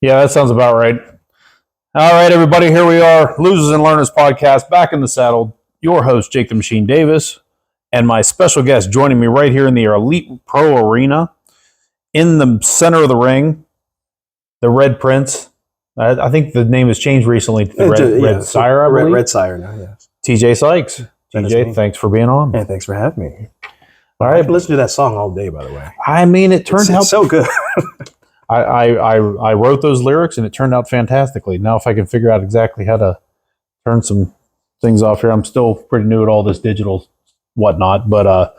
Yeah, that sounds about right. All right, everybody, here we are, Losers and Learners podcast, back in the saddle. Your host, Jake the Machine Davis, and my special guest joining me right here in the Elite Pro Arena, in the center of the ring, the Red Prince. I think the name has changed recently to the Red Sire, I believe. Red Sire now, yes. Tjay Sykes. TJ, thanks for being on. And thanks for having me. All I right. can listen to that song all day, by the way. I mean, it turned out so good. I wrote those lyrics and it turned out fantastically. Now, if I can figure out exactly how to turn some things off here, I'm still pretty new at all this digital whatnot. But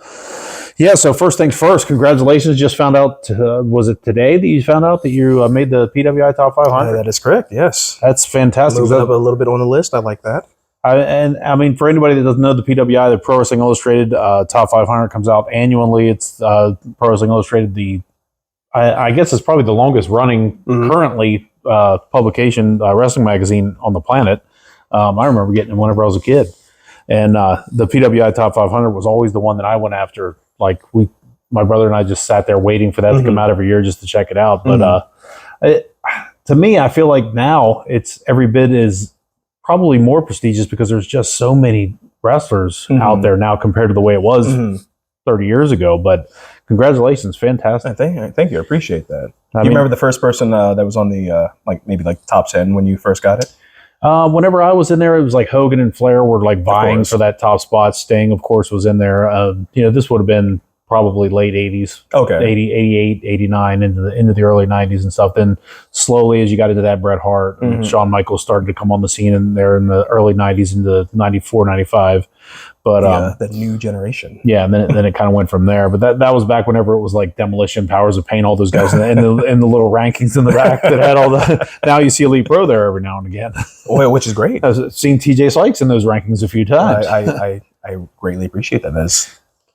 yeah, so first things first, congratulations. Just found out, was it today that you found out that you made the PWI Top 500? That is correct, yes. That's fantastic. Moving up a little bit on the list. I like that. I mean, for anybody that doesn't know, the PWI, the Pro Wrestling Illustrated Top 500 comes out annually. It's Pro Wrestling Illustrated, I guess it's probably the longest running currently publication, wrestling magazine on the planet. I remember getting it whenever I was a kid. And the PWI Top 500 was always the one that I went after. Like my brother and I just sat there waiting for that to come out every year just to check it out. But to me, I feel like now it's every bit is probably more prestigious because there's just so many wrestlers out there now compared to the way it was 30 years ago. But congratulations, fantastic. Thank you. I appreciate that. Do you remember the first person that was on the maybe top 10 when you first got it? Whenever I was in there, it was like Hogan and Flair were like vying for that top spot. Sting, of course, was in there. This would have been probably late 80s, 88, 89, into the early 90s and stuff. Then slowly, as you got into that, Bret Hart and Shawn Michaels started to come on the scene in there in the early 90s into 94, 95. But the new generation. Yeah, and then it kind of went from there. But that was back whenever it was like Demolition, Powers of Pain, all those guys in the little rankings in the back that had all the. Now you see Elite Pro there every now and again. Well, which is great. I've seen Tjay Sykes in those rankings a few times. I greatly appreciate that.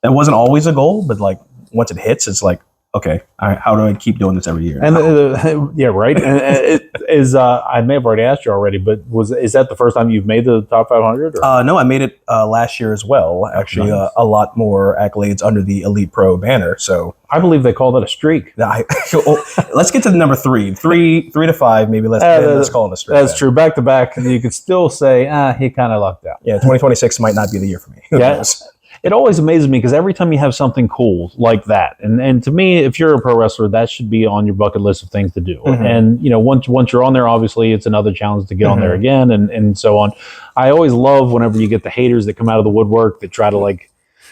That wasn't always a goal, but like once it hits, it's like, okay, how do I keep doing this every year? And yeah, right. And it is. I may have already asked you already, but is that the first time you've made the top 500? No, I made it last year as well. Actually, Nice. A lot more accolades under the Elite Pro banner. So I believe they call that a streak. Let's get to the number three to five. Maybe let's call it a streak. That's true. Back to back, you could still say, he kind of lucked out. Yeah, 2026 might not be the year for me. Yes. It always amazes me because every time you have something cool like that, and to me, if you're a pro wrestler, that should be on your bucket list of things to do. And once you're on there, obviously it's another challenge to get on there again, and so on. I always love whenever you get the haters that come out of the woodwork that try to like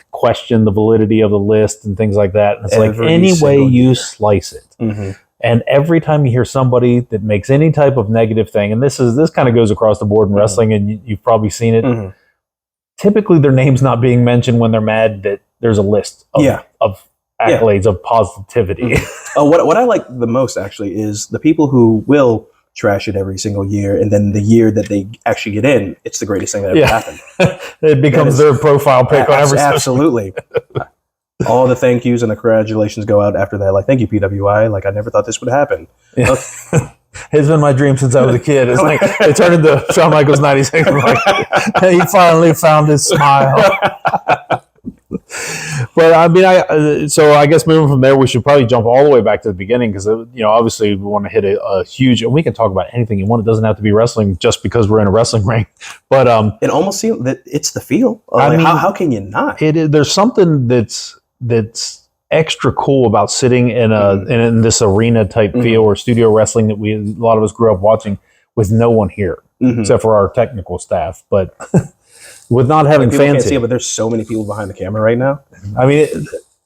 question the validity of the list and things like that. And it's like any way you slice it. And every time you hear somebody that makes any type of negative thing, and this kind of goes across the board in wrestling, and you've probably seen it. Typically, their name's not being mentioned when they're mad that there's a list of accolades of positivity. What I like the most, actually, is the people who will trash it every single year, and then the year that they actually get in, it's the greatest thing that ever happened. It becomes their profile pic on every Absolutely. All the thank yous and the congratulations go out after that. Like, thank you, PWI. Like, I never thought this would happen. Yeah. It's been my dream since I was a kid. It's like it turned into Shawn Michaels 96. Like, he finally found his smile. But I mean, so I guess moving from there, we should probably jump all the way back to the beginning because obviously we want to hit a huge, and we can talk about anything you want. It doesn't have to be wrestling just because we're in a wrestling ring. But it almost seems that it's the feel. I mean, how can you not? There's something that's extra cool about sitting in this arena type feel or studio wrestling that a lot of us grew up watching with no one here except for our technical staff, but with not having people fans can't see it, but there's so many people behind the camera right now. I mean,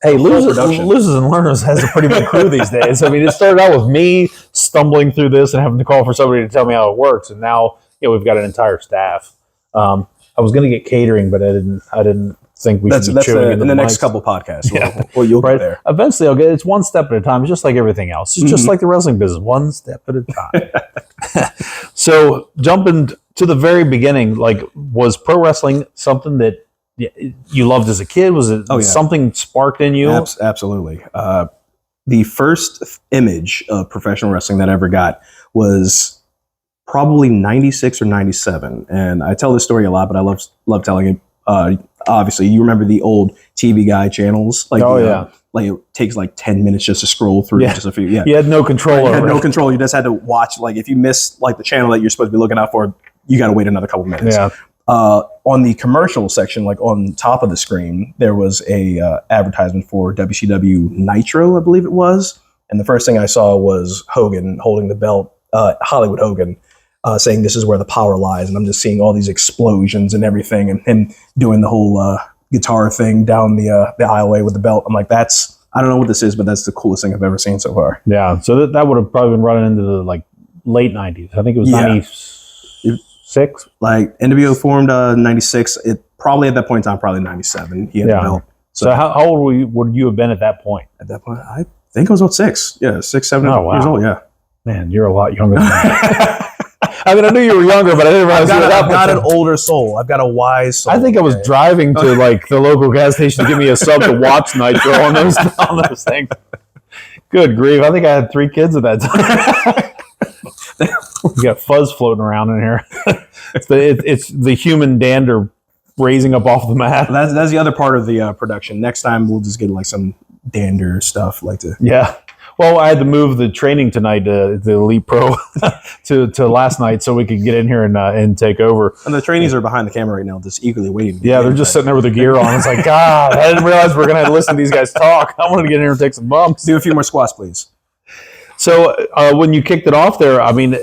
Losers and Learners has a pretty big crew these days. I mean, it started out with me stumbling through this and having to call for somebody to tell me how it works, and now we've got an entire staff. I was going to get catering, but I didn't think we should be chewing in the next couple podcasts. You'll get there. Eventually, I'll get. It's one step at a time. It's just like everything else. It's just like the wrestling business, one step at a time. So, jumping to the very beginning, like, was pro wrestling something that you loved as a kid? Was it something sparked in you? Absolutely. The first image of professional wrestling that I ever got was probably 96 or 97, and I tell this story a lot, but I love telling it. Obviously, you remember the old TV Guide channels, like like it takes like 10 minutes just to scroll through just a few. Yeah, you had no control. You had no control. You just had to watch. Like if you missed like the channel that you're supposed to be looking out for, you got to wait another couple minutes. Yeah. On the commercial section, like on top of the screen, there was a advertisement for WCW Nitro, I believe it was. And the first thing I saw was Hogan holding the belt, Hollywood Hogan, saying this is where the power lies. And I'm just seeing all these explosions and everything, and him doing the whole guitar thing down the aisleway with the belt. I'm like, I don't know what this is, but that's the coolest thing I've ever seen so far. Yeah. So that would have probably been running into the like late 90s. I think it was 96. Like NWO formed 96. It probably at that point in time, probably 97. He had the belt. So how old would you have been at that point? At that point, I think I was about 6. Yeah, 6, 7 years old. Yeah. Man, you're a lot younger than me. I mean, I knew you were younger, but I didn't realize I've got an older soul. I've got a wise soul. I think I was driving to like the local gas station to give me a sub to watch Nitro on those things. Good grief! I think I had 3 kids at that time. You got fuzz floating around in here. It's the human dander raising up off the mat. That's the other part of the production. Next time we'll just get like some dander stuff, like to. Yeah. Well, I had to move the training tonight to the Elite Pro to last night so we could get in here and take over. And the trainees are behind the camera right now, just eagerly waiting. Yeah, they're just sitting there with their gear on. It's like, God, I didn't realize we were going to have to listen to these guys talk. I wanted to get in here and take some bumps. Do a few more squats, please. So when you kicked it off there, I mean,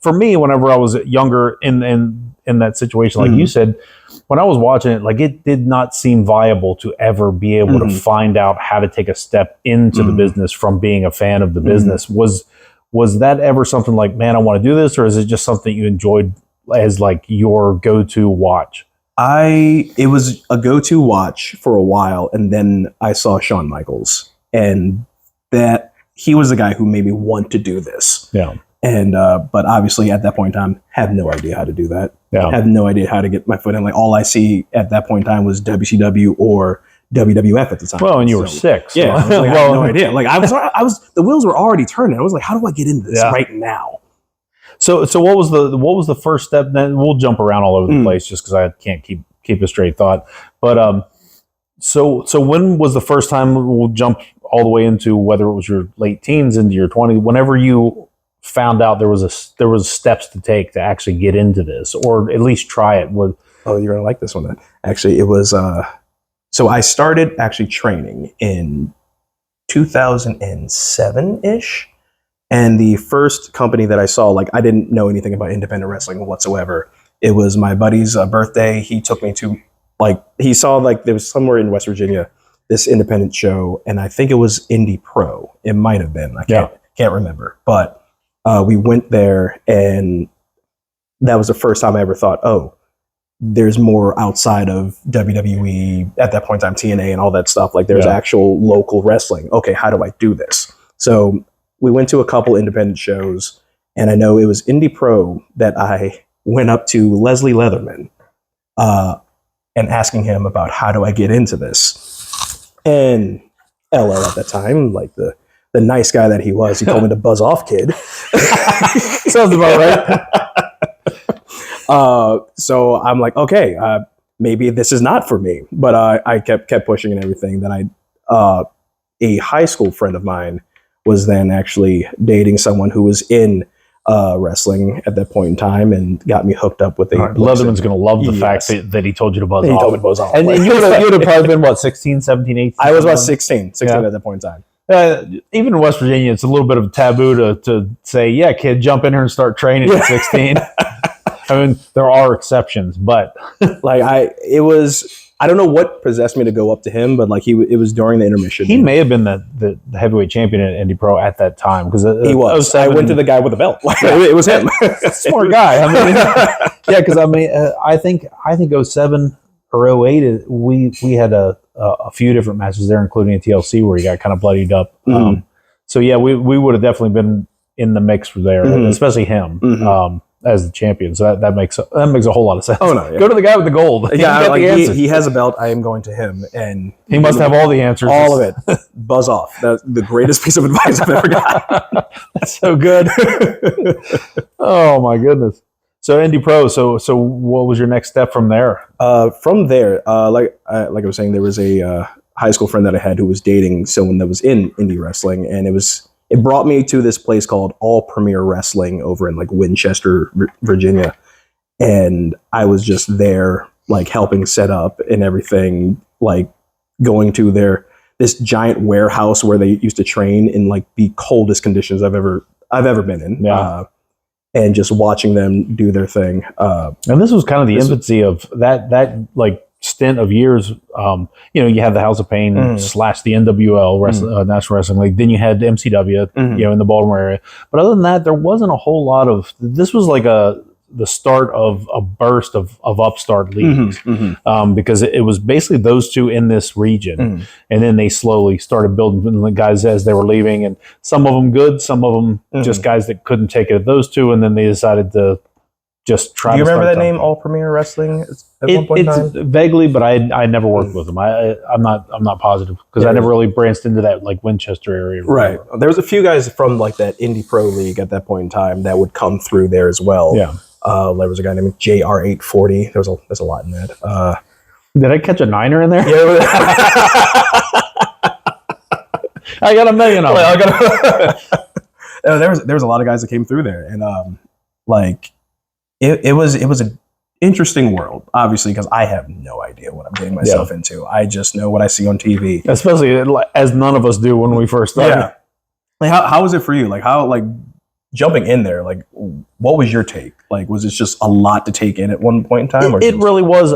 for me, whenever I was younger in that situation, like you said, when I was watching it, like it did not seem viable to ever be able to find out how to take a step into the business from being a fan of the business. Was that ever something like, man, I want to do this, or is it just something you enjoyed as like your go-to watch? It was a go-to watch for a while, and then I saw Shawn Michaels, and that he was the guy who made me want to do this. Yeah. And but obviously at that point in time, had no idea how to do that. Yeah. Had no idea how to get my foot in. Like all I see at that point in time was WCW or WWF at the time. Well, and you were 6. Yeah, I was like, I had no idea. Like I was the wheels were already turning. I was like, how do I get into this right now? So what was the first step? Then we'll jump around all over the place just because I can't keep a straight thought. But so when was the first time? We'll jump all the way into whether it was your late teens into your 20s. Whenever you found out there was steps to take to actually get into this, or at least try it. Oh, you're gonna like this one then. Actually, it was so I started actually training in 2007-ish. And the first company that I saw, like I didn't know anything about independent wrestling whatsoever. It was my buddy's birthday. He took me to he saw there was somewhere in West Virginia, this independent show. And I think it was Indie Pro. It might've been, I can't remember, but we went there, and that was the first time I ever thought, oh, there's more outside of WWE at that point in time, TNA and all that stuff. Like there's actual local wrestling. Okay, how do I do this? So we went to a couple independent shows, and I know it was Indie Pro that I went up to Leslie Leatherman and asking him about how do I get into this. And LL at that time, like the nice guy that he was, he told me to buzz off, kid. Sounds about right. So I'm like, okay, maybe this is not for me. But I kept pushing and everything. Then a high school friend of mine was then actually dating someone who was in wrestling at that point in time, and got me hooked up with a. Leatherman's going to love the fact that he told you to buzz off. He told me to buzz off. And you would have probably been, what, 16, 17, 18? I was about 16 at that point in time. Even in West Virginia, it's a little bit of a taboo to say, yeah, kid, jump in here and start training at 16. I mean, there are exceptions, but I don't know what possessed me to go up to him, but it was during the intermission. He may have been the heavyweight champion at Indie Pro at that time, because he was. I went to the guy with the belt. It was him. Smart guy. I mean, yeah, because I mean, I think 07 or 08, we had a few different matches there, including a TLC where he got kind of bloodied up. So yeah, we would have definitely been in the mix for there, especially him. As the champion, so that makes a whole lot of sense. Oh no! Yeah. Go to the guy with the gold. Yeah, he has a belt. I am going to him, and he must have all the answers. All of it. Buzz off. That's the greatest piece of advice I've ever got. That's so good. Oh my goodness. So Indie Pro. So what was your next step from there? From there, like I was saying, there was a high school friend that I had who was dating someone that was in indie wrestling, and it brought me to this place called All Premier Wrestling over in like Winchester, Virginia, and I was just there like helping set up and everything, like going to this giant warehouse where they used to train in like the coldest conditions I've ever been in. Yeah. And just watching them do their thing. And this was kind of the infancy of that like stint of years. You had the House of Pain / the NWL National Wrestling League. Then you had MCW, in the Baltimore area. But other than that, there wasn't a whole lot of. This was like the start of a burst of upstart leagues, because it was basically those two in this region, and then they slowly started building the guys as they were leaving, and some of them good, some of them just guys that couldn't take it at those two, and then they decided to just try. Do you remember that name, All Premier Wrestling? At one point in time? Vaguely, but I never worked with them. I'm not positive because I never really branched into that like Winchester area. Right. There was a few guys from like that Indie Pro League at that point in time that would come through there as well. Yeah. There was a guy named JR840. There's a lot in that. Did I catch a niner in there? Yeah. I got a million of them. There was a lot of guys that came through there, and it was an interesting world, obviously, because I have no idea what I'm getting myself into. I just know what I see on TV, especially as none of us do when we first started. Yeah. Like how was it for you? Like how jumping in there, like what was your take? Like was it just a lot to take in at one point in time? It really was.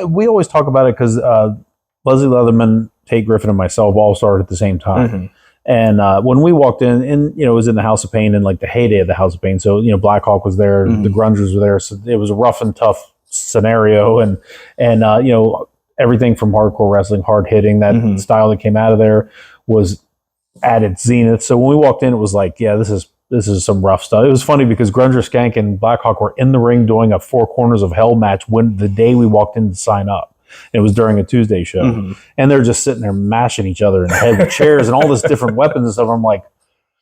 We always talk about it because Leslie Leatherman, Tate Griffin, and myself all started at the same time. And when we walked in, and it was in the House of Pain in like the heyday of the House of Pain. So Black Hawk was there, the Grungers were there. So it was a rough and tough scenario, and everything from hardcore wrestling, hard hitting, that style that came out of there was at its zenith. So when we walked in, it was like, yeah, this is some rough stuff. It was funny because Grunger, Skank, and Black Hawk were in the ring doing a Four Corners of Hell match when the day we walked in to sign up. It was during a Tuesday show, and they're just sitting there mashing each other in the head with chairs and all this different weapons and stuff. I'm like,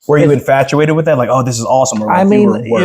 were you infatuated with that? Like, oh, this is awesome. Or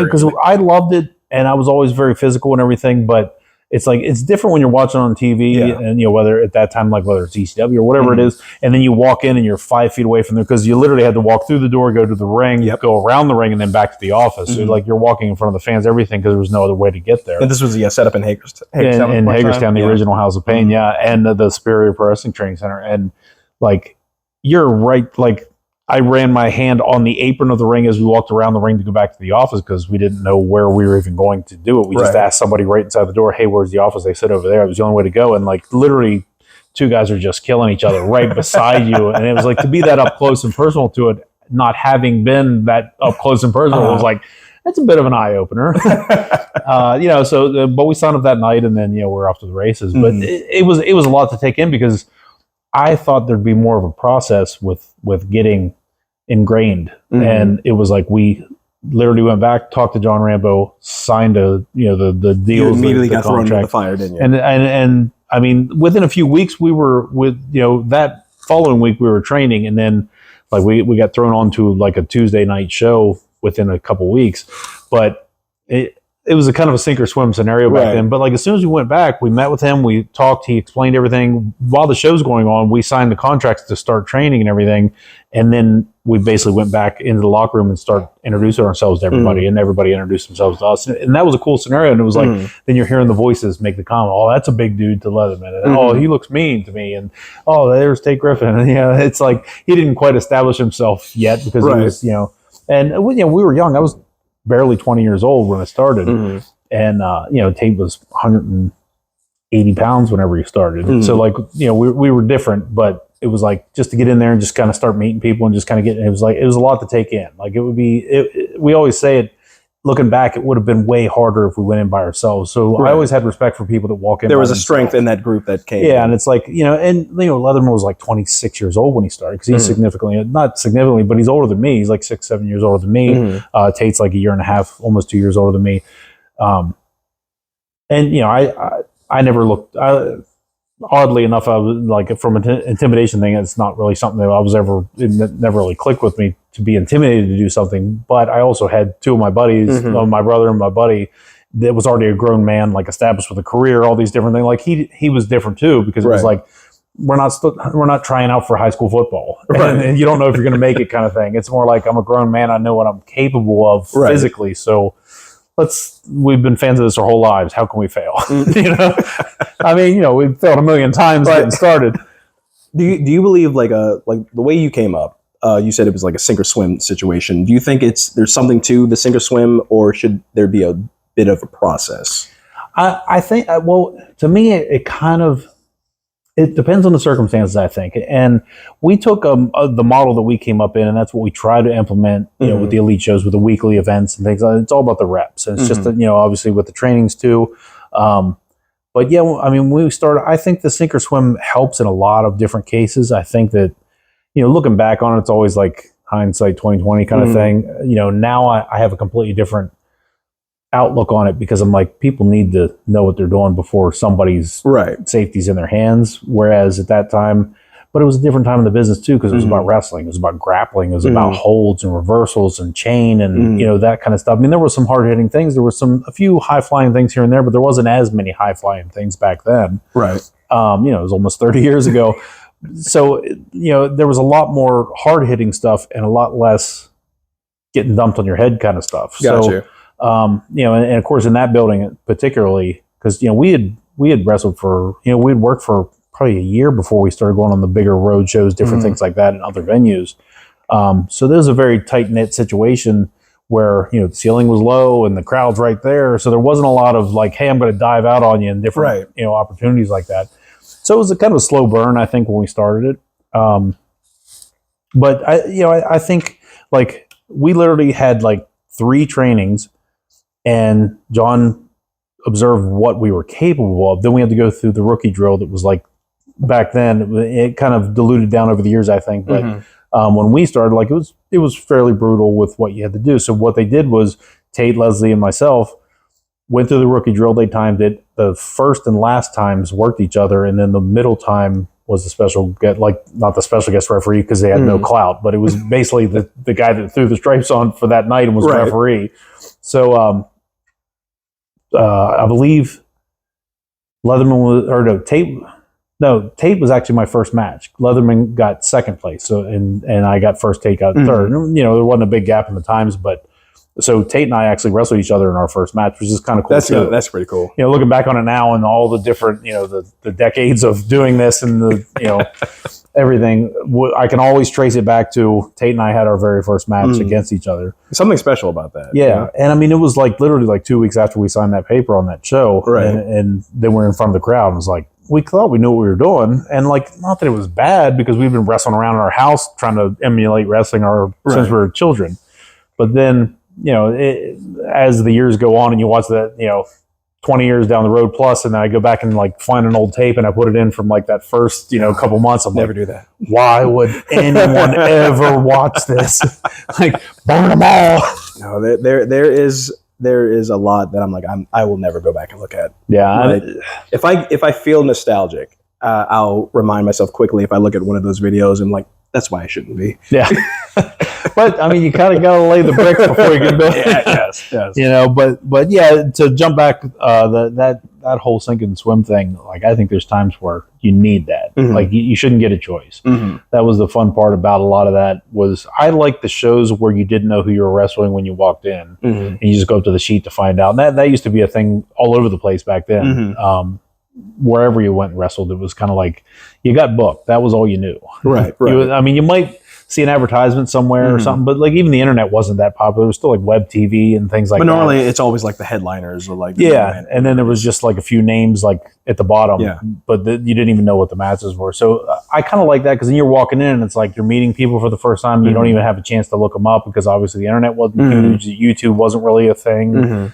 because I loved it, and I was always very physical and everything, but it's like it's different when you're watching on TV, and whether at that time, like whether it's ECW or whatever it is, and then you walk in and you're 5 feet away from there because you literally had to walk through the door, go to the ring, go around the ring, and then back to the office. So like you're walking in front of the fans, everything, because there was no other way to get there. And this was set up in Hagerstown, in Hagerstown, the original House of Pain, and the Superior Pro Wrestling Training Center, and like you're right, like. I ran my hand on the apron of the ring as we walked around the ring to go back to the office because we didn't know where we were even going to do it. We just asked somebody right inside the door, hey, where's the office? They said over there. It was the only way to go. And like literally two guys are just killing each other right beside you. And it was like to be that up close and personal to it, not having been that up close and personal, it was like, that's a bit of an eye opener. But we signed up that night and then, we're off to the races. But it was a lot to take in because I thought there'd be more of a process with getting ingrained, and it was like we literally went back, talked to John Rambo, signed the deals. You immediately got contract. thrown in the fire, didn't you? And I mean, within a few weeks, we were that following week we were training, and then like we got thrown onto like a Tuesday night show within a couple weeks, but it was a kind of a sink or swim scenario back then. But like as soon as we went back, we met with him, we talked, he explained everything. While the show's going on, we signed the contracts to start training and everything. And then we basically went back into the locker room and started introducing ourselves to everybody, and everybody introduced themselves to us. And that was a cool scenario. And it was like, then you're hearing the voices make the comment, oh, that's a big dude to Leatherman. And oh, he looks mean to me. And oh, there's Tate Griffin. And it's like, he didn't quite establish himself yet because he was, and we were young. I was barely 20 years old when I started. And, Tate was 180 pounds whenever he started. So like, we were different, but it was like just to get in there and just kind of start meeting people and just kind of it was a lot to take in. Like it would be, we always say it, looking back, it would have been way harder if we went in by ourselves. So I always had respect for people that walk in. There was a strength in that group that came. Yeah. And it's like, Leatherman was like 26 years old when he started because he's not significantly, but he's older than me. He's like 6-7 years older than me. Tate's like a year and a half, almost 2 years older than me. I never looked, oddly enough, I was like from an intimidation thing, it's not really something that I was it never really clicked with me to be intimidated to do something. But I also had two of my buddies, my brother and my buddy, that was already a grown man, like established with a career, all these different things. Like he was different too, because it was like, we're not trying out for high school football, Right. and you don't know if you're going to make it, kind of thing. It's more like I'm a grown man. I know what I'm capable of physically. So we've been fans of this our whole lives. How can we fail? I mean, we've failed a million times getting started. Do you believe like the way you came up? You said it was like a sink or swim situation. Do you think there's something to the sink or swim, or should there be a bit of a process? I think, well, to me, it depends on the circumstances, I think. And we took the model that we came up in, and that's what we try to implement, with the elite shows, with the weekly events and things. It's all about the reps. And it's just, obviously with the trainings too. But yeah, I mean, when we started, I think the sink or swim helps in a lot of different cases. I think that, looking back on it, it's always like hindsight 2020 kind of thing. Now I have a completely different outlook on it, because I'm like, people need to know what they're doing before somebody's safety's in their hands. Whereas at that time, but it was a different time in the business too, because it was about wrestling, it was about grappling, it was about holds and reversals and chain and that kind of stuff. I mean, there were some hard hitting things, there were a few high flying things here and there, but there wasn't as many high flying things back then. Right. It was almost 30 years ago. So there was a lot more hard hitting stuff and a lot less getting dumped on your head kind of stuff. Gotcha. And of course in that building particularly, because we had wrestled for, we'd worked for probably a year before we started going on the bigger road shows, different things like that in other venues. So there's a very tight knit situation where the ceiling was low and the crowd's right there, so there wasn't a lot of like, hey, I'm going to dive out on you and different opportunities like that. So it was a kind of a slow burn, I think, when we started it. But I think like we literally had like 3 trainings, and John observed what we were capable of. Then we had to go through the rookie drill that was like, back then, it kind of diluted down over the years, I think. But when we started, like it was fairly brutal with what you had to do. So what they did was Tate, Leslie, and myself went through the rookie drill. They timed it. The first and last times worked each other, and then the middle time was the special get, like not the special guest referee because they had no clout, but it was basically the guy that threw the stripes on for that night and was referee. So I believe Tate was actually my first match. Leatherman got second place, so and I got first, Tate got third. There wasn't a big gap in the times, but so Tate and I actually wrestled each other in our first match, which is kind of cool. That's pretty cool. Looking back on it now and all the different, the decades of doing this and the, everything, I can always trace it back to Tate and I had our very first match against each other. Something special about that. Yeah. And I mean, it was like literally like 2 weeks after we signed that paper on that show. Right. And then we're in front of the crowd and it was like, we thought we knew what we were doing. And like, not that it was bad, because we've been wrestling around in our house trying to emulate wrestling since we were children. But then, as the years go on and you watch that, 20 years down the road plus, and then I go back and like find an old tape and I put it in from like that first, couple months. I'm never like, do that. Why would anyone ever watch this? Like, burn them all. No, there is a lot that I'm like, I will never go back and look at. Yeah. Like, if I feel nostalgic, I'll remind myself quickly if I look at one of those videos and like, that's why I shouldn't be. Yeah. But I mean, you kind of got to lay the bricks before you can build. Yes. But yeah, to jump back, that whole sink and swim thing, like I think there's times where you need that. Like you shouldn't get a choice. That was the fun part about a lot of that. Was I like the shows where you didn't know who you were wrestling when you walked in, and you just go up to the sheet to find out. And that used to be a thing all over the place back then. Wherever you went and wrestled, it was kind of like you got booked. That was all you knew. Right. I mean, you might see an advertisement somewhere or something, but like even the internet wasn't that popular. It was still like web TV and things like that. But normally it's always like the headliners or like and then there was just like a few names like at the bottom, but you didn't even know what the matches were. So I kind of like that, because then you're walking in and it's like you're meeting people for the first time. You don't even have a chance to look them up, because obviously the internet wasn't huge. YouTube wasn't really a thing.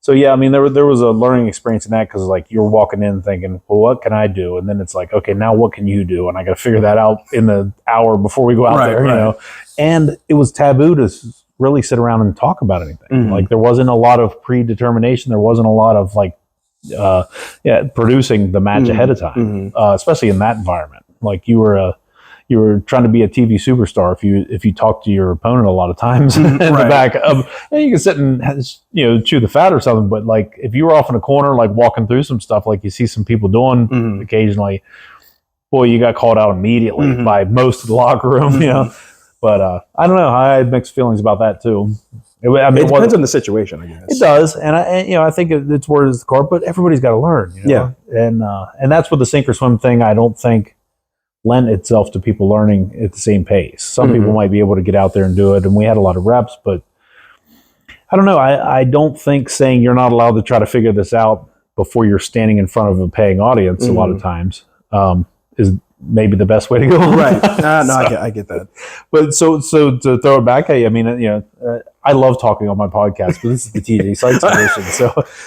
So yeah, I mean, there was a learning experience in that, because like you're walking in thinking, well, what can I do? And then it's like, okay, now what can you do? And I got to figure that out in the hour before we go out there, And it was taboo to really sit around and talk about anything. Like there wasn't a lot of predetermination. There wasn't a lot of like, producing the match ahead of time, especially in that environment. Like you were trying to be a TV superstar if you talk to your opponent a lot of times in the back. And you can sit and chew the fat or something, but like if you were off in a corner, like walking through some stuff, like you see some people doing occasionally, boy, you got called out immediately by most of the locker room, you know. But I don't know. I had mixed feelings about that too. It depends on the situation, I guess. It does, and I think it's where it's the core, but everybody's got to learn, you know? And that's what the sink or swim thing. I don't think lent itself to people learning at the same pace. Some people might be able to get out there and do it, and we had a lot of reps, but I don't know. I don't think saying you're not allowed to try to figure this out before you're standing in front of a paying audience a lot of times is maybe the best way to go. Right. I get that. But so to throw it back at you, I mean, I love talking on my podcast, but this is the Tjay Sykes edition.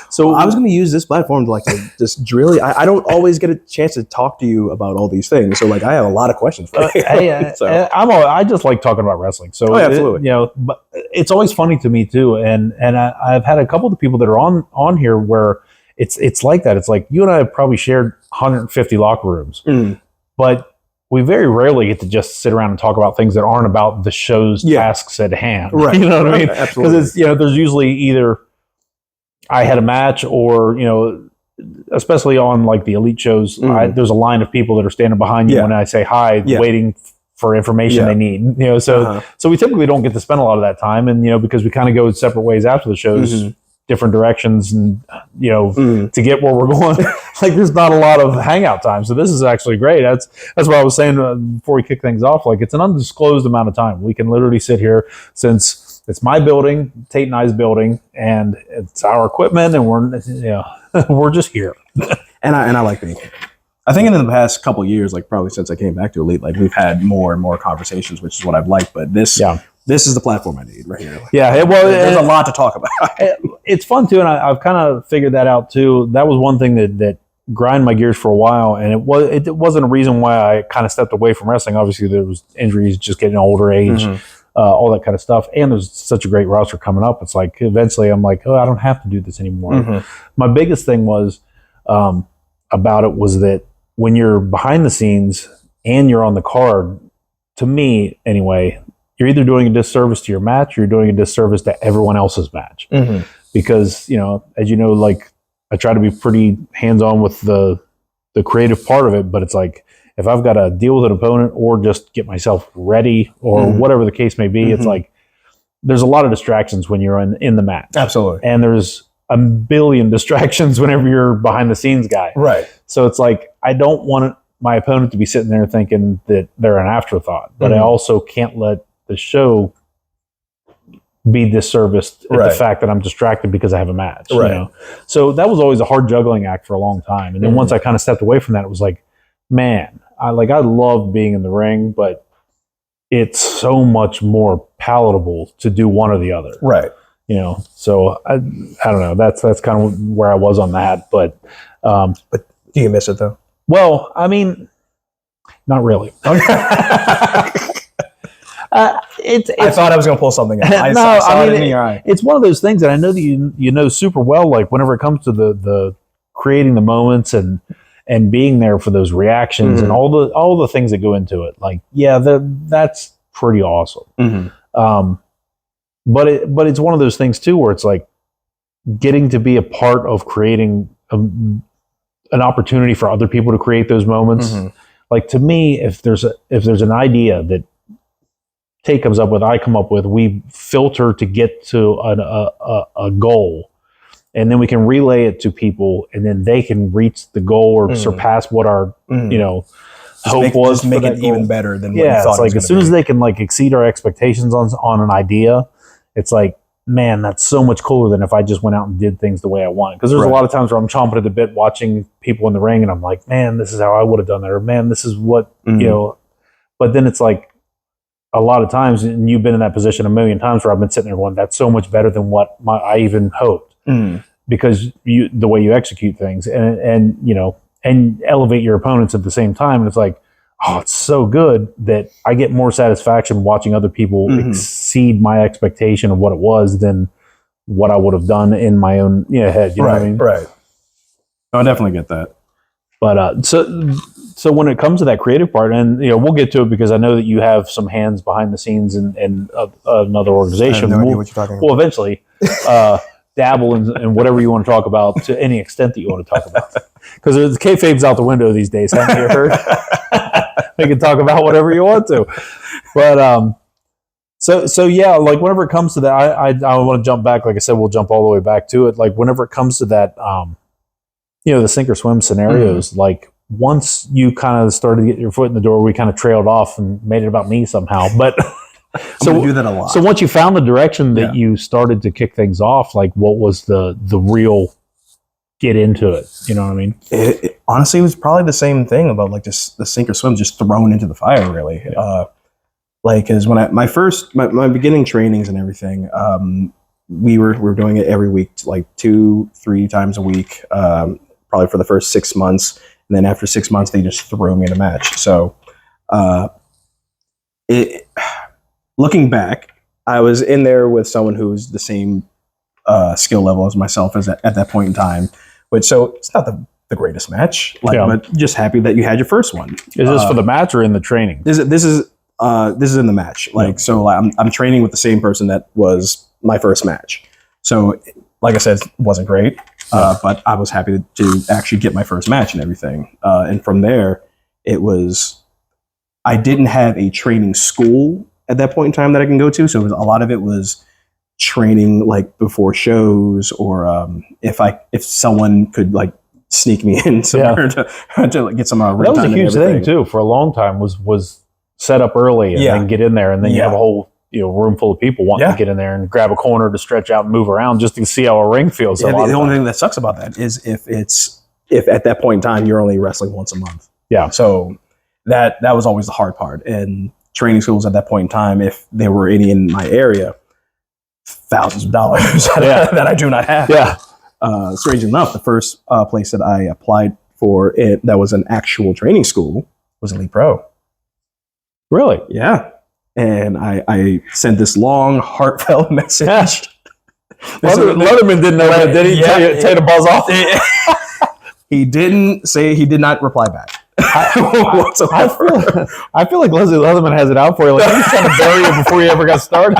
So I was going to use this platform to just drill you. I don't always get a chance to talk to you about all these things. So I have a lot of questions for you. I just like talking about wrestling. So absolutely. But it's always funny to me too. And I've had a couple of the people that are on here where it's like that. It's like you and I have probably shared 150 locker rooms. But we very rarely get to just sit around and talk about things that aren't about the show's tasks at hand. Right. You know what I mean? Absolutely. Because there's usually either I had a match or, especially on like the elite shows, there's a line of people that are standing behind you when I say hi, waiting for information they need. So we typically don't get to spend a lot of that time, and because we kind of go separate ways after the shows. Different directions, and to get where we're going, like there's not a lot of hangout time. So this is actually great. That's what I was saying before we kick things off. Like it's an undisclosed amount of time. We can literally sit here since it's my building, Tate and I's building, and it's our equipment, and we're just here. and I like being here. I think in the past couple of years, like probably since I came back to Elite, like we've had more and more conversations, which is what I've liked. But this is the platform I need right here. There's a lot to talk about. It's fun too, and I've kind of figured that out too. That was one thing that grind my gears for a while, and it wasn't a reason why I kind of stepped away from wrestling. Obviously, there was injuries, just getting older age, all that kind of stuff, and there's such a great roster coming up. It's like eventually I'm like, oh, I don't have to do this anymore. My biggest thing was about it was that when you're behind the scenes and you're on the card, to me anyway, you're either doing a disservice to your match or you're doing a disservice to everyone else's match. Because, as you know, like I try to be pretty hands-on with the creative part of it, but it's like if I've got to deal with an opponent or just get myself ready or whatever the case may be, it's like there's a lot of distractions when you're in the match. Absolutely. And there's a billion distractions whenever you're behind the scenes guy. Right. So it's like I don't want my opponent to be sitting there thinking that they're an afterthought, but I also can't let the show be disserviced at the fact that I'm distracted because I have a match. Right. So that was always a hard juggling act for a long time. And then once I kind of stepped away from that, it was like, man, I love being in the ring, but it's so much more palatable to do one or the other. Right. So I don't know. That's kind of where I was on that. But do you miss it though? Well, I mean, not really. I thought I was going to pull something out. I saw it in your eye. It's one of those things that I know that you know super well. Like whenever it comes to the creating the moments and being there for those reactions and all the things that go into it. Like that's pretty awesome. But it's one of those things too where it's like getting to be a part of creating an opportunity for other people to create those moments. Like to me, if there's an idea that Tate comes up with, I come up with, we filter to get to a goal, and then we can relay it to people, and then they can reach the goal or surpass what our hope was. Just make it even better than what you thought. It's like as soon as they can like exceed our expectations on an idea, it's like, man, that's so much cooler than if I just went out and did things the way I wanted. Because there's a lot of times where I'm chomping at the bit watching people in the ring, and I'm like, man, this is how I would have done that, or man, this is what But then it's like, a lot of times, and you've been in that position a million times where I've been sitting there going, that's so much better than what I even hoped. Because the way you execute things and elevate your opponents at the same time. And it's like, oh, it's so good that I get more satisfaction watching other people exceed my expectation of what it was than what I would have done in my own head. You know what I mean? Right. I definitely get that. But so when it comes to that creative part, and we'll get to it because I know that you have some hands behind the scenes in another organization. I have no idea what you're talking about. Well, eventually, dabble in whatever you want to talk about to any extent that you want to talk about. Because the kayfabe's out the window these days, haven't you heard? We can talk about whatever you want to. But so yeah, like whenever it comes to that, I want to jump back. Like I said, we'll jump all the way back to it. Like whenever it comes to that, the sink or swim scenarios, like once you kind of started to get your foot in the door, we kind of trailed off and made it about me somehow. But so we do that a lot. So once you found the direction that you started to kick things off, like what was the real get into it? You know what I mean? It honestly, it was probably the same thing about like just the sink or swim, just thrown into the fire, really. Yeah. Like, because when my beginning trainings and everything, we were doing it every week, like 2-3 times a week, probably for the first 6 months, and then after 6 months, they just threw me in a match. So, looking back, I was in there with someone who was the same skill level as myself at that point in time. So it's not the greatest match, but just happy that you had your first one. Is this for the match or in the training? This is in the match. So I'm training with the same person that was my first match. So like I said, it wasn't great, but I was happy to actually get my first match and everything. And from there, I didn't have a training school at that point in time that I can go to. So a lot of it was training like before shows, or if someone could like sneak me in somewhere to like, get some that was a huge thing too for a long time, was set up early and then get in there, and then you have a whole room full of people wanting to get in there and grab a corner to stretch out and move around just to see how a ring feels. The only thing that sucks about that is if at that point in time you're only wrestling once a month. Yeah. So that was always the hard part. And training schools at that point in time, if there were any in my area, thousands of dollars that I do not have. Yeah. Strange enough, the first place that I applied for it that was an actual training school was Elite Pro. Really? Yeah. And I sent this long, heartfelt message. Leatherman didn't know that, did he? Tell you to buzz off? He did not reply back. Whatsoever. I feel like Leslie Leatherman has it out for you. Like he's trying to bury you before you ever got started.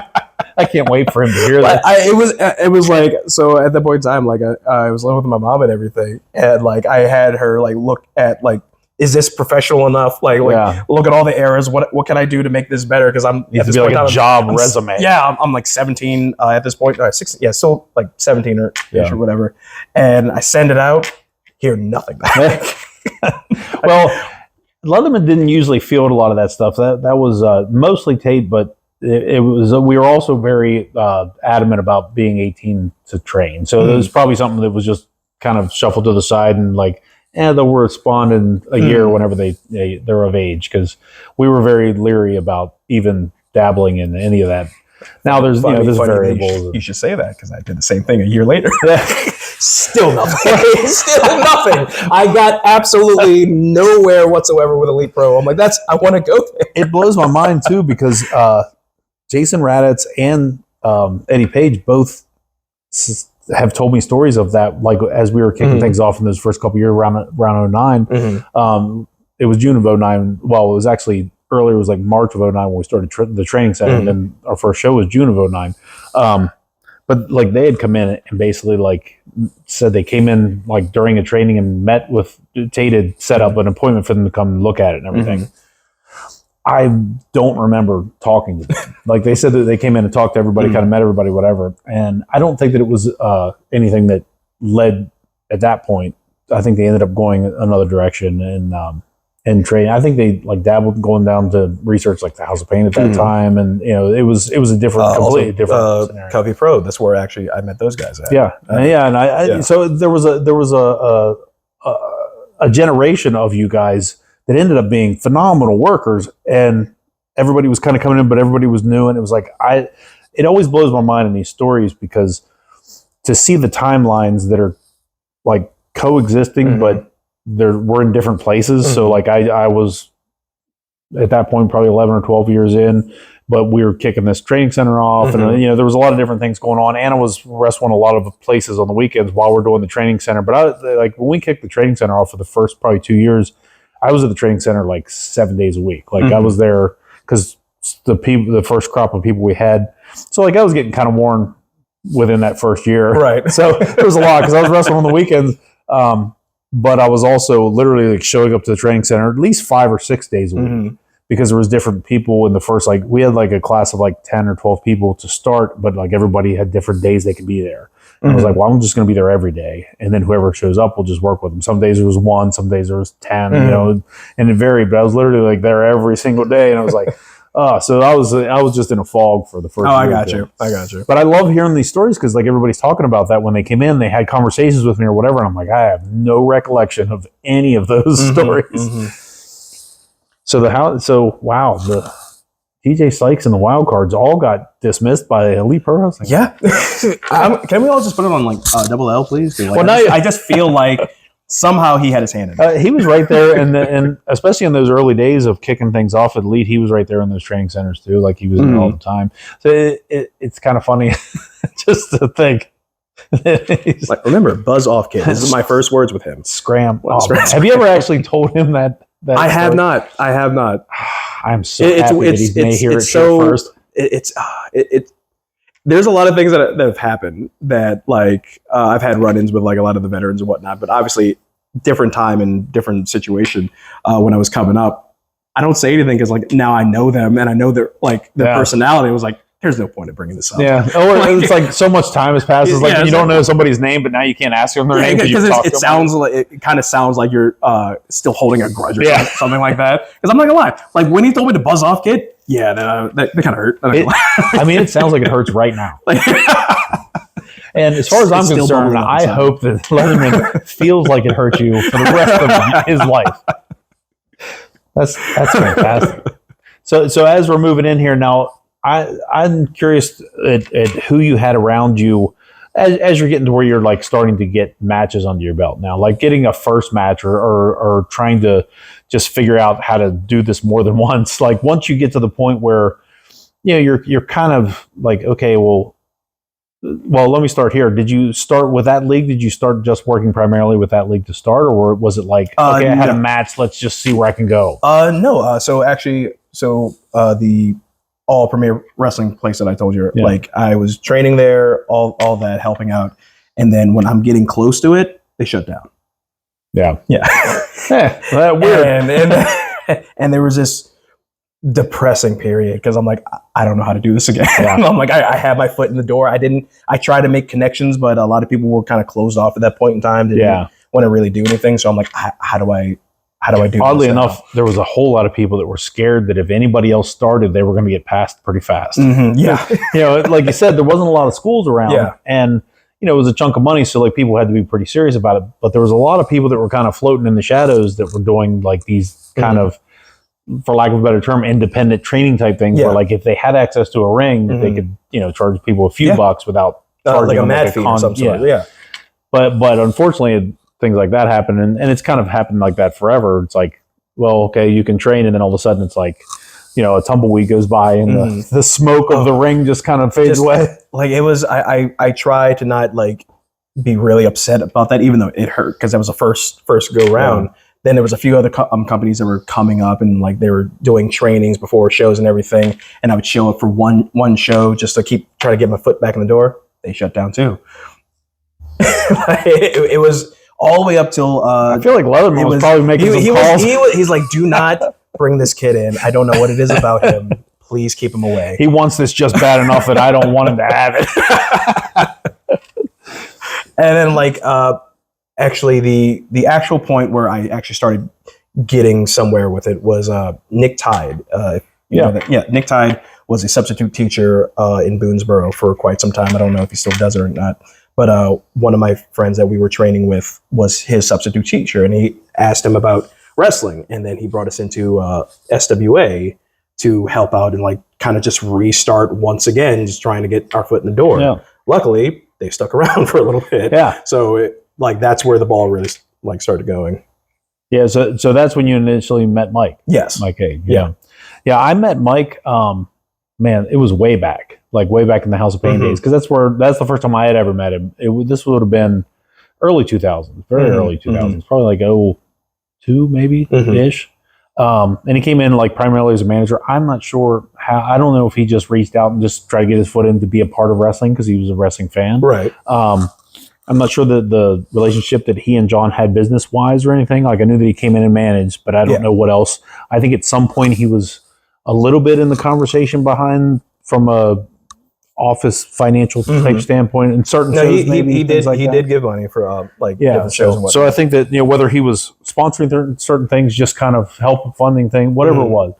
I can't wait for him to hear that. It was like, so at that point in time, like I was living with my mom and everything, and like I had her like look at like, is this professional enough? Like look at all the errors. What can I do to make this better? Because I'm at this point, like a job resume. Yeah, I'm like 17 at this point. 16, yeah, still like 17 or whatever. And I send it out, hear nothing back. Well, Leatherman didn't usually field a lot of that stuff. That was mostly tape, but it was. We were also very adamant about being 18 to train. So it was probably something that was just kind of shuffled to the side and like, they'll respond in a year whenever they're of age, because we were very leery about even dabbling in any of that. Now there's variables. You should say that, because I did the same thing a year later. Still nothing. Still nothing. I got absolutely nowhere whatsoever with Elite Pro. I'm like, I want to go there. It blows my mind too, because Jason Raditz and Eddie Page both have told me stories of that, like as we were kicking things off in those first couple of years around 09. It was June of 09. Well, it was actually earlier. It was like March of 09 when we started the training center, and then our first show was June of 09. But like they had come in and basically like said they came in like during a training and met with Tate, had set up an appointment for them to come look at it and everything. I don't remember talking to them. Like they said that they came in and talked to everybody, kind of met everybody, whatever. And I don't think that it was anything that led at that point. I think they ended up going another direction and training. I think they like dabbled going down to research like the House of Pain at that time, and it was a different, completely different scenario. Covey Pro. That's where actually I met those guys at. And so there was a generation of you guys that ended up being phenomenal workers, and everybody was kind of coming in, but everybody was new. And it was like, it always blows my mind in these stories, because to see the timelines that are like coexisting, but we're in different places. So like I was at that point probably 11 or 12 years in, but we were kicking this training center off, and there was a lot of different things going on. Anna was wrestling a lot of places on the weekends while we're doing the training center. But like when we kicked the training center off for the first probably 2 years, I was at the training center like 7 days a week. Like I was there because the first crop of people we had. So like I was getting kind of worn within that first year. Right. So there was a lot because I was wrestling on the weekends. But I was also literally like showing up to the training center at least 5 or 6 days a week because there was different people in the first, like we had like a class of like 10 or 12 people to start, but like everybody had different days they could be there. And I was like, well, I'm just going to be there every day. And then whoever shows up, we'll just work with them. Some days it was 1, some days there was 10, you know, and it varied, but I was literally like there every single day. And I was like, so I was just in a fog for the first year. I got you. But I love hearing these stories because like everybody's talking about that when they came in, they had conversations with me or whatever. And I'm like, I have no recollection of any of those stories. So wow, the Tjay Sykes and the wild cards all got dismissed by Elite Pro Wrestling. Yeah. Can we all just put it on like double L, please? Like, Well, I just feel like somehow he had his hand in it. He was right there, and especially in those early days of kicking things off at Elite, he was right there in those training centers too. Like he was in there all the time. So it's kind of funny just to think. Like, remember, buzz off, kid. This is my first words with him. Scram. Have you ever actually told him that I have not. I'm so happy that he may hear it first. There's a lot of things that have happened that like I've had run-ins with like a lot of the veterans and whatnot, but obviously different time and different situation when I was coming up. I don't say anything because like now I know them and I know their personality. It was like, there's no point in bringing this up. Yeah. Or it's like so much time has passed. It's like you don't know somebody's name, but now you can't ask them their name because it kind of sounds like you're still holding a grudge or something like that. Because I'm not gonna lie, like when he told me to buzz off, kid, that kind of hurt. I mean, it sounds like it hurts right now. And as far as I'm concerned, I hope that Leatherman feels like it hurt you for the rest of his life. That's fantastic. So as we're moving in here now, I'm curious at who you had around you as you're getting to where you're like starting to get matches under your belt now, like getting a first match or trying to just figure out how to do this more than once. Like once you get to the point where, you know, you're kind of like, okay, well, let me start here. Did you start with that league? Did you start just working primarily with that league to start, or was it like, okay, I had a match, let's just see where I can go? No. So the All Premier Wrestling place that I told you, like I was training there, all that, helping out, and then when I'm getting close to it, they shut down. Yeah. That weird. And there was this depressing period because I'm like, I don't know how to do this again. I'm like, I have my foot in the door. I tried to make connections, but a lot of people were kind of closed off at that point in time. Didn't want to really do anything. So I'm like, how do I do Oddly this enough, there was a whole lot of people that were scared that if anybody else started, they were going to get passed pretty fast. Yeah. You know, like you said, there wasn't a lot of schools around and, you know, it was a chunk of money. So like people had to be pretty serious about it, but there was a lot of people that were kind of floating in the shadows that were doing like these kind of, for lack of a better term, independent training type things where like if they had access to a ring, they could, you know, charge people a few bucks without charging like a them mad fee or some sort. But unfortunately, things like that happen, and it's kind of happened like that forever. It's like, well, okay, you can train, and then all of a sudden it's like, you know, a tumbleweed goes by, and the smoke of the ring just kind of fades away. Like it was, I try to not like be really upset about that, even though it hurt because that was the first go round. Then there was a few other companies that were coming up and like they were doing trainings before shows and everything. And I would show up for one show just to try to get my foot back in the door. They shut down too. It was all the way up till I feel like Leatherman was probably making some calls. He's like, do not bring this kid in. I don't know what it is about him. Please keep him away. He wants this just bad enough that I don't want him to have it. And then like actually the actual point where I actually started getting somewhere with it was Nick Tide. Nick Tide was a substitute teacher in Boonesboro for quite some time. I don't know if he still does it or not. But one of my friends that we were training with was his substitute teacher, and he asked him about wrestling, and then he brought us into SWA to help out and like kind of just restart once again, just trying to get our foot in the door. Yeah. Luckily, they stuck around for a little bit. Yeah. So that's where the ball really like started going. Yeah. So that's when you initially met Mike. Yes. Mike Haig. Yeah. I met Mike. Man, it was way back in the House of Pain days, because that's the first time I had ever met him. This would have been early 2000s, very early 2000s, probably like 02 maybe ish. And he came in like primarily as a manager. I'm not sure how. I don't know if he just reached out and just tried to get his foot in to be a part of wrestling because he was a wrestling fan. Right. I'm not sure the relationship that he and John had business wise or anything. Like I knew that he came in and managed, but I don't know what else. I think at some point he was a little bit in the conversation behind from a office financial type standpoint in certain shows. He did give money for different shows and whatnot. So I think that whether he was sponsoring certain things, just kind of help funding thing, whatever it was,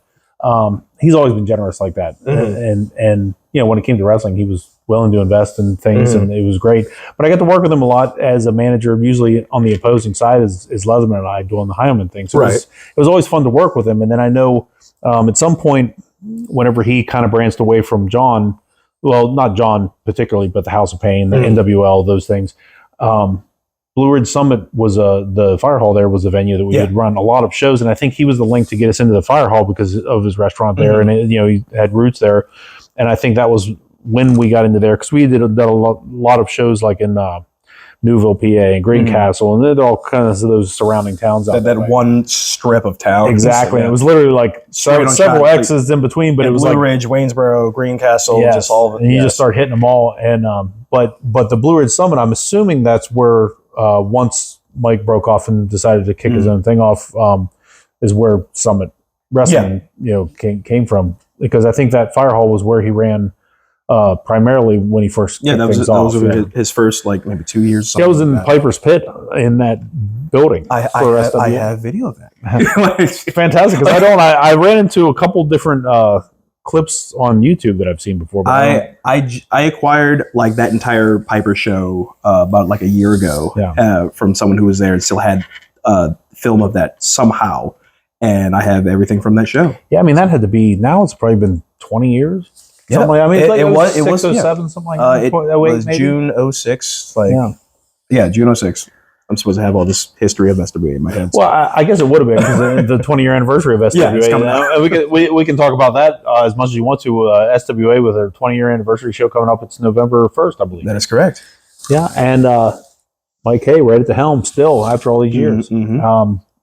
he's always been generous like that. And when it came to wrestling, he was willing to invest in things, and it was great. But I got to work with him a lot as a manager, usually on the opposing side is Leatherman and I doing the Heilman thing. So it was always fun to work with him. And then I know at some point, whenever he kind of branched away from John, well, not John particularly, but the House of Pain, the NWL, those things. Blue Ridge Summit was the fire hall there was the venue that we would run a lot of shows. And I think he was the link to get us into the fire hall because of his restaurant there. And, he had roots there. And I think that was when we got into there because we did a lot of shows like in Newville, PA, and Greencastle, and they're all kind of those surrounding towns out there. That one strip of town. Exactly. It was literally like several X's in between, but it was Blue like Ridge, Waynesboro, Greencastle, just all of it. And you just start hitting them all. And but the Blue Ridge Summit, I'm assuming that's where once Mike broke off and decided to kick his own thing off, is where Summit Wrestling came from. Because I think that fire hall was where he ran primarily when he first kicked things off. That was his first maybe 2 years. That was in Piper's Pit in that building. I have video of that. It's fantastic because I ran into a couple different clips on YouTube that I've seen before. But I acquired that entire Piper show about a year ago from someone who was there and still had film of that somehow. And I have everything from that show. Yeah, I mean, that had to be, now it's probably been 20 years. Yeah, it was 607, something like that. It was maybe? June 06. June 06. I'm supposed to have all this history of SWA in my head. Well, I guess it would have been because the 20-year anniversary of SWA. We can talk about that as much as you want to. SWA with their 20-year anniversary show coming up. It's November 1st, I believe. That is correct. Yeah, and Mike Hay right at the helm still after all these years.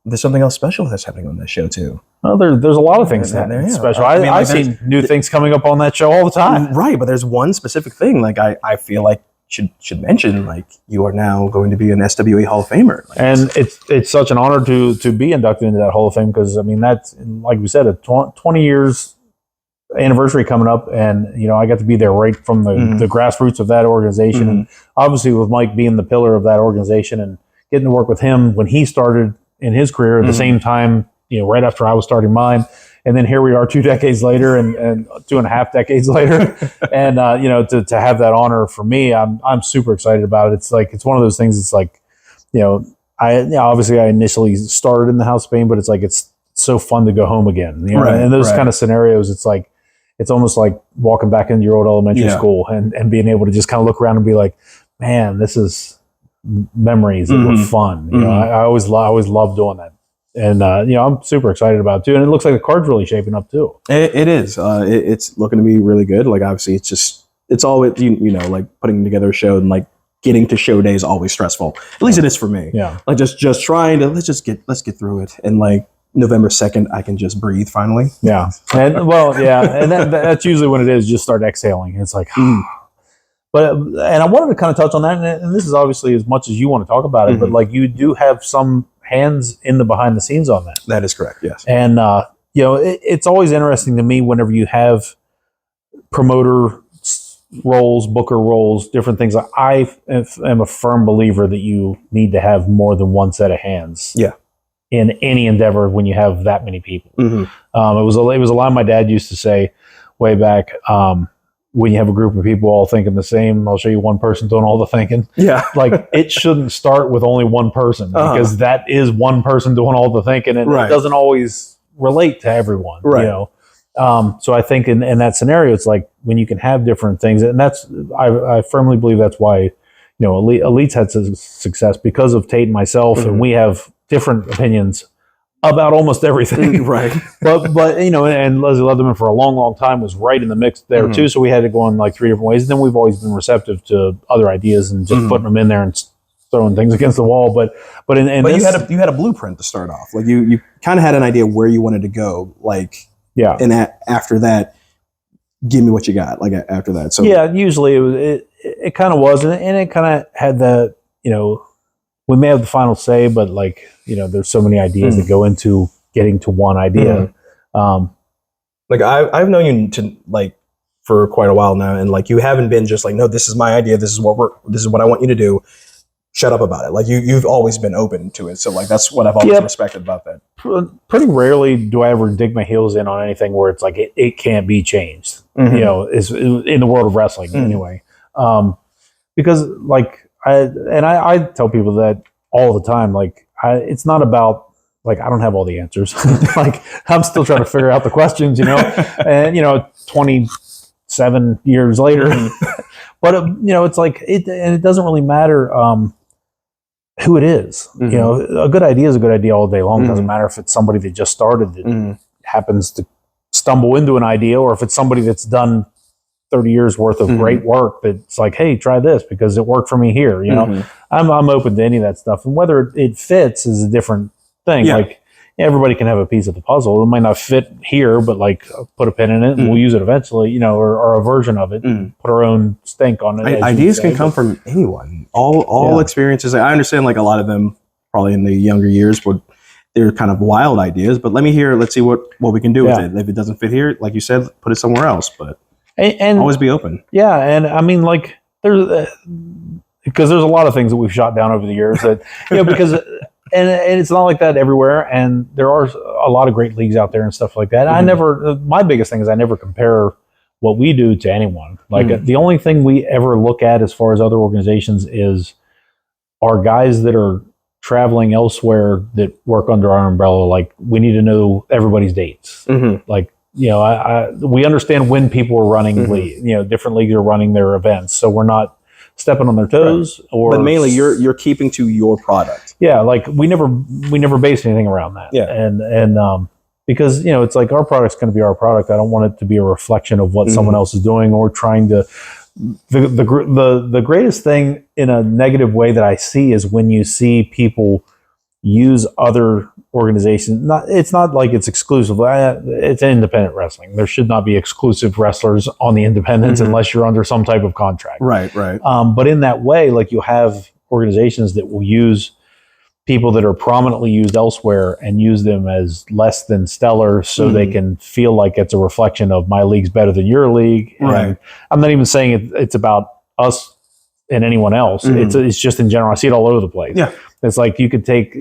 There's something else special that's happening on that show too. Well, there's a lot of things that special. I've seen new things coming up on that show all the time. Right, but there's one specific thing I feel like should mention. You are now going to be an SWA Hall of Famer, and it's such an honor to be inducted into that Hall of Fame because I mean that's like we said a 20 years anniversary coming up, and I got to be there right from the grassroots of that organization, and obviously with Mike being the pillar of that organization and getting to work with him when he started in his career at the same time, right after I was starting mine. And then here we are 2 decades later and 2.5 decades later. And, to have that honor for me, I'm super excited about it. It's one of those things. It's obviously I initially started in the House of Pain, but it's so fun to go home again. And those kind of scenarios, it's almost like walking back into your old elementary school and being able to just kind of look around and be like, man, this is memories that were fun. I always love doing that, and I'm super excited about it too. And it looks like the card's really shaping up too. It is. It's looking to be really good. Obviously, it's always putting together a show and getting to show day is always stressful. At least it is for me. Yeah. Just trying to let's get through it, and November 2nd, I can just breathe finally. Yeah, and and that's usually when it is. Just start exhaling. It's like. But and I wanted to kind of touch on that, and this is obviously as much as you want to talk about it, but you do have some hands in the behind the scenes on that. That is correct, yes. And it's always interesting to me whenever you have promoter roles, booker roles, different things. I am a firm believer that you need to have more than one set of hands. Yeah. In any endeavor when you have that many people. It was a line my dad used to say way back. When you have a group of people all thinking the same, I'll show you one person doing all the thinking. Yeah. It shouldn't start with only one person because that is one person doing all the thinking and it doesn't always relate to everyone. Right. So I think in that scenario, it's when you can have different things, and I firmly believe that's why, Elite's had success because of Tate and myself, and we have different opinions about almost everything. Right. But and Leslie Leatherman for a long time was right in the mix there too. So we had to go in 3 different ways. And then we've always been receptive to other ideas and just putting them in there and throwing things against the wall. But you had a blueprint to start off. Like you kind of had an idea where you wanted to go. Like and after that, give me what you got. Like after that, so usually it kind of was, and it kind of had the we may have the final say, but like there's so many ideas that go into getting to one idea. Like I've known you to like for quite a while now, and like you haven't been just like, no, this is my idea, this is what I want you to do, shut up about it. Like you've always been open to it, so like that's what I've always respected about that. Pretty rarely do I ever dig my heels in on anything where it's like it can't be changed. Is in the world of wrestling anyway, because like I tell people that all the time. Like it's not about like I don't have all the answers. Like I'm still trying to figure out the questions, and 27 years later, but it's like it doesn't really matter who it is. A good idea is a good idea all day long. It doesn't matter if it's somebody that just started that happens to stumble into an idea, or if it's somebody that's done 30 years worth of great work that's like, hey, try this because it worked for me here. I'm open to any of that stuff, and whether it fits is a different thing. Like everybody can have a piece of the puzzle. It might not fit here, but like put a pin in it and we'll use it eventually, or a version of it, put our own stink on it. Ideas can come from anyone. All experiences. I understand like a lot of them probably in the younger years they're kind of wild ideas, but let's see what we can do with it. If it doesn't fit here, like you said, put it somewhere else, but and always be open. Yeah. And I mean, like because there's a lot of things that we've shot down over the years that, because and it's not like that everywhere. And there are a lot of great leagues out there and stuff like that. My biggest thing is I never compare what we do to anyone. Like the only thing we ever look at as far as other organizations is our guys that are traveling elsewhere that work under our umbrella. Like we need to know everybody's dates. Like, we understand when people are running, different leagues are running their events. So we're not stepping on their toes, but mainly you're keeping to your product. Yeah, like we never base anything around that. Yeah, and because it's like our product's going to be our product. I don't want it to be a reflection of what someone else is doing or trying to. The greatest thing in a negative way that I see is when you see people use other organizations. It's not like it's exclusive. It's independent wrestling. There should not be exclusive wrestlers on the independents unless you're under some type of contract. Right. But in that way, like you have organizations that will use people that are prominently used elsewhere and use them as less than stellar so they can feel like it's a reflection of my league's better than your league. And I'm not even saying it's about us and anyone else. It's just in general. I see it all over the place. Yeah. It's like you could take,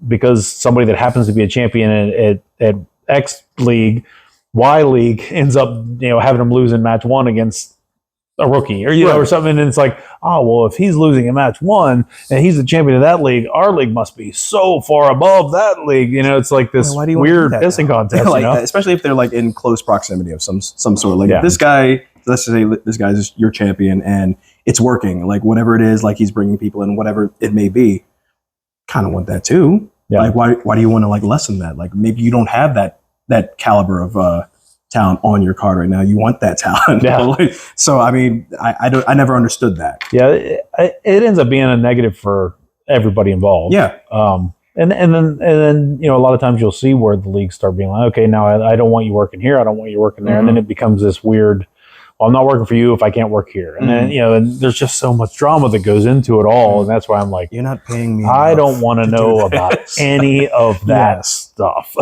because somebody that happens to be a champion at X league, Y league ends up, having them lose in match one against a rookie or, or something. And it's like, oh, well, if he's losing in match one and he's the champion of that league, our league must be so far above that league. It's like this weird pissing contest, especially if they're like in close proximity of some sort. Like if this guy, let's just say this guy's your champion and it's working, like whatever it is, like he's bringing people in, whatever it may be. Kind of want that too. Yeah. Like why do you want to like lessen that? Like maybe you don't have that caliber of talent on your card right now. You want that talent. Yeah. So I mean, I never understood that. Yeah, it ends up being a negative for everybody involved. Yeah. And then a lot of times you'll see where the leagues start being like, okay, now I don't want you working here. I don't want you working there. And then it becomes this weird, well, I'm not working for you if I can't work here. And then, and there's just so much drama that goes into it all. And that's why I'm like, you're not paying me. I don't want to know about any of that stuff.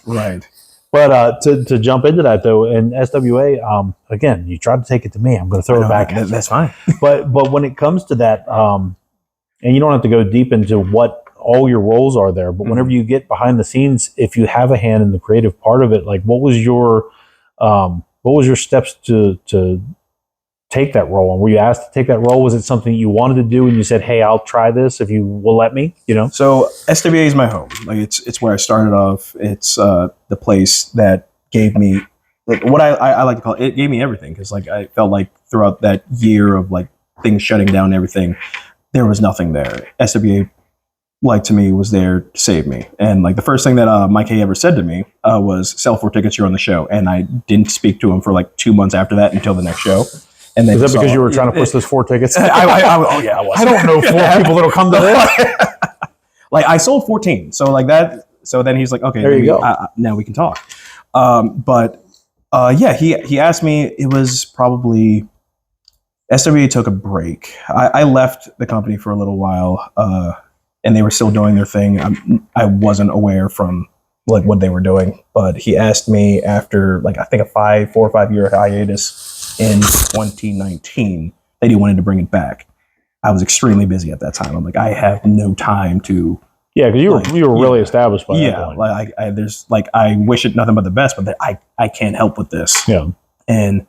Right. But to jump into that though, in SWA, again, you tried to take it to me. I'm going to throw it back at you. That's fine. But when it comes to that, and you don't have to go deep into what all your roles are there, but whenever you get behind the scenes, if you have a hand in the creative part of it, like what was your steps to take that role? And were you asked to take that role? Was it something you wanted to do and you said, hey, I'll try this if you will let me, So SWA is my home. Like it's where I started off. It's the place that gave me like what I like to call it gave me everything. Cause like I felt like throughout that year of like things shutting down and everything, there was nothing there. SWA like to me was there to save me. And like the first thing that Mike Hay ever said to me was sell 4 tickets, you're on the show. And I didn't speak to him for like 2 months after that until the next show. And then Is that because you were trying to push those 4 tickets? oh yeah, I was. I don't know 4 people that'll come to this. Like I sold 14, so like that. So then he's like, okay, There you go. now we can talk. Yeah, he asked me. It was probably SWA took a break. I left the company for a little while, and they were still doing their thing. I wasn't aware from like what they were doing, but he asked me after like I think a 4 or 5 year hiatus in 2019 that he wanted to bring it back. I was extremely busy at that time. I'm like, I have no time to. Yeah, because you were really established by that point. Like I wish it nothing but the best, but I can't help with this. Yeah. And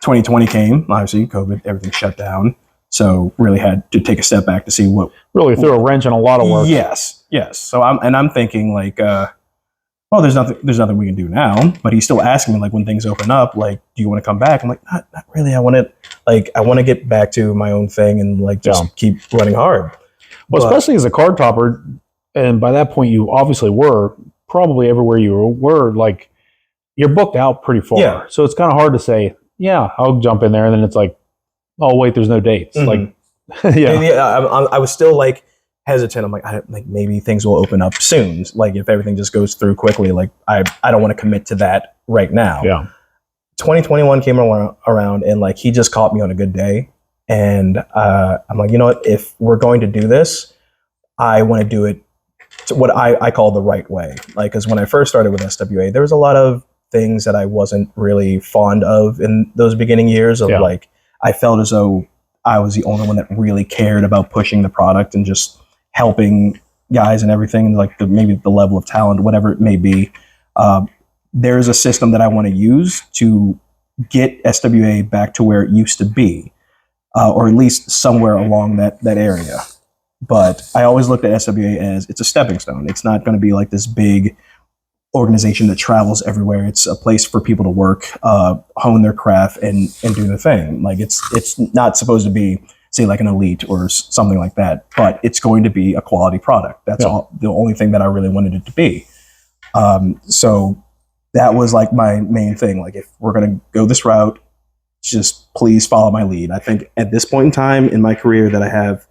2020 came, obviously COVID, everything shut down. So really had to take a step back to see what really threw a wrench in a lot of work. Yes. So I'm thinking like, well, there's nothing we can do now. But he's still asking me like when things open up, like, do you want to come back? I'm like, not really. I want to get back to my own thing and like just keep running hard. Well, especially as a card topper, and by that point you obviously were probably everywhere you were like you're booked out pretty far. Yeah. So it's kind of hard to say, yeah, I'll jump in there, and then it's like, oh wait, there's no dates. Like, I was still like hesitant. I'm like, maybe things will open up soon. Like if everything just goes through quickly, like I don't want to commit to that right now. Yeah. 2021 came around and like he just caught me on a good day, and I'm like, you know what? If we're going to do this, I want to do it to what I call the right way. Like, because when I first started with SWA, there was a lot of things that I wasn't really fond of in those beginning years of like, I felt as though I was the only one that really cared about pushing the product and just helping guys and everything, and like maybe the level of talent, whatever it may be. There's a system that I want to use to get SWA back to where it used to be, or at least somewhere along that area. But I always looked at SWA as it's a stepping stone. It's not going to be like this big organization that travels everywhere. It's a place for people to work, hone their craft, and do the thing. Like it's not supposed to be, say, like an elite or something like that, but it's going to be a quality product. That's all. The only thing that I really wanted it to be. So that was like my main thing. Like if we're going to go this route, just please follow my lead. I think at this point in time in my career that I have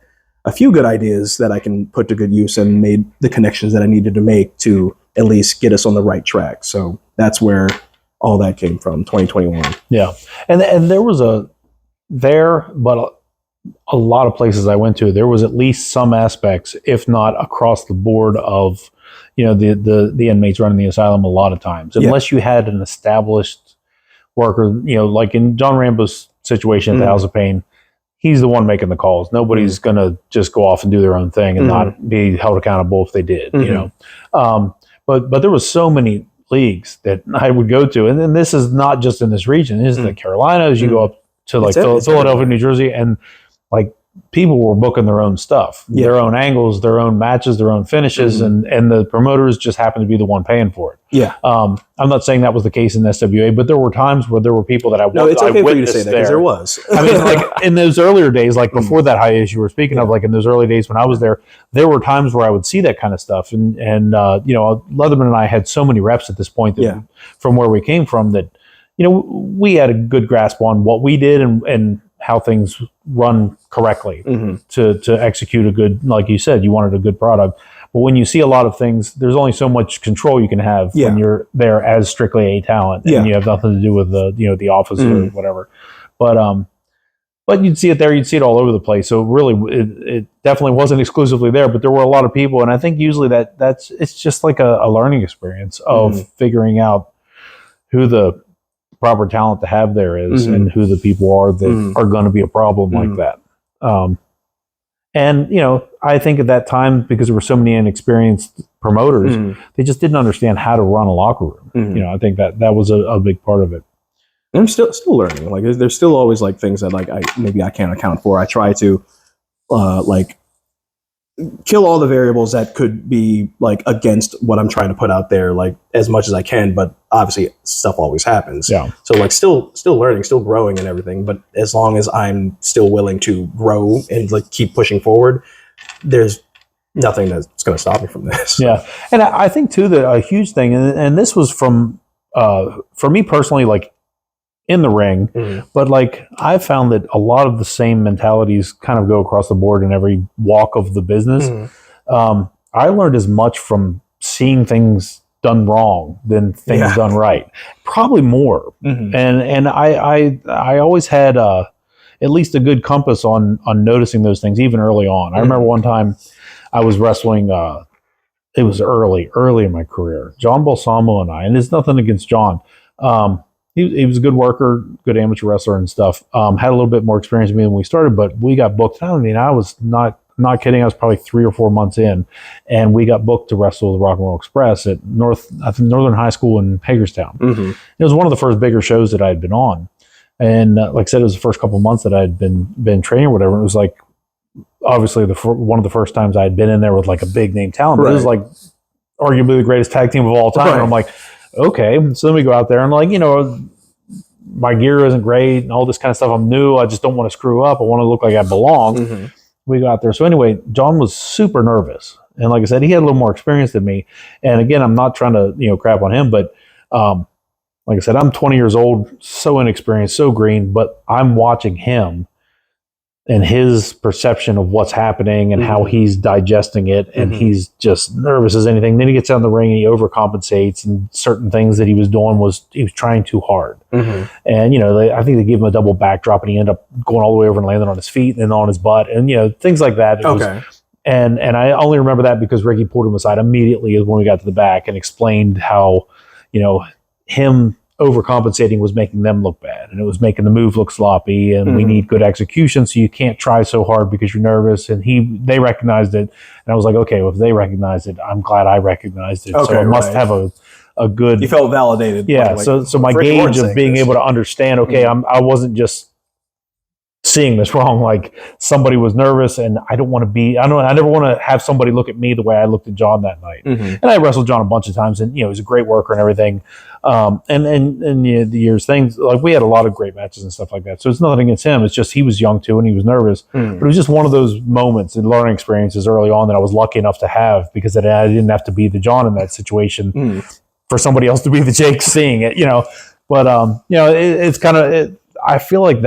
a few good ideas that I can put to good use and made the connections that I needed to make to at least get us on the right track. So that's where all that came from, 2021. Yeah. And there was but a lot of places I went to, there was at least some aspects, if not across the board of, the inmates running the asylum a lot of times, unless you had an established worker, like in John Rambo's situation at the House of Pain, he's the one making the calls. Nobody's going to just go off and do their own thing and not be held accountable if they did, But there was so many leagues that I would go to. And then this is not just in this region. This is the Carolinas. You go up to like Philadelphia, New Jersey, and like people were booking their own stuff, their own angles, their own matches, their own finishes, and the promoters just happened to be the one paying for it. Yeah. I'm not saying that was the case in SWA, but there were times where there were people that it's okay for you to say that because there was. I mean, like in those earlier days, like before that hiatus you were speaking of, like in those early days when I was there were times where I would see that kind of stuff. And Leatherman and I had so many reps at this point that from where we came from that, we had a good grasp on what we did and how things run correctly to execute a good, like you said, you wanted a good product. But when you see a lot of things, there's only so much control you can have when you're there as strictly a talent and you have nothing to do with the office or whatever. But you'd see it there, you'd see it all over the place. So really, it definitely wasn't exclusively there, but there were a lot of people. And I think usually it's just like a learning experience of figuring out who the proper talent to have there is and who the people are that are going to be a problem like that. And, I think at that time, because there were so many inexperienced promoters, they just didn't understand how to run a locker room. I think that was a big part of it. And I'm still learning. Like there's still always like things that like I can't account for. I try to kill all the variables that could be like against what I'm trying to put out there, like as much as I can, but obviously stuff always happens. Yeah. So like still learning, still growing and everything. But as long as I'm still willing to grow and like keep pushing forward, there's nothing that's going to stop me from this. Yeah. And I think too that a huge thing, and this was from, for me personally, like in the ring. But like I've found that a lot of the same mentalities kind of go across the board in every walk of the business. I learned as much from seeing things done wrong than things done right, probably more. And I always had at least a good compass on noticing those things even early on. I remember one time I was wrestling. It was early in my career. John Balsamo and I, and there's nothing against John. He was a good worker, good amateur wrestler and stuff. Had a little bit more experience than me when we started, but we got booked. I mean, I was not kidding. I was probably 3 or 4 months in, and we got booked to wrestle the Rock and Roll Express at Northern High School in Hagerstown. It was one of the first bigger shows that I had been on, and like I said, it was the first couple of months that I had been training or whatever. It was like obviously one of the first times I had been in there with like a big name talent. But it was like arguably the greatest tag team of all time. And I'm like, okay. So then we go out there and like, my gear isn't great and all this kind of stuff. I'm new. I just don't want to screw up. I want to look like I belong. We got out there. So anyway, John was super nervous. And like I said, he had a little more experience than me. And again, I'm not trying to, crap on him, but like I said, I'm 20 years old, so inexperienced, so green, but I'm watching him and his perception of what's happening and how he's digesting it. And he's just nervous as anything. Then he gets out in the ring and he overcompensates, and certain things that he was doing he was trying too hard. And, I think they gave him a double backdrop and he ended up going all the way over and landing on his feet and then on his butt and, things like that. And I only remember that because Ricky pulled him aside immediately when we got to the back and explained how, him overcompensating was making them look bad, and it was making the move look sloppy, and we need good execution, so you can't try so hard because you're nervous. And they recognized it, and I was like, okay, well, if they recognized it, I'm glad I recognized it. So I must have a good. You felt validated. Yeah. So my gauge of being able to understand, okay, I wasn't just seeing this wrong. Like somebody was nervous, and I never want to have somebody look at me the way I looked at John that night. And I wrestled John a bunch of times, and he's a great worker and everything. And the years things, like we had a lot of great matches and stuff like that. So it's nothing against him. It's just he was young too, and he was nervous. But it was just one of those moments and learning experiences early on that I was lucky enough to have, because I didn't have to be the John in that situation for somebody else to be the Jake seeing it. But it's kind of. I feel like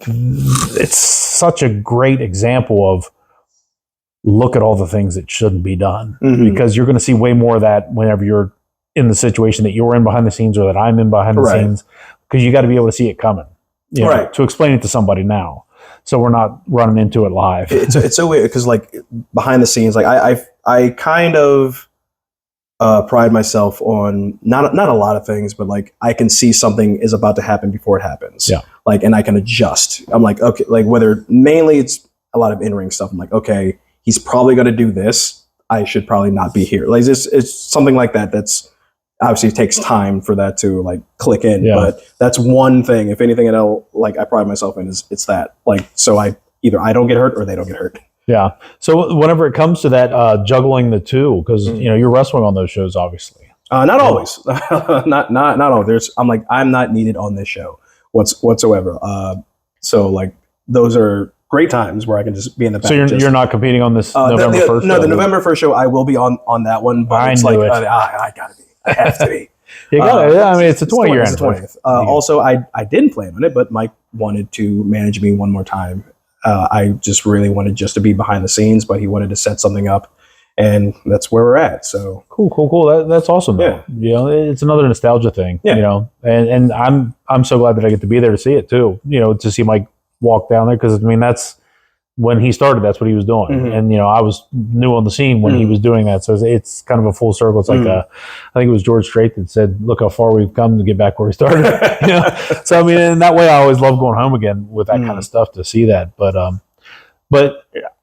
it's such a great example of look at all the things that shouldn't be done, because you're going to see way more of that whenever you're in the situation that you're in behind the scenes or that I'm in behind the scenes, because you got to be able to see it coming, to explain it to somebody now. So we're not running into it live. It's so weird because like behind the scenes, like I kind of pride myself on not a lot of things, but like I can see something is about to happen before it happens. Yeah. Like, and I can adjust. I'm like, okay, like whether mainly it's a lot of in-ring stuff. I'm like, okay, he's probably going to do this. I should probably not be here. Like it's something like that. That's obviously it takes time for that to like click in, but that's one thing. If anything at all, like I pride myself in is it's that like, so either I don't get hurt or they don't get hurt. Yeah. So whenever it comes to that, juggling the two, because you're wrestling on those shows, obviously. Not always. not always. I'm not needed on this show whatsoever. So like those are great times where I can just be in the back. So you're not competing on this November 1st? No, the November 1st show I will be on that one. But it's like I gotta be. I have to be. You got it. I mean, it's a 20-year anniversary. Also, I didn't plan on it, but Mike wanted to manage me one more time. I just really wanted just to be behind the scenes, but he wanted to set something up, and that's where we're at. So cool. That's awesome. Yeah, it's another nostalgia thing. Yeah. And I'm so glad that I get to be there to see it too. To see Mike walk down there, because I mean that's when he started. That's what he was doing, and I was new on the scene when he was doing that. So it's kind of a full circle. It's like I think it was George Strait that said, "Look how far we've come to get back where we started." So I mean, in that way, I always love going home again with that kind of stuff to see that. But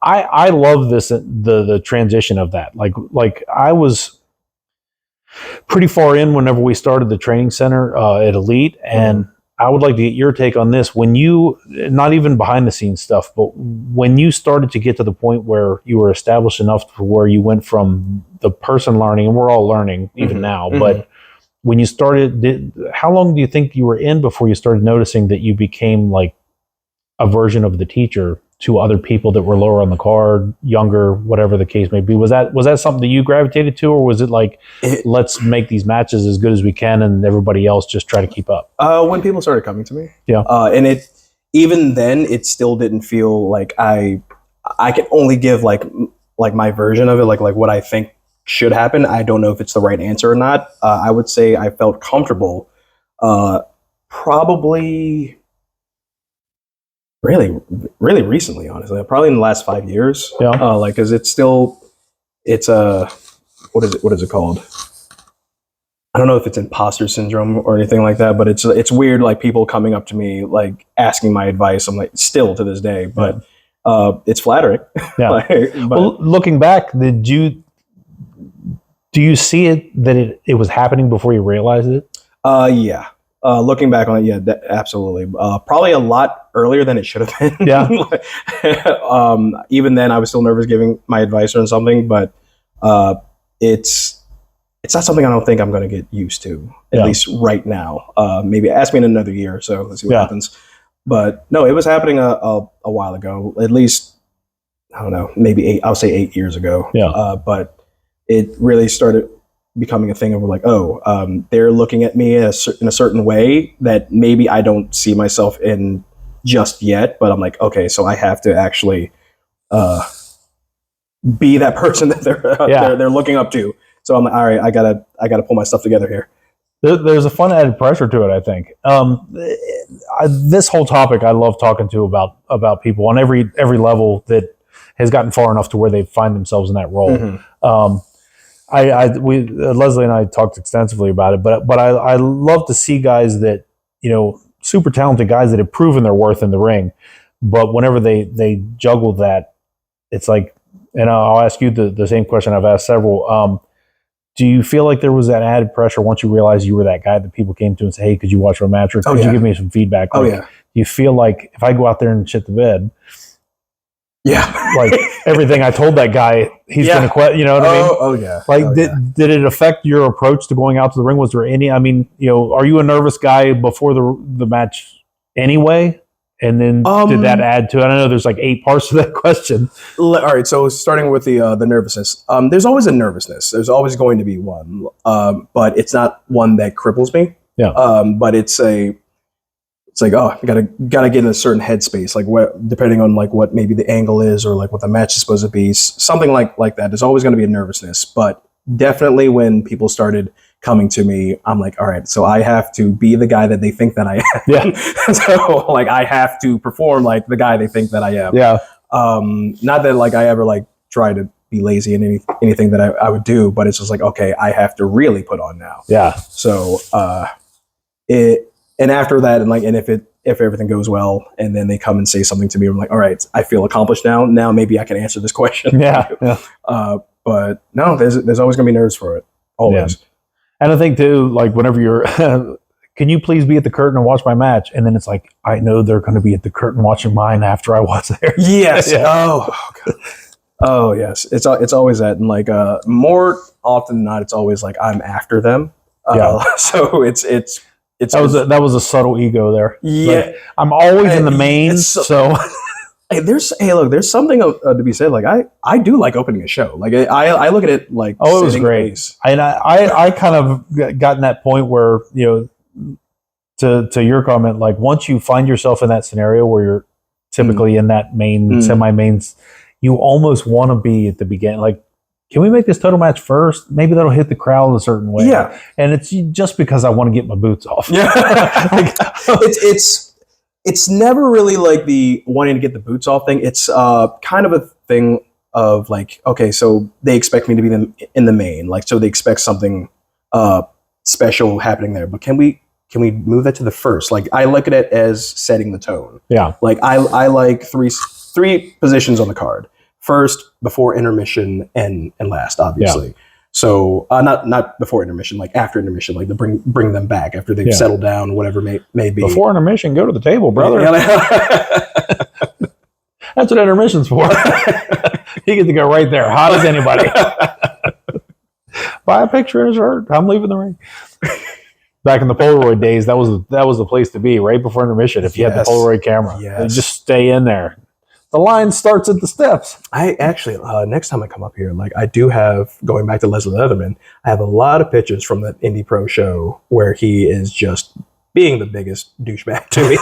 I love the transition of that. Like I was pretty far in whenever we started the training center at Elite, and I would like to get your take on this. When you, not even behind the scenes stuff, but when you started to get to the point where you were established enough to where you went from the person learning, and we're all learning even now, but when you started, how long do you think you were in before you started noticing that you became like a version of the teacher to other people that were lower on the card, younger, whatever the case may be? Was that something that you gravitated to, or was it like, let's make these matches as good as we can and everybody else just try to keep up? When people started coming to me, yeah, and even then it still didn't feel like I can only give like my version of it, like what I think should happen. I don't know if it's the right answer or not. I would say I felt comfortable, probably. Really, really recently, honestly, probably in the last 5 years. Yeah. Like, cause it's what is it called? I don't know if it's imposter syndrome or anything like that, but it's weird. Like people coming up to me, like asking my advice. I'm like, still to this day, but it's flattering. Yeah. Well, looking back, do you see it that it was happening before you realized it? Yeah. Looking back on it, yeah, absolutely. Probably a lot earlier than it should have been. Yeah. Even then, I was still nervous giving my advice on something, but it's not something I don't think I'm going to get used to, at least right now. Maybe ask me in another year or so. Let's see what happens. But no, it was happening a while ago. At least, I don't know, maybe I'll say 8 years ago. Yeah. But it really started becoming a thing of like, they're looking at me in a certain way that maybe I don't see myself in just yet, but I'm like, okay, so I have to actually be that person that they're looking up to. So I'm like, all right, I gotta pull my stuff together here. There's a fun added pressure to it, I think. This whole topic, I love talking to about people on every level that has gotten far enough to where they find themselves in that role. Mm-hmm. Leslie and I talked extensively about it, but I love to see guys that, super talented guys that have proven their worth in the ring, but whenever they juggle that, it's like, and I'll ask you the same question I've asked several. Do you feel like there was that added pressure once you realized you were that guy that people came to and say, hey, could you watch our match, or could you give me some feedback? Like, do you feel like if I go out there and shit the bed, like everything I told that guy, he's going to quit, you know what I mean? Oh yeah. Like, did it affect your approach to going out to the ring? Was there any, are you a nervous guy before the match anyway? And then did that add to it? I know there's like 8 parts to that question. All right. So starting with the nervousness, there's always a nervousness. There's always going to be one, but it's not one that cripples me. Yeah. But it's like, oh, I gotta get in a certain headspace, like depending on like what maybe the angle is or like what the match is supposed to be, something like that. There's always going to be a nervousness, but definitely when people started coming to me, I'm like, all right, so I have to be the guy that they think that I am. Yeah. So like I have to perform like the guy they think that I am. Yeah. Not that like I ever like try to be lazy in anything that I would do, but it's just like, okay, I have to really put on now. Yeah. So and after that, and if everything goes well, and then they come and say something to me, I'm like, all right, I feel accomplished now. Now maybe I can answer this question. Yeah. But no, there's always gonna be nerves for it. Always. Yeah. And I think too, like whenever you're, can you please be at the curtain and watch my match? And then it's like, I know they're going to be at the curtain watching mine after I watch theirs. Yes. Yeah. Oh God. Oh yes. It's always that, and like more often than not, it's always like I'm after them. So it's that was a subtle ego there. Yeah. Like, I'm always in the main, so. Hey, there's something to be said. Like I do like opening a show. Like I look at it like, oh, it was great. And I kind of got in that point where, to your comment, like once you find yourself in that scenario where you're typically in that main semi-mains, you almost want to be at the beginning. Like, can we make this total match first? Maybe that'll hit the crowd a certain way. Yeah. And it's just because I want to get my boots off. Yeah. Like, it's never really like the wanting to get the boots off thing. It's kind of a thing of like, okay, so they expect me to be in the main, like, so they expect something special happening there. But can we move that to the first? Like, I look at it as setting the tone. Yeah. Like I like three positions on the card: first, before intermission, and last, obviously. Yeah. So not before intermission, like after intermission, like to bring them back after they've settled down, whatever may be. Before intermission, go to the table, brother. That's what intermission's for. You get to go right there, hot as anybody. Buy a picture in a shirt. I'm leaving the ring. Back in the Polaroid days, that was the place to be right before intermission. If you had the Polaroid camera, just stay in there. The line starts at the steps. I actually, next time I come up here, like I do have, going back to Leslie Leatherman, I have a lot of pictures from that Indie Pro show where he is just being the biggest douchebag to me.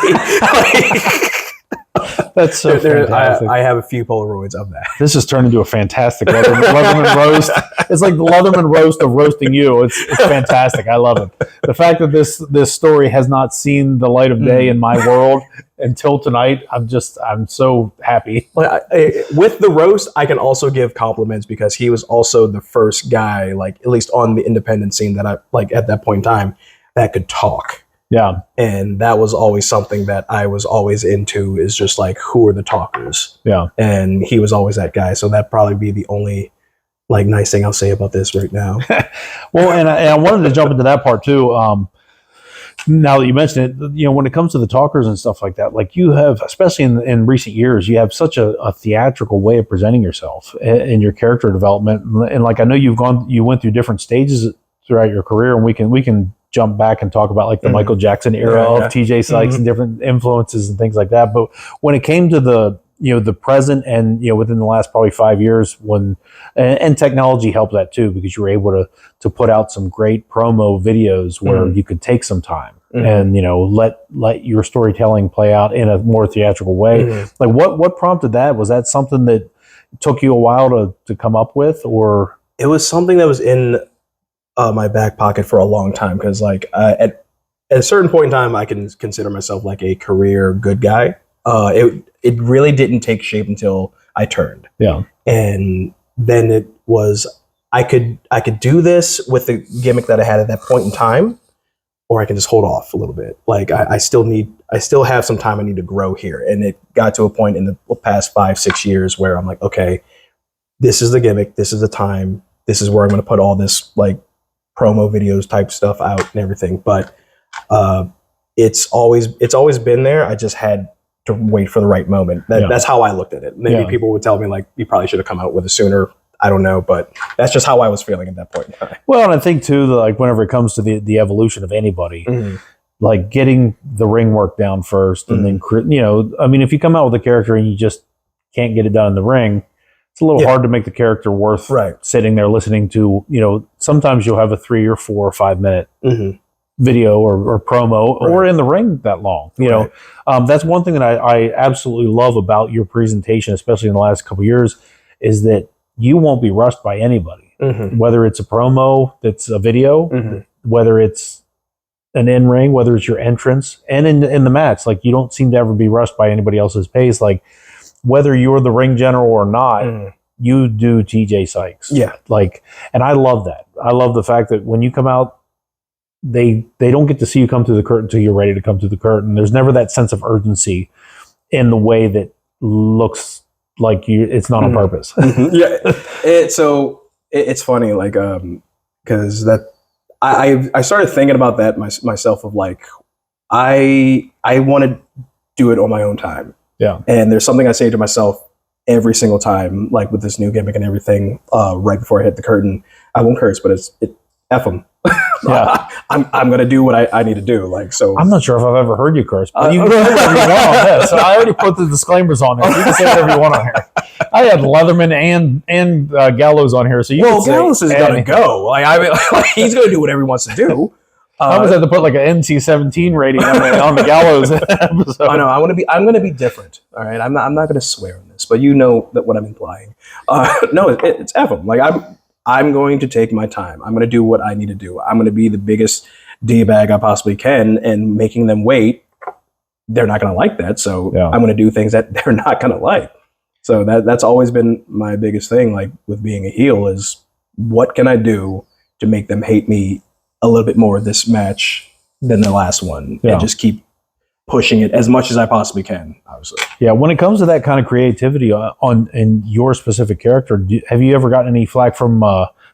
That's so fantastic. I have a few Polaroids of that. This has turned into a fantastic Leatherman roast. It's like the Leatherman roast of roasting you. It's fantastic. I love it. The fact that this story has not seen the light of day in my world until tonight, I'm so happy. With the roast, I can also give compliments because he was also the first guy, like at least on the independent scene that I like at that point in time, that could talk. Yeah. And that was always something that I was always into, is just like, who are the talkers? Yeah. And he was always that guy. So that'd probably be the only like nice thing I'll say about this right now. Well, and I wanted to jump into that part too. Now that you mentioned it, when it comes to the talkers and stuff like that, like you have, especially in recent years, you have such a theatrical way of presenting yourself in your character development. And like, I know you went through different stages throughout your career, and we can jump back and talk about like the Michael Jackson era of Tjay Sykes and different influences and things like that. But when it came to the present and, within the last probably 5 years and technology helped that too, because you were able to put out some great promo videos where you could take some time and, let your storytelling play out in a more theatrical way. Like what prompted that? Was that something that took you a while to come up with, or? It was something that was in my back pocket for a long time, because like at a certain point in time, I can consider myself like a career good guy. It really didn't take shape until I turned. Yeah, and then it was I could do this with the gimmick that I had at that point in time, or I can just hold off a little bit. Like I still have some time I need to grow here, and it got to a point in the past 5-6 years where I'm like, okay, this is the gimmick, this is the time, this is where I'm going to put all this like promo videos type stuff out and everything. But it's always been there. I just had to wait for the right moment. That's how I looked at it. Maybe people would tell me like, you probably should have come out with it sooner. I don't know, but that's just how I was feeling at that point in time. Well, and I think too, like whenever it comes to the evolution of anybody, like getting the ring work down first, and then I mean, if you come out with a character and you just can't get it done in the ring, it's a little hard to make the character worth sitting there listening to. Sometimes you'll have a 3 or 4 or 5 minute video or promo or in the ring that long. That's one thing that I absolutely love about your presentation, especially in the last couple of years, is that you won't be rushed by anybody, whether it's a promo that's a video, whether it's an in-ring, whether it's your entrance, and in the match. Like, you don't seem to ever be rushed by anybody else's pace. Like, whether you're the ring general or not, you do Tjay Sykes. Yeah. Like, and I love that. I love the fact that when you come out, they don't get to see you come through the curtain until you're ready to come through the curtain. There's never that sense of urgency in the way that looks like it's not on purpose. It's funny, like, because that I started thinking about that myself, of like, I want to do it on my own time. Yeah. And there's something I say to myself every single time, like with this new gimmick and everything, right before I hit the curtain. I won't curse, but F them. Yeah. I'm going to do what I need to do. Like, so I'm not sure if I've ever heard you curse, but you can say whatever you want on this. So I already put the disclaimers on there. You can say whatever you want on here. I had Leatherman and Gallows on here. So Gallows is going to go. Like, I mean, he's going to do whatever he wants to do. I almost had to put like an NC-17 rating on the Gallows episode. I know. I'm going to be different. All right. I'm not going to swear on this, but you know that what I'm implying. No, it's F them. Like, I'm going to take my time. I'm going to do what I need to do. I'm going to be the biggest D-bag I possibly can, and making them wait, they're not going to like that. So I'm going to do things that they're not going to like. So that's always been my biggest thing, like with being a heel, is what can I do to make them hate me a little bit more this match than the last one, and just keep pushing it as much as I possibly can, obviously. Yeah, when it comes to that kind of creativity in your specific character, have you ever gotten any flack from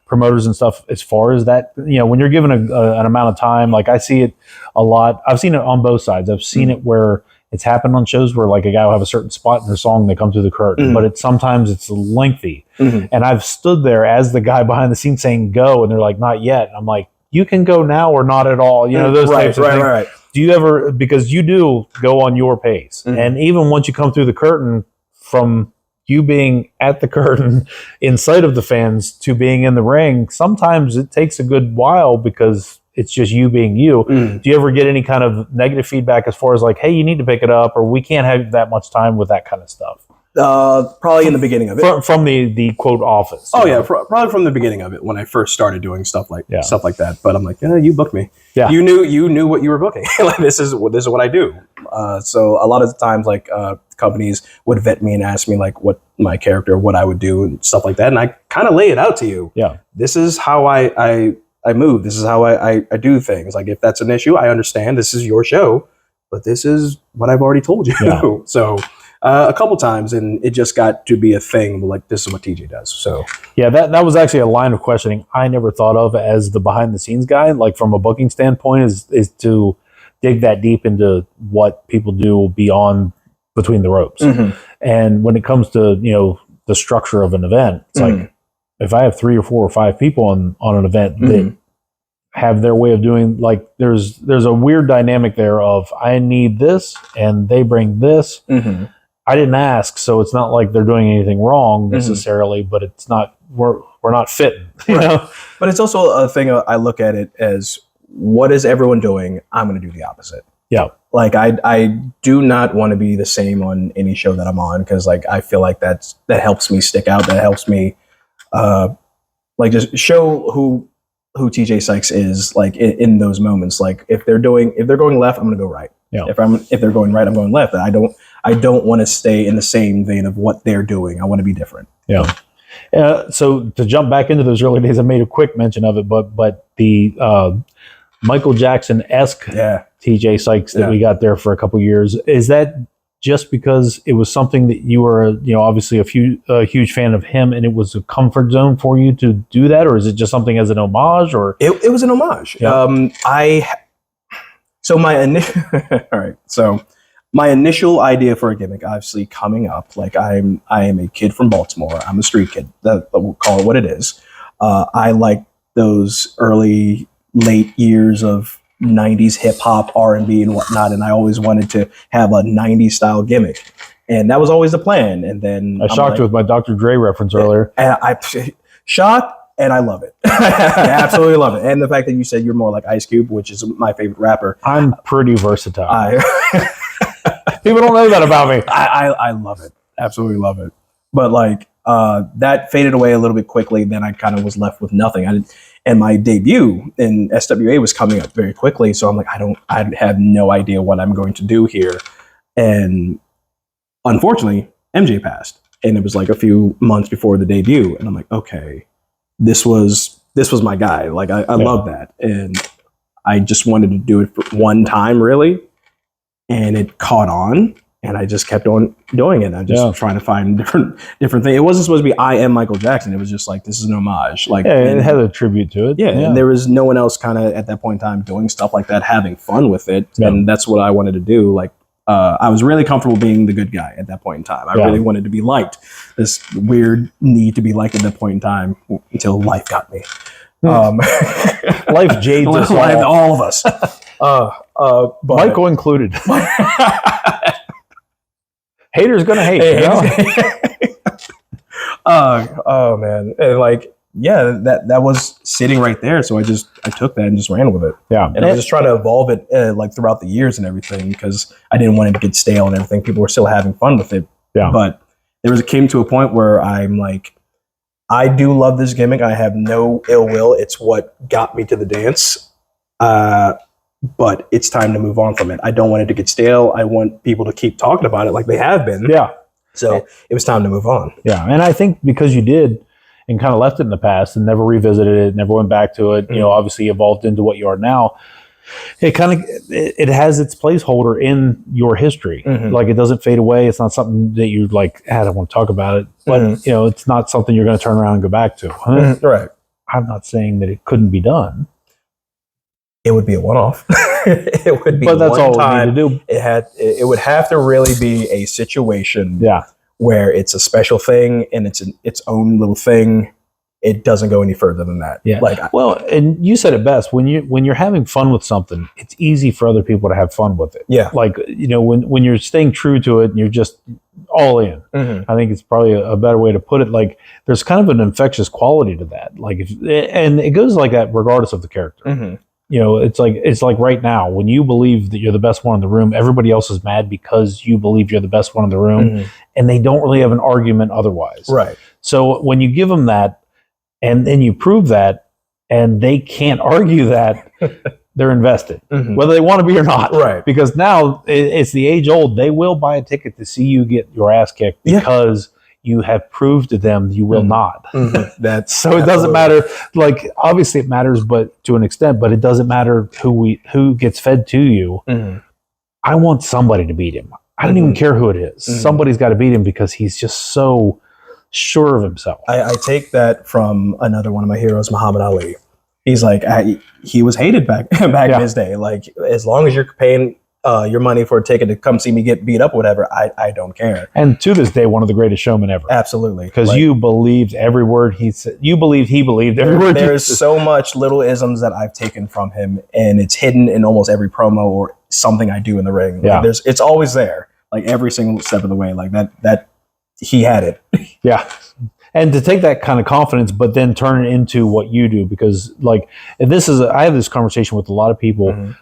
promoters and stuff as far as that? When you're given an amount of time, like I see it a lot. I've seen it on both sides. I've seen it where it's happened on shows where like a guy will have a certain spot in their song, they come through the curtain, but sometimes it's lengthy. And I've stood there as the guy behind the scenes saying go, and they're like, not yet. I'm like, you can go now or not at all. Those types of things. Right. Do you ever, because you do go on your pace, and even once you come through the curtain, from you being at the curtain in sight of the fans to being in the ring, sometimes it takes a good while because it's just you being you. Do you ever get any kind of negative feedback as far as like, hey, you need to pick it up, or we can't have that much time with that kind of stuff? Probably in the beginning of it. From the quote office. Oh yeah, probably from the beginning of it when I first started doing stuff like that. But I'm like, you booked me. Yeah. You knew what you were booking. Like this is what I do. So a lot of the times, like companies would vet me and ask me like what my character, what I would do, and stuff like that, and I kind of lay it out to you. Yeah. This is how I move. This is how I do things. Like if that's an issue, I understand. This is your show, but this is what I've already told you. Yeah. So. A couple times, and it just got to be a thing. Like this is what TJ does. So yeah, that was actually a line of questioning I never thought of as the behind the scenes guy. Like from a booking standpoint, is to dig that deep into what people do beyond between the ropes. And when it comes to the structure of an event, it's like if I have 3 or 4 or 5 people on an event that have their way of doing, like there's a weird dynamic there of I need this and they bring this. I didn't ask, so it's not like they're doing anything wrong necessarily, but it's not we're not fitting, you know. But it's also a thing. I look at it as what is everyone doing? I'm going to do the opposite. Yeah, like I do not want to be the same on any show that I'm on because like I feel like that helps me stick out. That helps me, like just show who Tjay Sykes is like in those moments. Like if they're going left, I'm going to go right. Yeah. If they're going right, I'm going left. I don't want to stay in the same vein of what they're doing. I want to be different. Yeah. So to jump back into those early days, I made a quick mention of it, but the Michael Jackson-esque Tjay Sykes that we got there for a couple years, is that just because it was something that you were, obviously a huge fan of him, and it was a comfort zone for you to do that, or is it just something as an homage? Or it was an homage. Yeah. So my initial, all right. So my initial idea for a gimmick, obviously coming up, like I am a kid from Baltimore. I'm a street kid. We'll call it what it is. I like those late years of 90s hip hop, R&B and whatnot. And I always wanted to have a 90s style gimmick. And that was always the plan. And then I shocked you with my Dr. Dre reference earlier. And I shocked. And I love it. I absolutely love it. And the fact that you said you're more like Ice Cube, which is my favorite rapper. I'm pretty versatile. People don't know that about me. I love it. Absolutely love it. But like that faded away a little bit quickly. Then I kind of was left with nothing. And my debut in SWA was coming up very quickly. So I'm like, I have no idea what I'm going to do here. And unfortunately, MJ passed. And it was like a few months before the debut. And I'm like, okay. This was my guy. Like I love that, and I just wanted to do it for one time, really, and it caught on, and I just kept on doing it. I'm just trying to find different things. It wasn't supposed to be I am Michael Jackson. It was just like this is an homage. Like it had a tribute to it. Yeah, and there was no one else kind of at that point in time doing stuff like that, having fun with it, and that's what I wanted to do. Like. I was really comfortable being the good guy at that point in time. I really wanted to be liked. This weird need to be liked at that point in time until life got me. Life jades us all of us. Michael included. Haters gonna hate. Oh man, and like that was sitting right there. So I took that and just ran with it. Yeah, and I was just trying to evolve it like throughout the years and everything because I didn't want it to get stale and everything. People were still having fun with it. Yeah, but came to a point where I'm like, I do love this gimmick. I have no ill will. It's what got me to the dance. But it's time to move on from it. I don't want it to get stale. I want people to keep talking about it like they have been. Yeah. So it was time to move on. Yeah, and I think because you did. And kind of left it in the past and never revisited it, never went back to it. Obviously evolved into what you are now. It has its placeholder in your history. Like it doesn't fade away. It's not something that you like. I don't want to talk about it, but it's not something you're going to turn around and go back to. Right. I'm not saying that it couldn't be done. It would be a one-off. It would be. But that's all time. we need to do. It would have to really be a situation. Yeah. Where it's a special thing and it's its own little thing, it doesn't go any further than that. Yeah. Like, well, and you said it best. When you're having fun with something, it's easy for other people to have fun with it. Yeah. Like, when you're staying true to it and you're just all in. Mm-hmm. I think it's probably a better way to put it. Like, there's kind of an infectious quality to that. Like, and it goes like that regardless of the character. Mm-hmm. It's like right now, when you believe that you're the best one in the room, everybody else is mad because you believe you're the best one in the room, Mm-hmm. and they don't really have an argument otherwise. Right. So when you give them that, and then you prove that, and they can't argue that, they're invested, Mm-hmm. whether they want to be or not. Right. Because now it's the age old. They will buy a ticket to see you get your ass kicked because you have proved to them you will not. Mm-hmm. That's so it doesn't matter. Like, obviously it matters, but to an extent. But it doesn't matter who gets fed to you. Mm-hmm. I want somebody to beat him. I don't even care who it is. Mm-hmm. Somebody's got to beat him because he's just so sure of himself. I take that from another one of my heroes, Muhammad Ali. He's like, he was hated back in his day. Like, as long as you're paying your money for a ticket to come see me get beat up or whatever, I don't care. And to this day, one of the greatest showmen ever. Absolutely. Because you believed every word he said. You believed he believed every word. There's so much little isms that I've taken from him, and it's hidden in almost every promo or something I do in the ring. Like, it's always there, like every single step of the way. Like that he had it. Yeah. And to take that kind of confidence, but then turn it into what you do, because like I have this conversation with a lot of people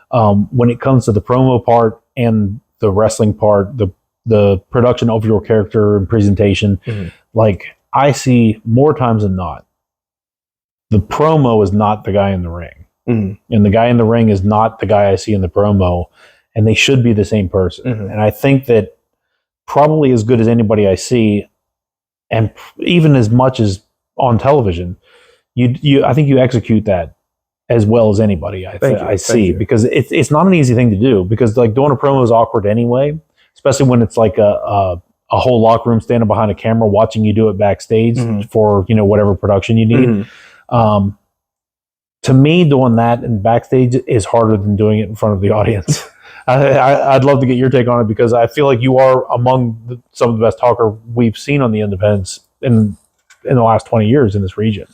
when it comes to the promo part and the wrestling part, the production of your character and presentation. Like, I see more times than not, the promo is not the guy in the ring, and the guy in the ring is not the guy I see in the promo, and they should be the same person. And I think that probably as good as anybody I see, and even as much as on television, I think you execute that as well as anybody I see, because it's not an easy thing to do, because like doing a promo is awkward anyway, especially when it's like a whole locker room standing behind a camera watching you do it backstage for whatever production you need. To me, doing that in backstage is harder than doing it in front of the audience. I'd love to get your take on it, because I feel like you are among some of the best talker we've seen on the independents in the last 20 years in this region.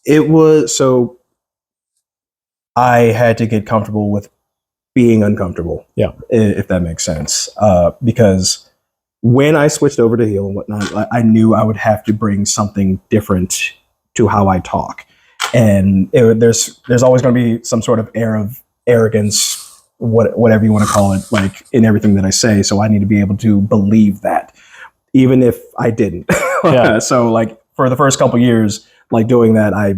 It was so I had to get comfortable with being uncomfortable. Yeah, if that makes sense. Because when I switched over to heel and whatnot, I knew I would have to bring something different to how I talk, and there's always going to be some sort of air of arrogance, whatever you want to call it, like in everything that I say. So I need to be able to believe that, even if I didn't. So like for the first couple years, like doing that, I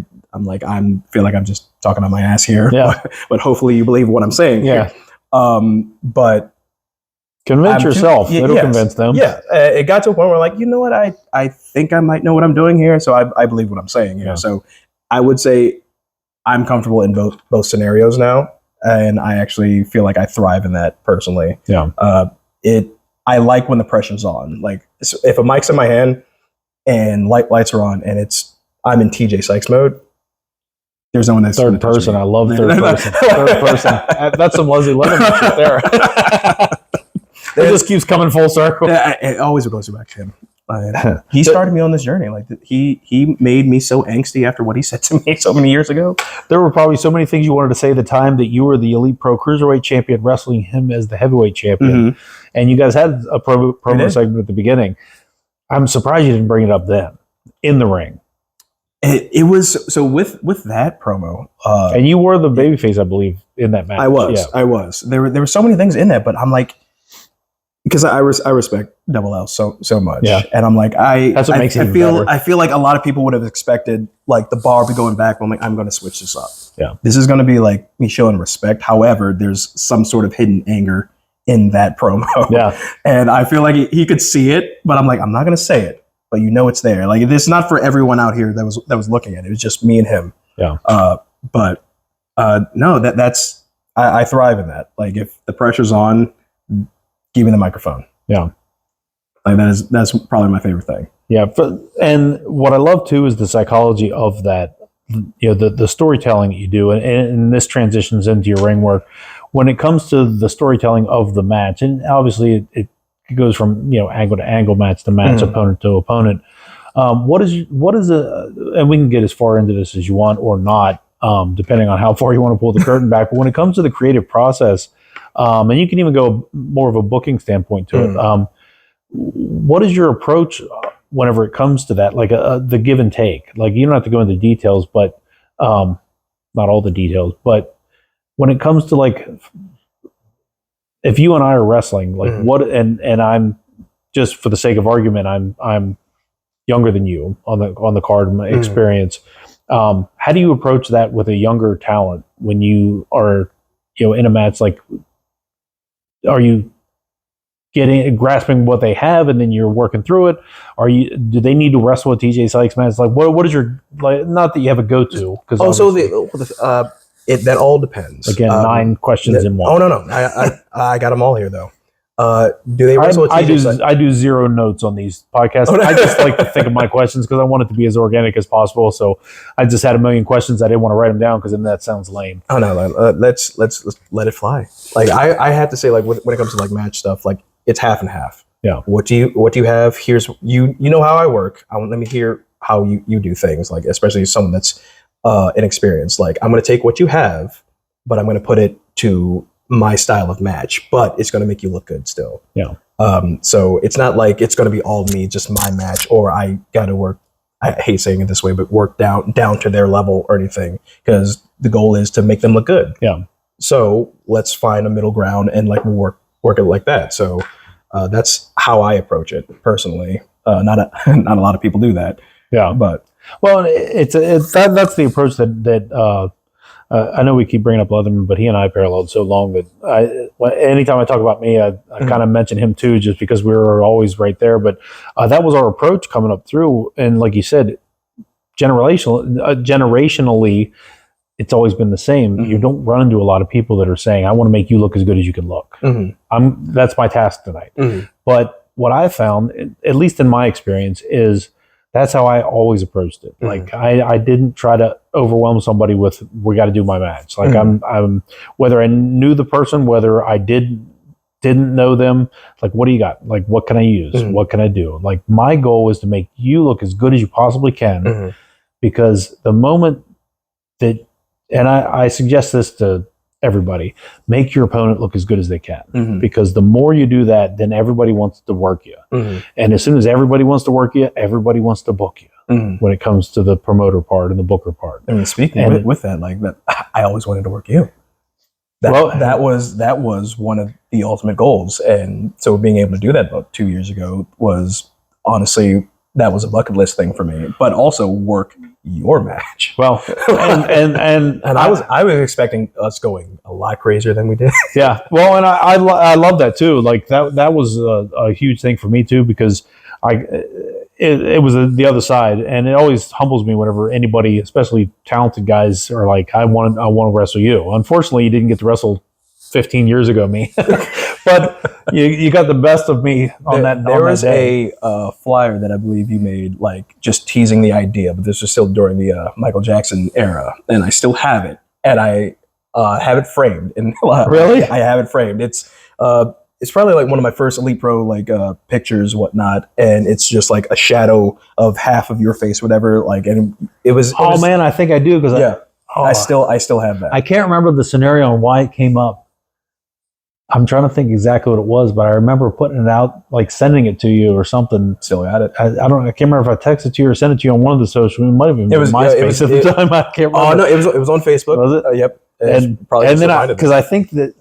feel like I'm just talking on my ass here. Yeah. But hopefully you believe what I'm saying. Yeah. But convince yourself. It'll convince them. Yeah. It got to a point where like, you know what, I think I might know what I'm doing here. So I believe what I'm saying here. Yeah. So I would say I'm comfortable in both scenarios now. And I actually feel like I thrive in that personally. Yeah. I like when the pressure's on. Like, if a mic's in my hand and lights are on, and I'm in Tjay Sykes mode, there's no one that's third person. I love third person. Third person. That's some Leslie Letterman shit there. It just keeps coming full circle. It always goes back to him. He started me on this journey. Like, he made me so angsty after what he said to me so many years ago. There were probably so many things you wanted to say at the time that you were the Elite Pro Cruiserweight champion, wrestling him as the heavyweight champion, and you guys had a promo segment at the beginning. I'm surprised you didn't bring it up then in the ring. It was so with that promo, and you were the babyface, I believe, in that match. I was. There were so many things in that, but I'm like, because I respect Double L so much, and I'm like, that's what makes it better. I feel like a lot of people would have expected like the bar be going back. But I'm like, I'm going to switch this up. Yeah, this is going to be like me showing respect. However, there's some sort of hidden anger in that promo. Yeah, and I feel like he could see it, but I'm like, I'm not going to say it, but it's there. Like, it's not for everyone out here that was looking at it. It was just me and him. Yeah. But no, that's I thrive in that. Like, if the pressure's on, give me the microphone. Yeah. Like, that's probably my favorite thing. Yeah. And what I love too is the psychology of that, the storytelling that you do. And this transitions into your ring work. When it comes to the storytelling of the match, and obviously it goes from, angle to angle, match to match, opponent to opponent. What is and we can get as far into this as you want or not, depending on how far you want to pull the curtain back. But when it comes to the creative process, and you can even go more of a booking standpoint to it. What is your approach whenever it comes to that, like the give and take? Like, you don't have to go into details, but not all the details. But when it comes to, like, if you and I are wrestling, like what, and I'm just for the sake of argument, I'm younger than you on the card, my experience. How do you approach that with a younger talent when you are, in a match? Like, are you grasping what they have and then you're working through it? Do they need to wrestle with Tjay Sykes, man? It's like, what is your, like, not that you have a go-to, because also that all depends. Again, 9 questions in one. Oh no, I got them all here though. Do they wrestle with Tjay Sykes? I do 0 notes on these podcasts. I just like to think of my questions because I want it to be as organic as possible. So I just had a million questions. I didn't want to write them down because then that sounds lame. Oh no, let's let it fly. Like I have to say, like when it comes to like match stuff, like it's half and half. Yeah. What do you have? Here's you know how I work. Let me hear how you do things. Like, especially someone that's inexperienced. Like, I'm going to take what you have, but I'm going to put it to my style of match, but it's going to make you look good still. Yeah. So it's not like it's going to be all me, just my match, or I got to work. I hate saying it this way, but work down to their level or anything, because the goal is to make them look good. Yeah. So let's find a middle ground and like work it like that. So that's how I approach it personally. Not a lot of people do that. Yeah. But well, that's the approach that I know we keep bringing up Leatherman, but he and I paralleled so long that anytime I talk about me, I kind of mention him too, just because we were always right there. But that was our approach coming up through. And like you said, generationally, it's always been the same. You don't run into a lot of people that are saying, I want to make you look as good as you can look. That's my task tonight. But what I found, at least in my experience, is that's how I always approached it. Like, I didn't try to overwhelm somebody with, we got to do my match. Like, I'm whether I knew the person, whether I didn't know them, like, what do you got? Like, what can I use? What can I do? Like, my goal is to make you look as good as you possibly can, because the moment that, and I suggest this to everybody, make your opponent look as good as they can, because the more you do that, then everybody wants to work you. And as soon as everybody wants to work you, everybody wants to book you when it comes to the promoter part and the booker part. I mean, speaking with that, like that, I always wanted to work you. That was one of the ultimate goals. And so being able to do that about 2 years ago was honestly, that was a bucket list thing for me, but also work your match. Well, and I was expecting us going a lot crazier than we did. Yeah. Well, and I love that too. Like, that was a huge thing for me too, because it was the other side, and it always humbles me whenever anybody, especially talented guys, are like, I want to wrestle you. Unfortunately, you didn't get to wrestle 15 years ago, me. But you got the best of me on that. There was a flyer that I believe you made, like, just teasing the idea, but this was still during the Michael Jackson era, and I still have it, and I have it framed. And really, I have it framed. It's probably like one of my first Elite Pro like pictures, whatnot, and it's just like a shadow of half of your face, whatever. Like, and it was. Man, I think I do, because I still have that. I can't remember the scenario and why it came up. I'm trying to think exactly what it was, but I remember putting it out, like sending it to you or something. Still got it. I can't remember if I texted to you or sent it to you on one of the social. It might have been MySpace at the time. I can't remember. Oh no, it was on Facebook. Was it? Yep. And then because I think that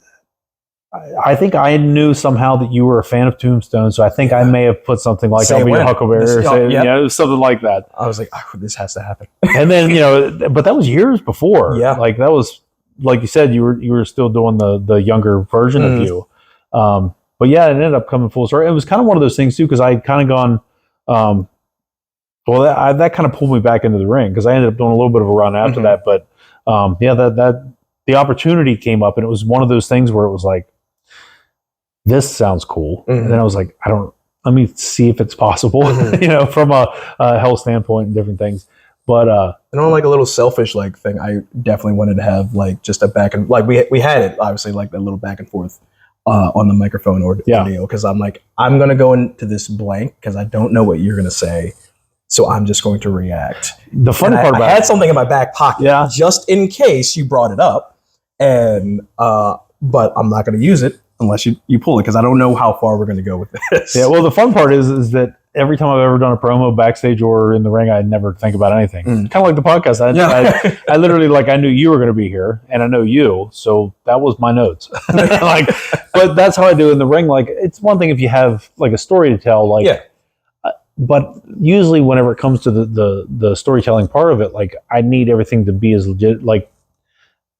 I knew somehow that you were a fan of Tombstone, so I think I may have put something like "I'll be a Huckleberry" or something like that. I was like, oh, this has to happen. And then but that was years before. Yeah, like that was. Like you said, you were still doing the younger version of you, but yeah, it ended up coming full circle. It was kind of one of those things too, because I had kind of gone, that kind of pulled me back into the ring, because I ended up doing a little bit of a run after that. But that the opportunity came up, and it was one of those things where it was like, this sounds cool, and then I was like, let me see if it's possible, from a health standpoint and different things. But and on like a little selfish like thing, I definitely wanted to have like just a back and like we had it obviously like a little back and forth on the microphone or audio, because I'm like, I'm gonna go into this blank because I don't know what you're gonna say, so I'm just going to react. The funny part about I had something in my back pocket, just in case you brought it up, and but I'm not going to use it unless you pull it, because I don't know how far we're going to go with this. Yeah, well, the fun part is that every time I've ever done a promo backstage or in the ring, I never think about anything. Kind of like the podcast. I literally, like, I knew you were going to be here, and I know you, so that was my notes. Like, but that's how I do in the ring. Like, it's one thing if you have like a story to tell, like, but usually whenever it comes to the storytelling part of it, like, I need everything to be as legit. Like,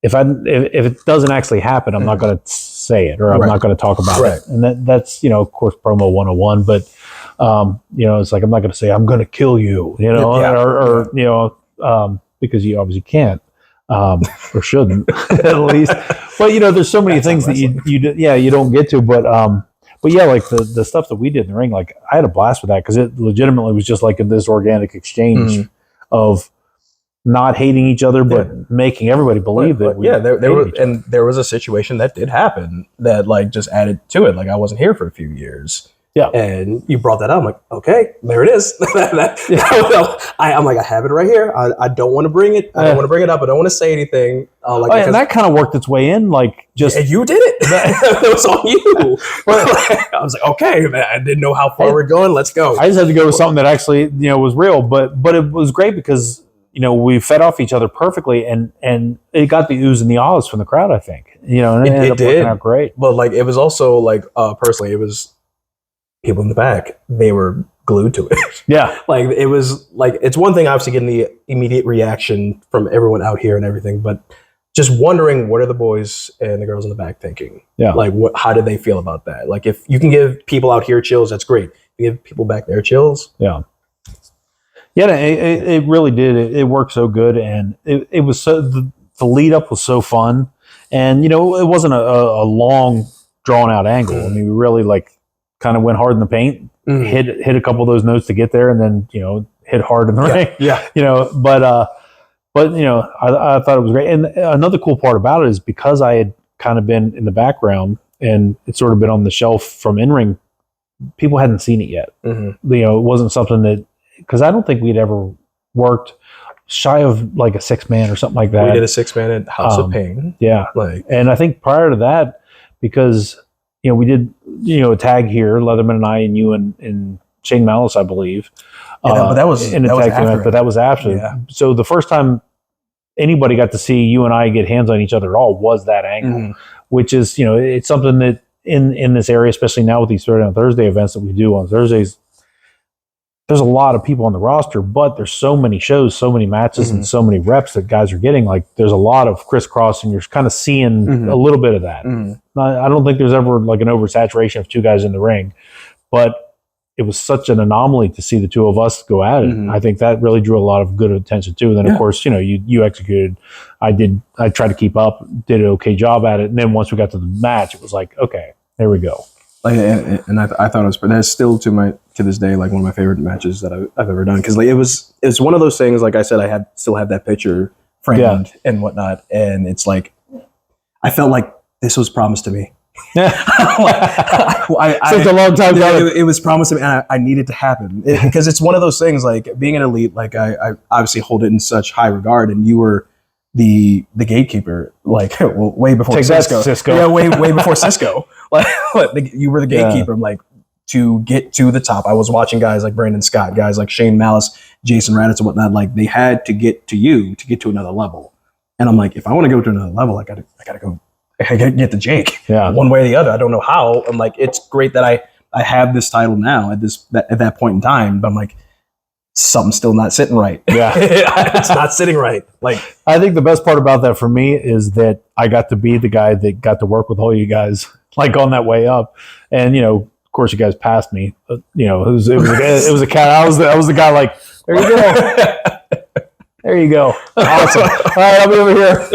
if it doesn't actually happen, I'm not going to say it, or I'm not going to talk about it. And that's, you know, of course, promo 101, but you know, it's like, I'm not going to say I'm going to kill you, you know, or you know, because you obviously can't, or shouldn't at least. But you know, there's so many things that you don't get to. But yeah, like the stuff that we did in the ring, like, I had a blast with that, because it legitimately was just like in this organic exchange of not hating each other, but making everybody believe that we there was a situation that did happen that, like, just added to it. Like, I wasn't here for a few years. Yeah. And you brought that up. I'm like, okay, there it is. I'm like, I have it right here. I don't want to bring it. I don't want to bring it up. I don't want to say anything. And that kind of worked its way in. Like, just you did it. It was on you. I was like, okay, man, I didn't know how far we're going. Let's go. I just had to go with something that actually, you know, was real. But it was great because, you know, we fed off each other perfectly, and it got the oohs and the ahs from the crowd, I think. You know, and it ended up working out great. But like, it was also like, personally, it was people in the back, they were glued to it. Yeah. Like, it was like, it's one thing obviously getting the immediate reaction from everyone out here and everything, but just wondering, what are the boys and the girls in the back thinking? Yeah. Like, how did they feel about that? Like, if you can give people out here chills, that's great. You give people back there chills. Yeah. Yeah, it really did. It worked so good, and it was so, the lead up was so fun, and you know, it wasn't a long drawn out angle. I mean, we really, like, kind of went hard in the paint, hit a couple of those notes to get there, and then, you know, hit hard in the ring. Yeah, you know, but you know, I thought it was great. And another cool part about it is, because I had kind of been in the background and it's sort of been on the shelf from in ring, people hadn't seen it yet. You know, it wasn't something that, because I don't think we'd ever worked shy of like a 6-man or something like that. We did a 6-man at House of Pain. Yeah, and I think prior to that, because, you know, we did, you know, a tag here, Leatherman and I, and you and Shane Malice, I believe. But that was in a tag team event, but that was after. Yeah. So the first time anybody got to see you and I get hands on each other at all was that angle, which is, you know, it's something that in this area, especially now with these Thursday events that we do on Thursdays, there's a lot of people on the roster, but there's so many shows, so many matches, and so many reps that guys are getting. Like, there's a lot of crisscrossing. You're kind of seeing a little bit of that. I don't think there's ever like an oversaturation of two guys in the ring, but it was such an anomaly to see the two of us go at it. I think that really drew a lot of good attention too. And then, of course, you know, you executed. I tried to keep up, did an okay job at it. And then once we got to the match, it was like, okay, there we go. Like, and I thought it was, but that's still to this day, like, one of my favorite matches that I've ever done, because like, it's one of those things. Like I said, I still have that picture framed and whatnot, and it's like, I felt like this was promised to me. Such a long time ago. It was promised to me, and I needed to happen, because it's one of those things. Like, being an elite, like, I obviously hold it in such high regard, and you were the gatekeeper, like, well, way before Cisco. Yeah, way before Cisco. Like, you were the gatekeeper, like, to get to the top. I was watching guys like Brandon Scott, guys like Shane Malice, Jason Raditz, and whatnot. Like, they had to get to you to get to another level. And I'm like, if I want to go to another level, I gotta get to Jake. Yeah, one way or the other. I don't know how. I'm like, it's great that I have this title now at that point in time. But I'm like, something's still not sitting right. Yeah, it's not sitting right. Like, I think the best part about that for me is that I got to be the guy that got to work with all you guys, like, on that way up. And, you know, of course, you guys passed me. You know, it was a cat. I was the guy. Like, there you go. There you go. Awesome. All right, I'll be over here.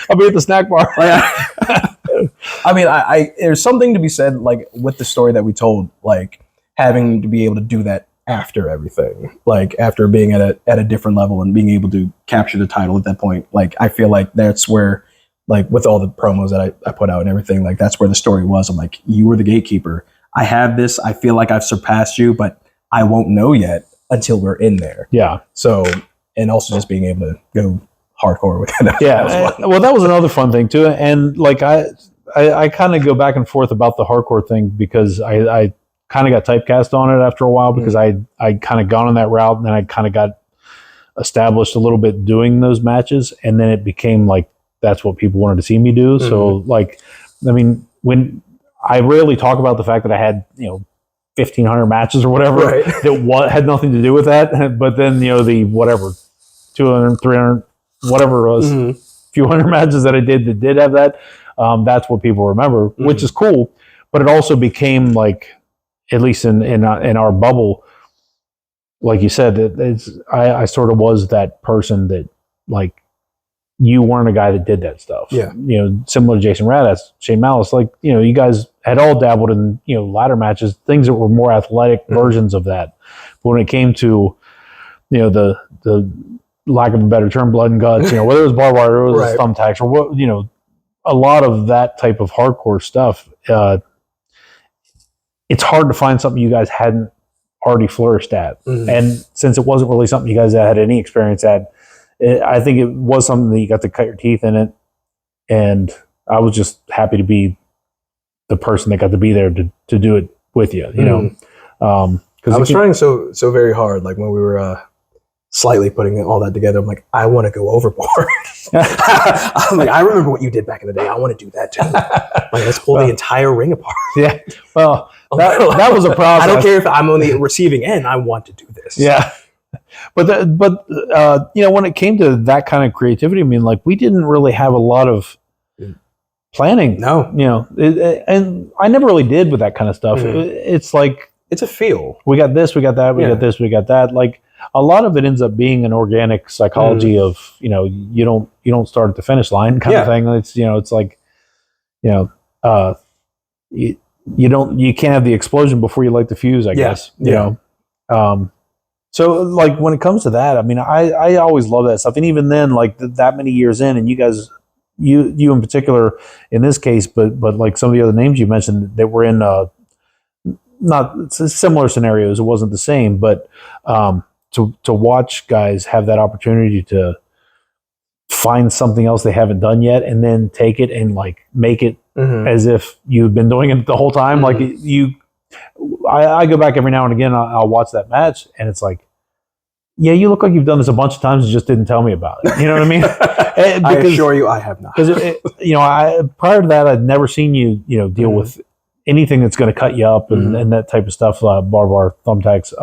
I'll be at the snack bar. I mean, I there's something to be said, like, with the story that we told, like, having to be able to do that after everything, like, after being at a different level and being able to capture the title at that point. Like, I feel like that's where, like, with all the promos that I put out and everything, like, that's where the story was. I'm like, you were the gatekeeper. I have this. I feel like I've surpassed you, but I won't know yet until we're in there. Yeah. So, and also just being able to go hardcore with it. Well, that was another fun thing too. And like I kind of go back and forth about the hardcore thing because I kind of got typecast on it after a while because I kind of gone on that route and then I kind of got established a little bit doing those matches, and then it became like that's what people wanted to see me do. So like, I mean, when I rarely talk about the fact that I had 1,500 matches or whatever that had nothing to do with that, but then the whatever 200, 300, whatever it was, few hundred matches that I did that did have that. That's what people remember, which is cool. But it also became like, at least in our bubble, like you said, I sort of was that person that like you weren't a guy that did that stuff. Yeah. Similar to Jason Radass, Shane Malice, like you guys had all dabbled in ladder matches, things that were more athletic versions of that. But when it came to the lack of a better term, blood and guts, whether it was barbed wire or it was thumbtacks or what, a lot of that type of hardcore stuff, it's hard to find something you guys hadn't already flourished at. And since it wasn't really something you guys had any experience at, I think it was something that you got to cut your teeth in it. And I was just happy to be the person that got to be there to do it with you, I was trying so very hard, like when we were slightly putting all that together, I'm like, I want to go overboard. I'm like, I remember what you did back in the day. I want to do that too. Like, let's pull the entire ring apart. Yeah. Well, that was a process. I don't care if I'm on the receiving end. I want to do this. Yeah. But when it came to that kind of creativity, I mean, like we didn't really have a lot of planning. No. And I never really did with that kind of stuff. It's like, it's a feel. We got this, we got that, we got this, we got that. Like a lot of it ends up being an organic psychology of, you don't start at the finish line kind of thing. It's, it's like, you can't have the explosion before you light the fuse, I guess, so like when it comes to that, I mean, I always love that stuff. And even then, like that many years in, and you guys, you in particular in this case, but like some of the other names you mentioned that were in, not similar scenarios, it wasn't the same, but to watch guys have that opportunity to find something else they haven't done yet and then take it and like make it as if you've been doing it the whole time. Like I go back every now and again, I'll watch that match and it's like, yeah, you look like you've done this a bunch of times and just didn't tell me about it. You know what I mean? I assure you I have not. Because prior to that, I'd never seen you deal with anything that's going to cut you up and that type of stuff, barbed wire, thumbtacks.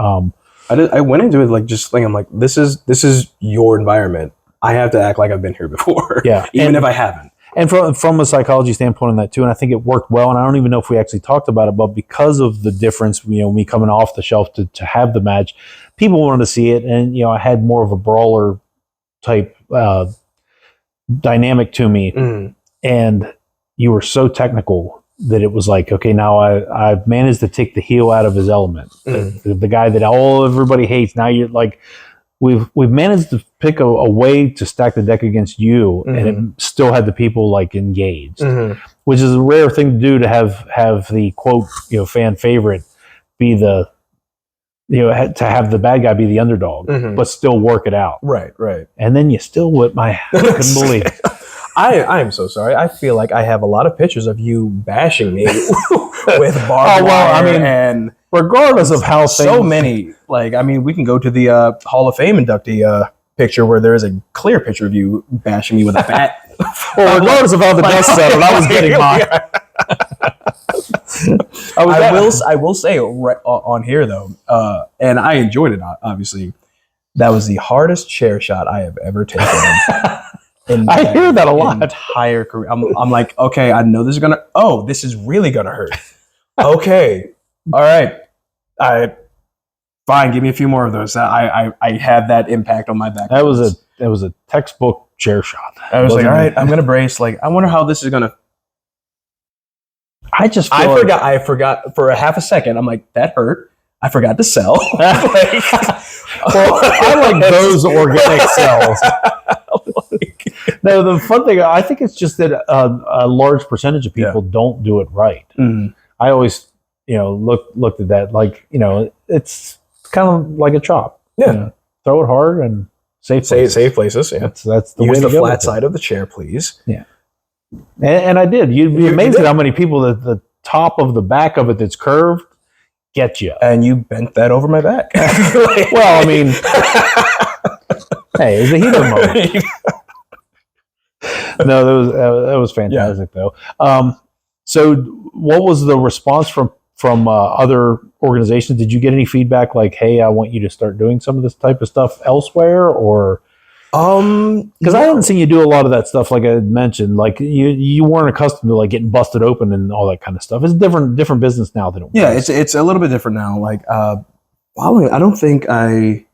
I went into it like just thinking, I'm like, this is your environment. I have to act like I've been here before. Yeah, even if I haven't. And from a psychology standpoint on that too, and I think it worked well. And I don't even know if we actually talked about it, but because of the difference, me coming off the shelf to have the match, people wanted to see it, and I had more of a brawler type dynamic to me, and you were so technical that it was like, okay, now I've managed to take the heel out of his element, the guy that everybody hates. Now you're like, we've managed to pick a way to stack the deck against you, and it still had the people like engaged, which is a rare thing to do, to have the quote fan favorite be the to have the bad guy be the underdog, but still work it out. Right. And then you still whip my. I couldn't believe it. I am so sorry. I feel like I have a lot of pictures of you bashing me with barbed wire, and regardless of how so many, like, I mean, we can go to the Hall of Fame inductee picture where there is a clear picture of you bashing me with a bat. Well, regardless of how the dust settled, I was getting mine. I will say on here though, and I enjoyed it. Obviously, that was the hardest chair shot I have ever taken. I hear that a lot. Entire career, I'm like, okay, I know this is really gonna hurt. Okay, all right, fine. Give me a few more of those. I had that impact on my back. That was a textbook chair shot. I was like, all right, I'm gonna brace. Like, I wonder how this is gonna. I forgot for a half a second. I'm like, that hurt. I forgot to sell. Well, I like those organic cells. No, the fun thing, I think it's just that a large percentage of people don't do it right. I always, looked at that like, it's kind of like a chop. Yeah. You know, throw it hard and safe places. Safe places. Yeah. That's the Use way the to go flat with it. side of the chair, please. Yeah. And I did. You'd be You amazed did. at how many people that the top of the back of it that's curved get you. And you bent that over my back. Well, I mean, hey, it's a heater moment. No, that was fantastic though. So, what was the response from other organizations? Did you get any feedback like, "Hey, I want you to start doing some of this type of stuff elsewhere," or? Because I haven't seen you do a lot of that stuff, like I mentioned. Like you weren't accustomed to like getting busted open and all that kind of stuff. It's different business now than it was. It's a little bit different now. Like following, I don't think I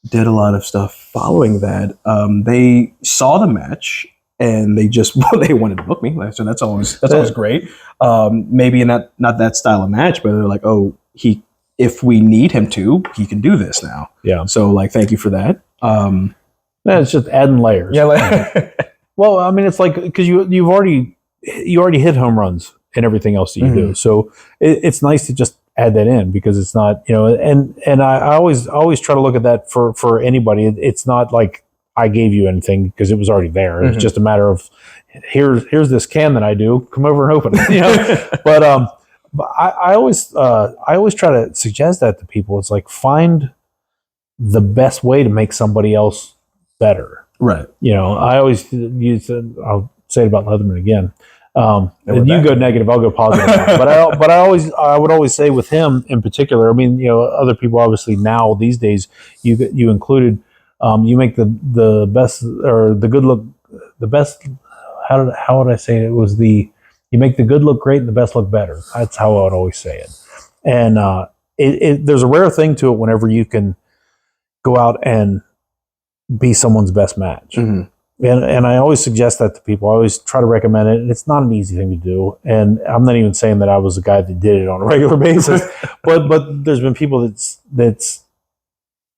did a lot of stuff following that. They saw the match and they just they wanted to book me. So that's always great. Maybe not that style of match, but they're like, oh, if we need him to, he can do this now. Yeah. So like, thank you for that. Yeah, it's just adding layers. Yeah. Well, I mean, it's like because you already hit home runs and everything else that you do. So it's nice to just add that in because it's not, and I always try to look at that for anybody. It's not like I gave you anything because it was already there. It's just a matter of here's this can that I do. Come over and open it. But I always try to suggest that to people. It's like find the best way to make somebody else better. Right. I always use I'll say it about Leatherman again. You go negative, I'll go positive. but I would always say with him in particular, I mean, other people obviously now these days you included, you make the best or the good look, the best. How would I say it? It was you make the good look great and the best look better. That's how I would always say it. And there's a rare thing to it whenever you can go out and be someone's best match. And I always suggest that to people. I always try to recommend it. And it's not an easy thing to do. And I'm not even saying that I was the guy that did it on a regular basis, but there's been people that's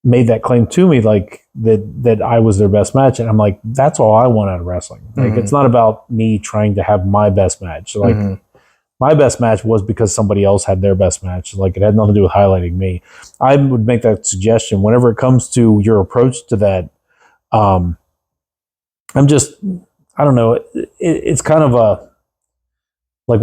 made that claim to me, like that I was their best match. And I'm like, that's all I want out of wrestling. Like, it's not about me trying to have my best match. So like my best match was because somebody else had their best match. Like, it had nothing to do with highlighting me. I would make that suggestion whenever it comes to your approach to that. I don't know. It's kind of a, like,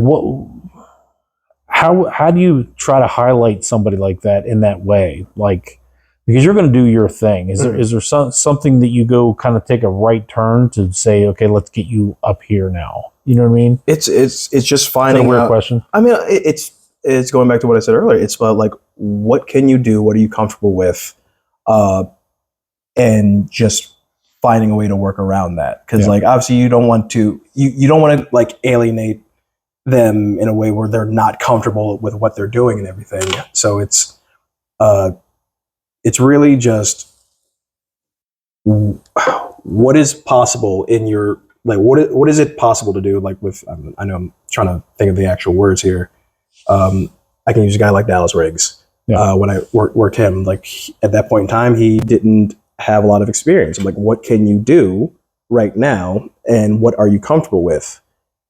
how do you try to highlight somebody like that in that way? Like, because you're going to do your thing. Is there something that you go kind of take a right turn to say, okay, let's get you up here now? You know what I mean? It's just finding a weird question. I mean, it's going back to what I said earlier. It's about like, what can you do? What are you comfortable with? And just finding a way to work around that. Because like, obviously you don't want to like alienate them in a way where they're not comfortable with what they're doing and everything. So it's really just what is possible in your, like, what is it possible to do? Like with, I know I'm trying to think of the actual words here. I can use a guy like Dallas Riggs. When I worked him, like at that point in time, he didn't have a lot of experience. I'm like, what can you do right now? And what are you comfortable with?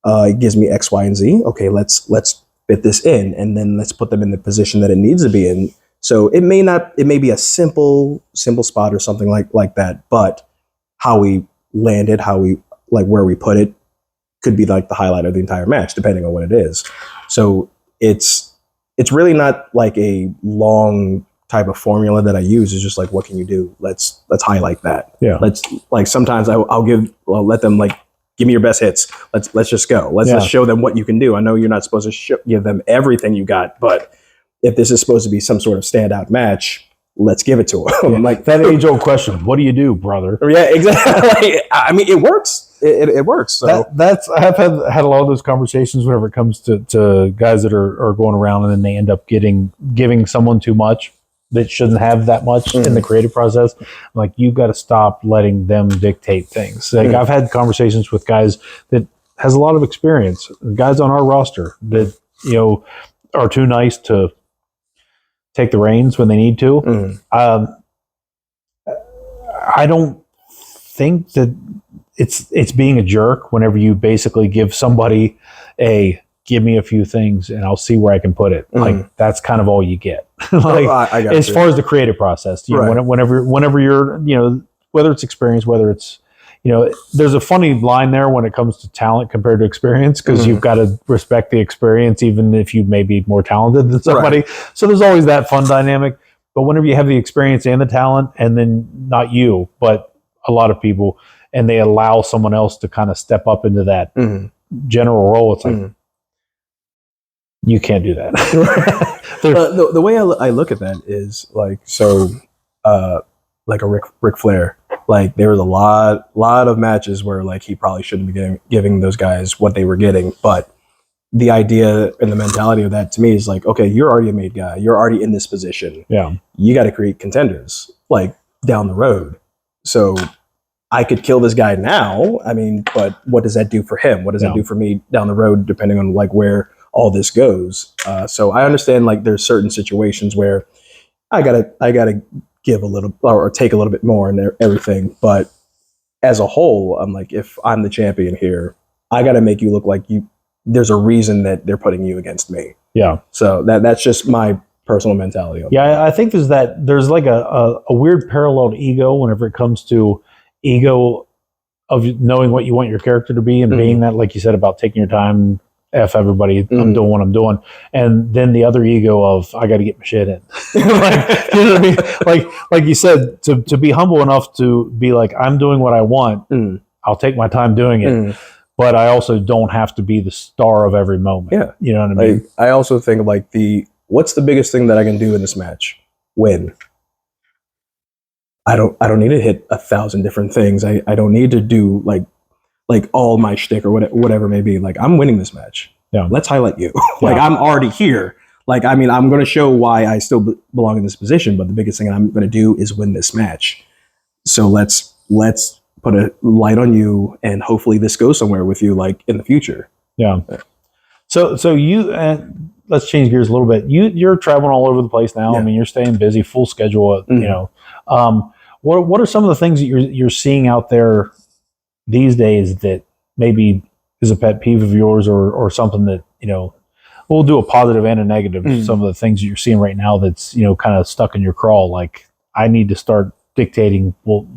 It gives me X, Y, and Z. Okay, let's fit this in, and then let's put them in the position that it needs to be in. So it may be a simple spot or something like that, but how we landed, where we put it could be like the highlight of the entire match, depending on what it is. So it's really not like a long type of formula that I use. Is just like, what can you do? Let's highlight that. Yeah. Let's, like, sometimes I'll let them, like, give me your best hits. Let's just go. Let's just show them what you can do. I know you're not supposed to give them everything you got, but if this is supposed to be some sort of standout match, let's give it to them. Yeah. Like that age-old question: what do you do, brother? Yeah, exactly. I mean, it works. It works. So I've had a lot of those conversations whenever it comes to guys that are going around and then they end up giving someone too much that shouldn't have that much in the creative process. Like, you've got to stop letting them dictate things. Like, I've had conversations with guys that has a lot of experience, guys on our roster that, are too nice to take the reins when they need to. I don't think that it's being a jerk whenever you basically give somebody a give me a few things and I'll see where I can put it. Like that's kind of all you get. Like I got as you. far as the creative process, you know, whenever you're, you know, whether it's experience, whether it's, you know, there's a funny line there when it comes to talent compared to experience, because you've got to respect the experience, even if you may be more talented than somebody. So there's always that fun dynamic. But whenever you have the experience and the talent, and then not you, but a lot of people, and they allow someone else to kind of step up into that general role, it's like, you can't do that. The way I look at that is like, so like a Ric Flair, like there was a lot of matches where like he probably shouldn't be giving those guys what they were getting, but the idea and the mentality of that to me is like, okay, you're already a made guy, you're already in this position, you got to create contenders like down the road. So I could kill this guy now, I mean, but what does that do for him? What does that do for me down the road, depending on like where all this goes? So I understand like there's certain situations where I gotta give a little or take a little bit more and everything, but as a whole, I'm like, if I'm the champion here, I gotta make you look like you. There's a reason that they're putting you against me. Yeah. So that's just my personal mentality. Yeah, I think there's like a weird paralleled ego whenever it comes to ego of knowing what you want your character to be and being that, like you said, about taking your time. F everybody, I'm doing what I'm doing. And then the other ego of, I got to get my shit in. Like, you know what I mean? Like you said, to be humble enough to be like, I'm doing what I want. I'll take my time doing it. But I also don't have to be the star of every moment. Yeah. You know what I mean? I also think like what's the biggest thing that I can do in this match? Win. I don't need to hit 1,000 different things. I don't need to do like all my shtick or whatever it may be. Like, I'm winning this match. Yeah. Let's highlight you. Like, I'm already here. Like, I mean, I'm going to show why I still belong in this position, but the biggest thing I'm going to do is win this match. So let's put a light on you, and hopefully this goes somewhere with you, like in the future. Yeah. So you, let's change gears a little bit. You're traveling all over the place now. I mean, you're staying busy, full schedule. You know, what are some of the things that you're seeing out there these days that maybe is a pet peeve of yours, or something that, you know, we'll do a positive and a negative. Some of the things that you're seeing right now that's, you know, kind of stuck in your craw. Like, I need to start dictating, well,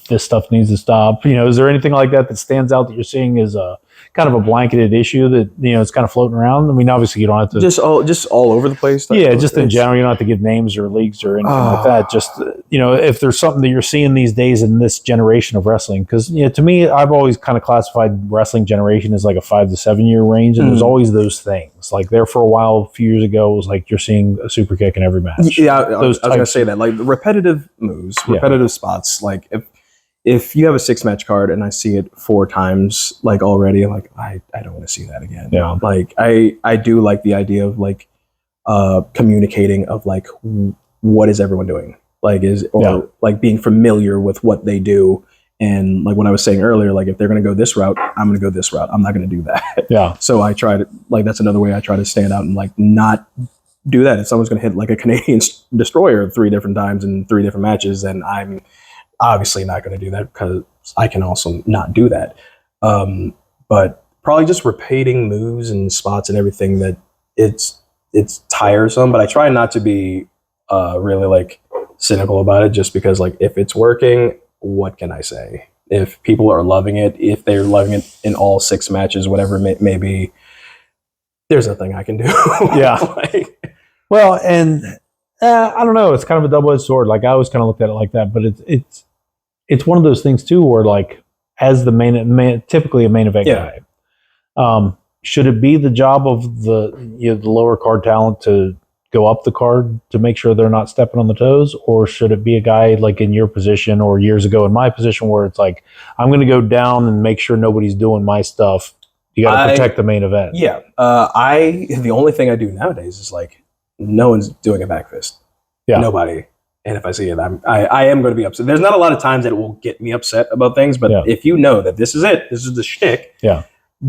this stuff needs to stop. You know, is there anything like that stands out that you're seeing as a kind of a blanketed issue that, you know, it's kind of floating around? I mean, obviously you don't have to just all over the place. Yeah, just in general, you don't have to give names or leagues or anything like that. Just, you know, if there's something that you're seeing these days in this generation of wrestling, because, you know, to me, I've always kind of classified wrestling generation as like a 5 to 7 year range, and there's always those things. Like, there for a while, a few years ago, it was like you're seeing a super kick in every match. Yeah, I was going to say that, like, repetitive moves, repetitive spots. Like, if you have a 6-match card and I see it 4 times, like, already, I'm like, I don't want to see that again. Yeah. Like, I do like the idea of like communicating of like, what is everyone doing? Like, like being familiar with what they do. And like what I was saying earlier, like, if they're going to go this route, I'm going to go this route. I'm not going to do that. Yeah. So I try to, like, that's another way I try to stand out and like not do that. If someone's going to hit like a Canadian destroyer 3 different times in 3 different matches, then I'm obviously not going to do that, because I can also not do that. But probably just repeating moves and spots and everything, that it's tiresome. But I try not to be really like cynical about it, just because like, if it's working, what can I say? If people are loving it, if they're loving it in all 6 matches, whatever it may be, there's nothing I can do. Yeah. Well, and I don't know. It's kind of a double-edged sword. Like, I always kind of looked at it like that, but it's one of those things too, where like, as the typically a main event guy, should it be the job of the lower card talent to go up the card to make sure they're not stepping on the toes, or should it be a guy like in your position or years ago in my position, where it's like, I'm going to go down and make sure nobody's doing my stuff. You got to protect the main event. Yeah. The only thing I do nowadays is like, no one's doing a back fist. Yeah. Nobody. And if I see it, I am going to be upset. There's not a lot of times that it will get me upset about things, but if you know that this is it, this is the shtick,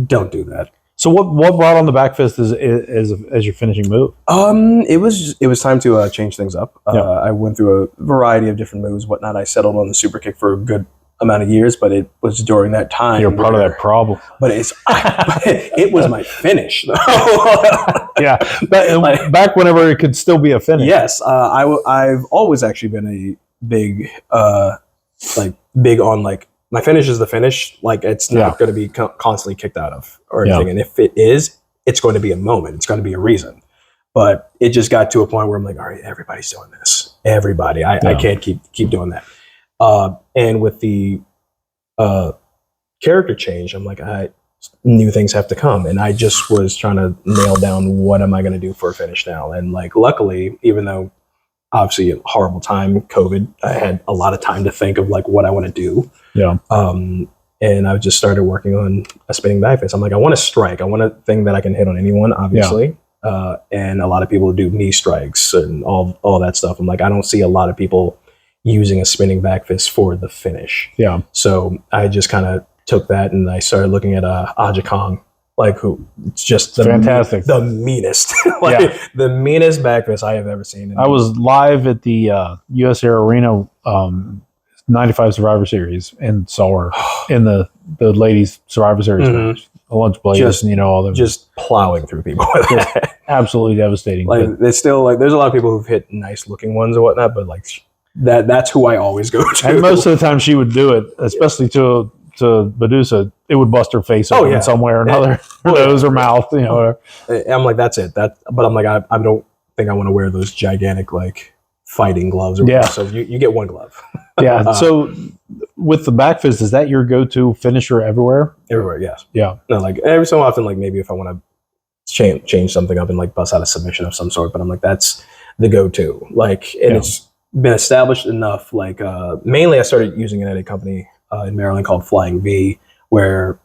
don't do that. So what brought on the back fist as your finishing move? It was time to change things up. I went through a variety of different moves, whatnot. I settled on the super kick for a good amount of years, but it was during that time. You're part of that problem. But it was my finish. Yeah, back whenever it could still be a finish. Yes, I've always actually been a big big on like my finish is the finish. Like it's not going to be constantly kicked out of or anything. And if it is, it's going to be a moment. It's going to be a reason. But it just got to a point where I'm like, all right, everybody's doing this. Everybody, I can't keep doing that. And with the character change, I'm like, new things have to come. And I just was trying to nail down what am I going to do for a finish now. And like, luckily, even though obviously a horrible time, COVID, I had a lot of time to think of like what I want to do. Yeah. And I just started working on a spinning back fist. I'm like, I want a strike. I want a thing that I can hit on anyone, obviously. Yeah. And a lot of people do knee strikes and all that stuff. I'm like, I don't see a lot of people using a spinning back fist for the finish. Yeah. So I just kind of took that and I started looking at Aja Kong, like who it's just fantastic, the meanest, the meanest back fist I have ever seen. I was live at the US Air Arena 95 Survivor Series and saw her in the ladies Survivor Series match. A lunch blades and all them just plowing through people. Absolutely devastating. Like it's still like there's a lot of people who've hit nice looking ones and whatnot, but like that's who I always go to. And most of the time she would do it, especially to Medusa, it would bust her face open in some way or another, nose or mouth, whatever. I'm like, that's it. But I'm like, I don't think I want to wear those gigantic like fighting gloves or whatever. So you get one glove. Yeah. So with the back fist, is that your go-to finisher everywhere? Everywhere, yes. Yeah. No, like every so often, like maybe if I want to change something up and like bust out a submission of some sort, but I'm like, that's the go-to. Like, and it's been established enough. Like, mainly I started using it at a company in Maryland called Flying V, where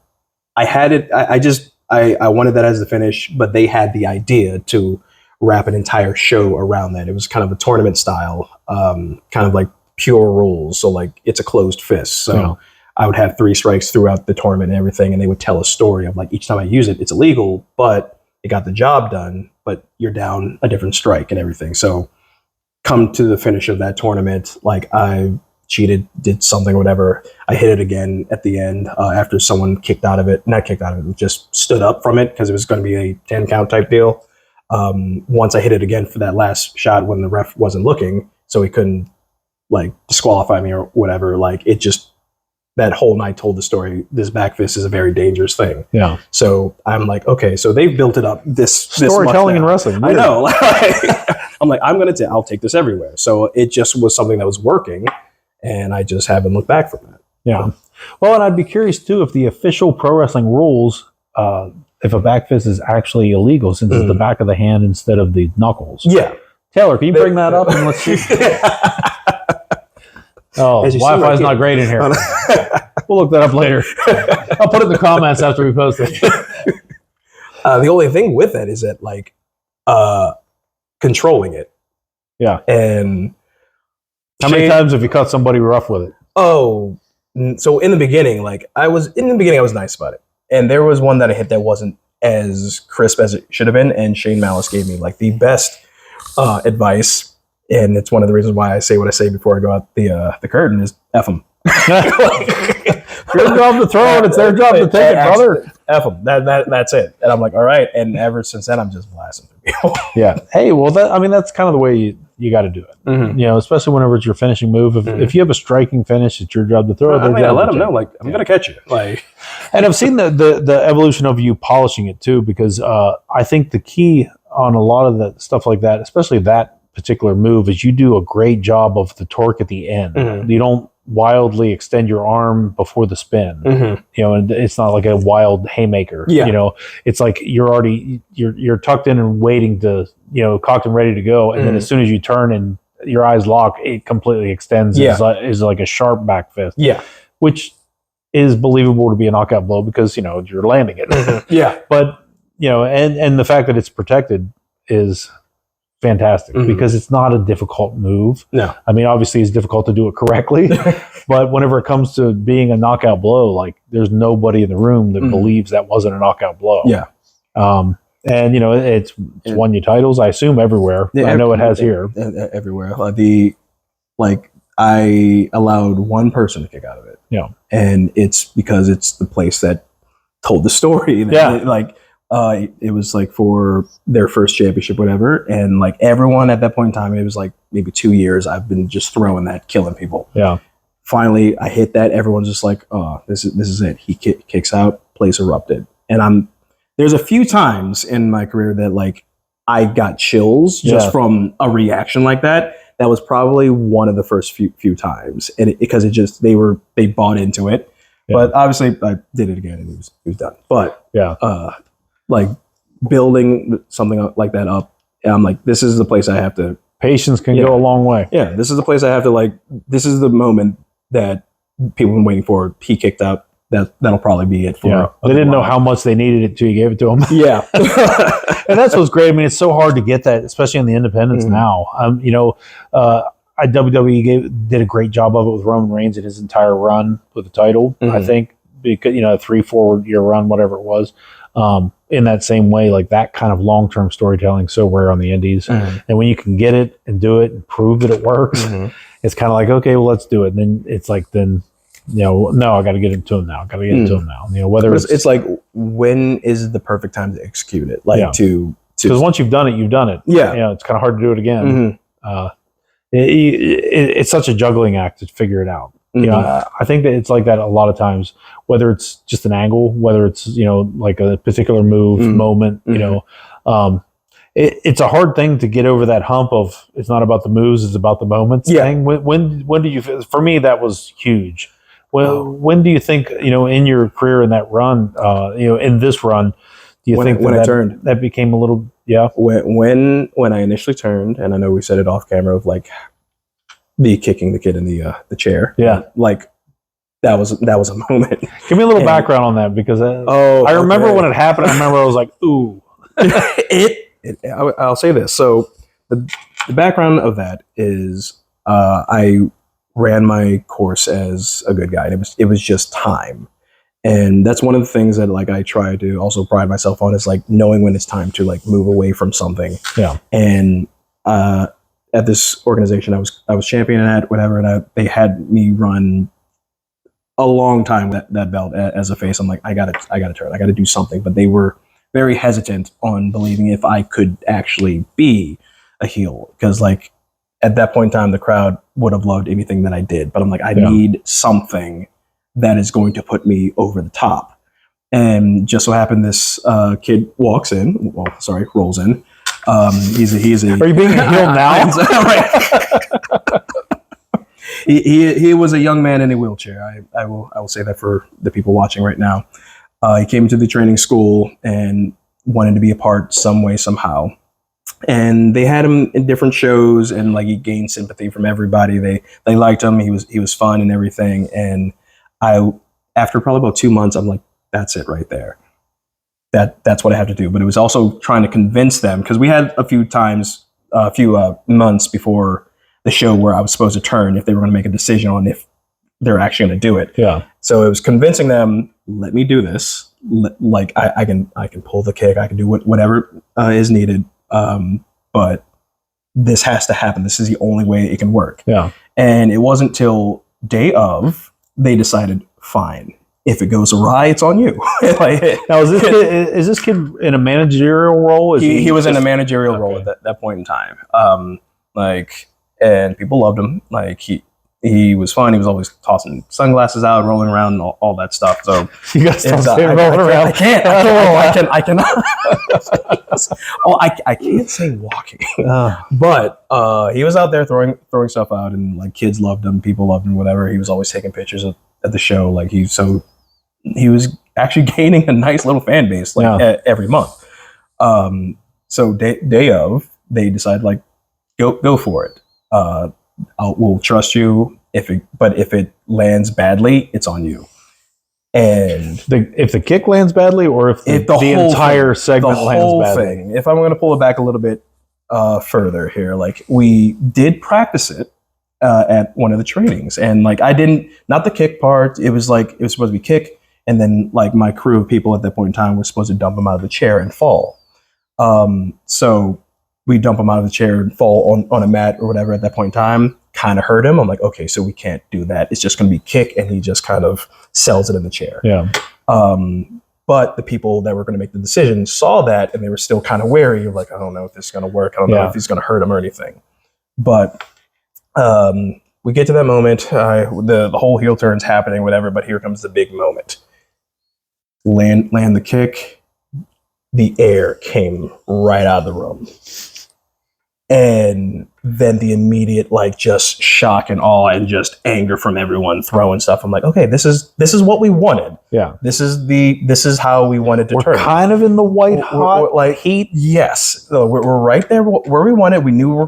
I had it. I wanted that as the finish, but they had the idea to wrap an entire show around that. It was kind of a tournament style, kind of like pure rules. So like it's a closed fist. So I would have 3 strikes throughout the tournament and everything. And they would tell a story of like each time I use it, it's illegal, but it got the job done, but you're down a different strike and everything. So come to the finish of that tournament, like I cheated, did something, whatever. I hit it again at the end after someone not kicked out of it, just stood up from it because it was going to be a 10 count type deal. Once I hit it again for that last shot when the ref wasn't looking, so he couldn't like disqualify me or whatever, like it just, that whole night told the story. This back fist is a very dangerous thing. Yeah. So I'm like, okay, so they've built it up this storytelling in wrestling. Weird. I know. I'm like, I'll take this everywhere. So it just was something that was working, and I just haven't looked back from that. Yeah. Well, and I'd be curious too if the official pro wrestling rules, if a back fist is actually illegal since it's the back of the hand instead of the knuckles. Yeah. Taylor, can you bring that up and let's see? Oh, Wi-Fi's not great in here. We'll look that up later. I'll put it in the comments after we post it. The only thing with that is that like controlling it. Yeah. And how many times have you cut somebody rough with it? Oh, so in the beginning, I was nice about it. And there was one that I hit that wasn't as crisp as it should have been. And Shane Malice gave me like the best advice. And it's one of the reasons why I say what I say before I go out the curtain is F them. Your job to throw it. It's their job to take it, brother. F them. That's it. And I'm like, all right. And ever since then, I'm just blasting people. Yeah. Hey, well, that's kind of the way you got to do it. Mm-hmm. Especially whenever it's your finishing move. If you have a striking finish, it's your job to throw it. I let them know, like, I'm going to catch you. Like, and I've seen the evolution of you polishing it too, because I think the key on a lot of the stuff like that, especially that particular move, is you do a great job of the torque at the end. Mm-hmm. You don't wildly extend your arm before the spin. Mm-hmm. And it's not like a wild haymaker. Yeah. It's like you're tucked in and waiting to, cocked and ready to go. And then as soon as you turn and your eyes lock, it completely extends. Yeah. Is like a sharp back fist. Yeah. Which is believable to be a knockout blow because, you're landing it. Mm-hmm. Yeah. But, and the fact that it's protected is fantastic because it's not a difficult move. No. I mean, obviously it's difficult to do it correctly, but whenever it comes to being a knockout blow, like there's nobody in the room that believes that wasn't a knockout blow. Yeah. And it's won you titles, I assume everywhere. Yeah, I know it has here. Everywhere. I allowed one person to kick out of it. Yeah. And it's because it's the place that told the story. It was like for their first championship, whatever. And like everyone at that point in time, it was like maybe 2 years, I've been just throwing that, killing people. Yeah. Finally, I hit that. Everyone's just like, oh, this is it. He kicks out, place erupted. And there's a few times in my career that like I got chills just from a reaction like that. That was probably one of the first few times, and because they bought into it. Yeah. But obviously, I did it again, and it was done. But like building something like that up, I'm like, this is the place I have to. Patience can go a long way. Yeah, this is the place I have to like. This is the moment that people have been waiting for. He kicked out. That'll probably be it for. Yeah. They didn't know how much they needed it until you gave it to them. Yeah. And that's what's great. I mean, it's so hard to get that, especially in the independents now. WWE did a great job of it with Roman Reigns in his entire run with the title. I think because a 3-4 year run, whatever it was. In that same way, like that kind of long term storytelling so rare on the indies. And when you can get it and do it and prove that it works, it's kind of like, okay, well, let's do it. And then it's like no, I got to get it to him now. Got to get it to him now. Whether it's like, when is the perfect time to execute it? Like because once you've done it, you've done it. Yeah, it's kind of hard to do it again. It's such a juggling act to figure it out. I think that it's like that a lot of times. Whether it's just an angle, whether it's like a particular move moment. It's a hard thing to get over that hump of it's not about the moves, it's about the moments thing. When do you? For me, that was huge. Well, when do you think in your career in that run, in this run, do you think when I turned that became a little when I initially turned, and I know we said it off camera of like the kicking the kid in the chair, like that was a moment. Give me a little background on that because I remember when it happened. I remember I was like, ooh. I'll say this. So the background of that is I ran my course as a good guy, and it was just time. And that's one of the things that like I try to also pride myself on is like knowing when it's time to like move away from something. Yeah. And at this organization I was champion at whatever, and they had me run a long time that belt as a face. I'm like, I gotta turn, I gotta do something. But they were very hesitant on believing if I could actually be a heel, because like at that point in time the crowd would have loved anything that I did. But I'm like, I need something that is going to put me over the top. And just so happened this kid rolls in. He's a Are you being a heel now? He was a young man in a wheelchair. I will say that for the people watching right now. He came to the training school and wanted to be a part some way, somehow. And they had him in different shows, and like he gained sympathy from everybody. They liked him. He was fun and everything. And after probably about 2 months, I'm like, that's it right there. That's what I have to do. But it was also trying to convince them, because we had a few months before the show where I was supposed to turn if they were going to make a decision on if they're actually going to do it. Yeah. So it was convincing them, let me do this. Like I can pull the kick. I can do whatever is needed. But this has to happen. This is the only way it can work. Yeah. And it wasn't till day of they decided, fine, if it goes awry, it's on you. Now, is this kid in a managerial role? He was in a managerial role at that point in time. And people loved him. Like he was fun. He was always tossing sunglasses out, rolling around, and all that stuff. So you guys rolling around. I cannot. I can't say walking. But he was out there throwing stuff out, and like kids loved him, people loved him, whatever. He was always taking pictures at the show. Like he was actually gaining a nice little fan base every month. So day of, they decided like go for it. We'll trust you if it lands badly, it's on you. And if the kick lands badly, or if the entire segment lands badly. If I'm going to pull it back a little bit further here, like we did practice it at one of the trainings, and like not the kick part. It was supposed to be kick, and then like my crew of people at that point in time were supposed to dump him out of the chair and fall. So we dump him out of the chair and fall on a mat or whatever at that point in time. kind of hurt him. I'm like, okay, so we can't do that. It's just going to be kick, and he just kind of sells it in the chair. Yeah. But the people that were going to make the decision saw that, and they were still kind of wary of like, I don't know if this is going to work. I don't know if he's going to hurt him or anything. But we get to that moment. The whole heel turn's happening, whatever. But here comes the big moment. Land the kick. The air came right out of the room. And then the immediate like just shock and awe and just anger from everyone throwing stuff. I'm like, okay, this is what we wanted. Yeah. This is how we wanted to turn. We're kind of in the white hot like heat. Yes. So we're right there where we wanted. We knew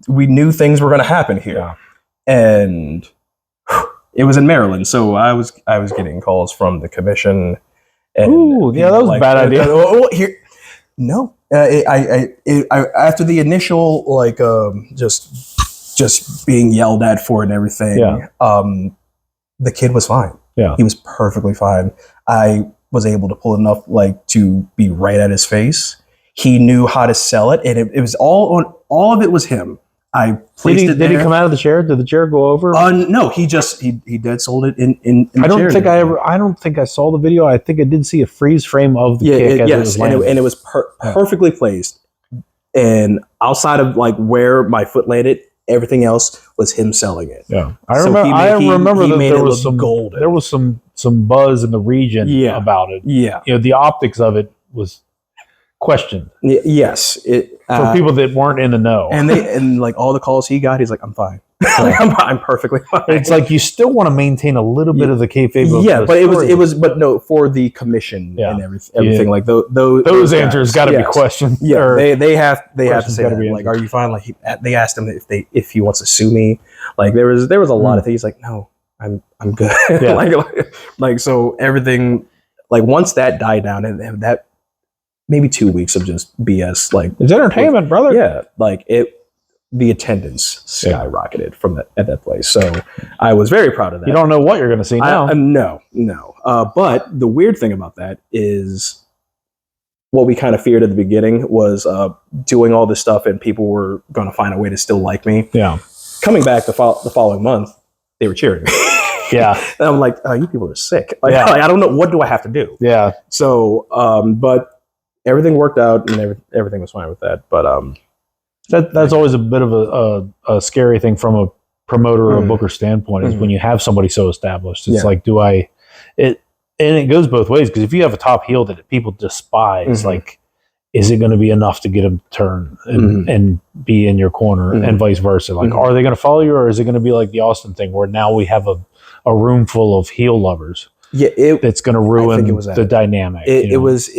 we knew things were gonna happen here. Yeah. And it was in Maryland. So I was getting calls from the commission. And ooh, yeah, that was a bad idea. No. After the initial like just being yelled at for it and everything, the kid was fine. Yeah, he was perfectly fine. I was able to pull enough like to be right at his face. He knew how to sell it, and it was all of it was him. I placed it there. Did he come out of the chair? Did the chair go over? No, he dead sold it in I don't think I saw the video. I think I did see a freeze frame of the kick as it was landing. And it was perfectly placed. And outside of like where my foot landed, everything else was him selling it. Yeah, I remember that there was some buzz in the region about it. Yeah, the optics of it was questioned. Yes, for people that weren't in the know, and like all the calls he got, he's like, "I'm fine, I'm perfectly fine." It's like you still want to maintain a little bit of the kayfabe. Yeah, but it was, but no, for the commission and everything like those answers got to be questioned. Yeah, they have to say that. Like, are you fine? Like they asked him if he wants to sue me. Like there was a lot of things. Like, no, I'm good. Yeah. like so everything. Like once that died down and that. Maybe 2 weeks of just BS. Like it's entertainment, brother. Yeah, like the attendance skyrocketed at that place. So I was very proud of that. You don't know what you're going to see now. No. But the weird thing about that is what we kind of feared at the beginning was doing all this stuff and people were going to find a way to still like me. Yeah. Coming back the following month, they were cheering me. Yeah. And I'm like, you people are sick. Like, I don't know. What do I have to do? Yeah. So, but everything worked out and everything was fine with that. But that's always a bit of a scary thing from a promoter or a booker standpoint is when you have somebody so established. It's like, and it goes both ways, because if you have a top heel that people despise, like, is it going to be enough to get them to turn and be in your corner and vice versa? Like, are they going to follow you, or is it going to be like the Austin thing where now we have a room full of heel lovers? Yeah, that's going to ruin the dynamic. It was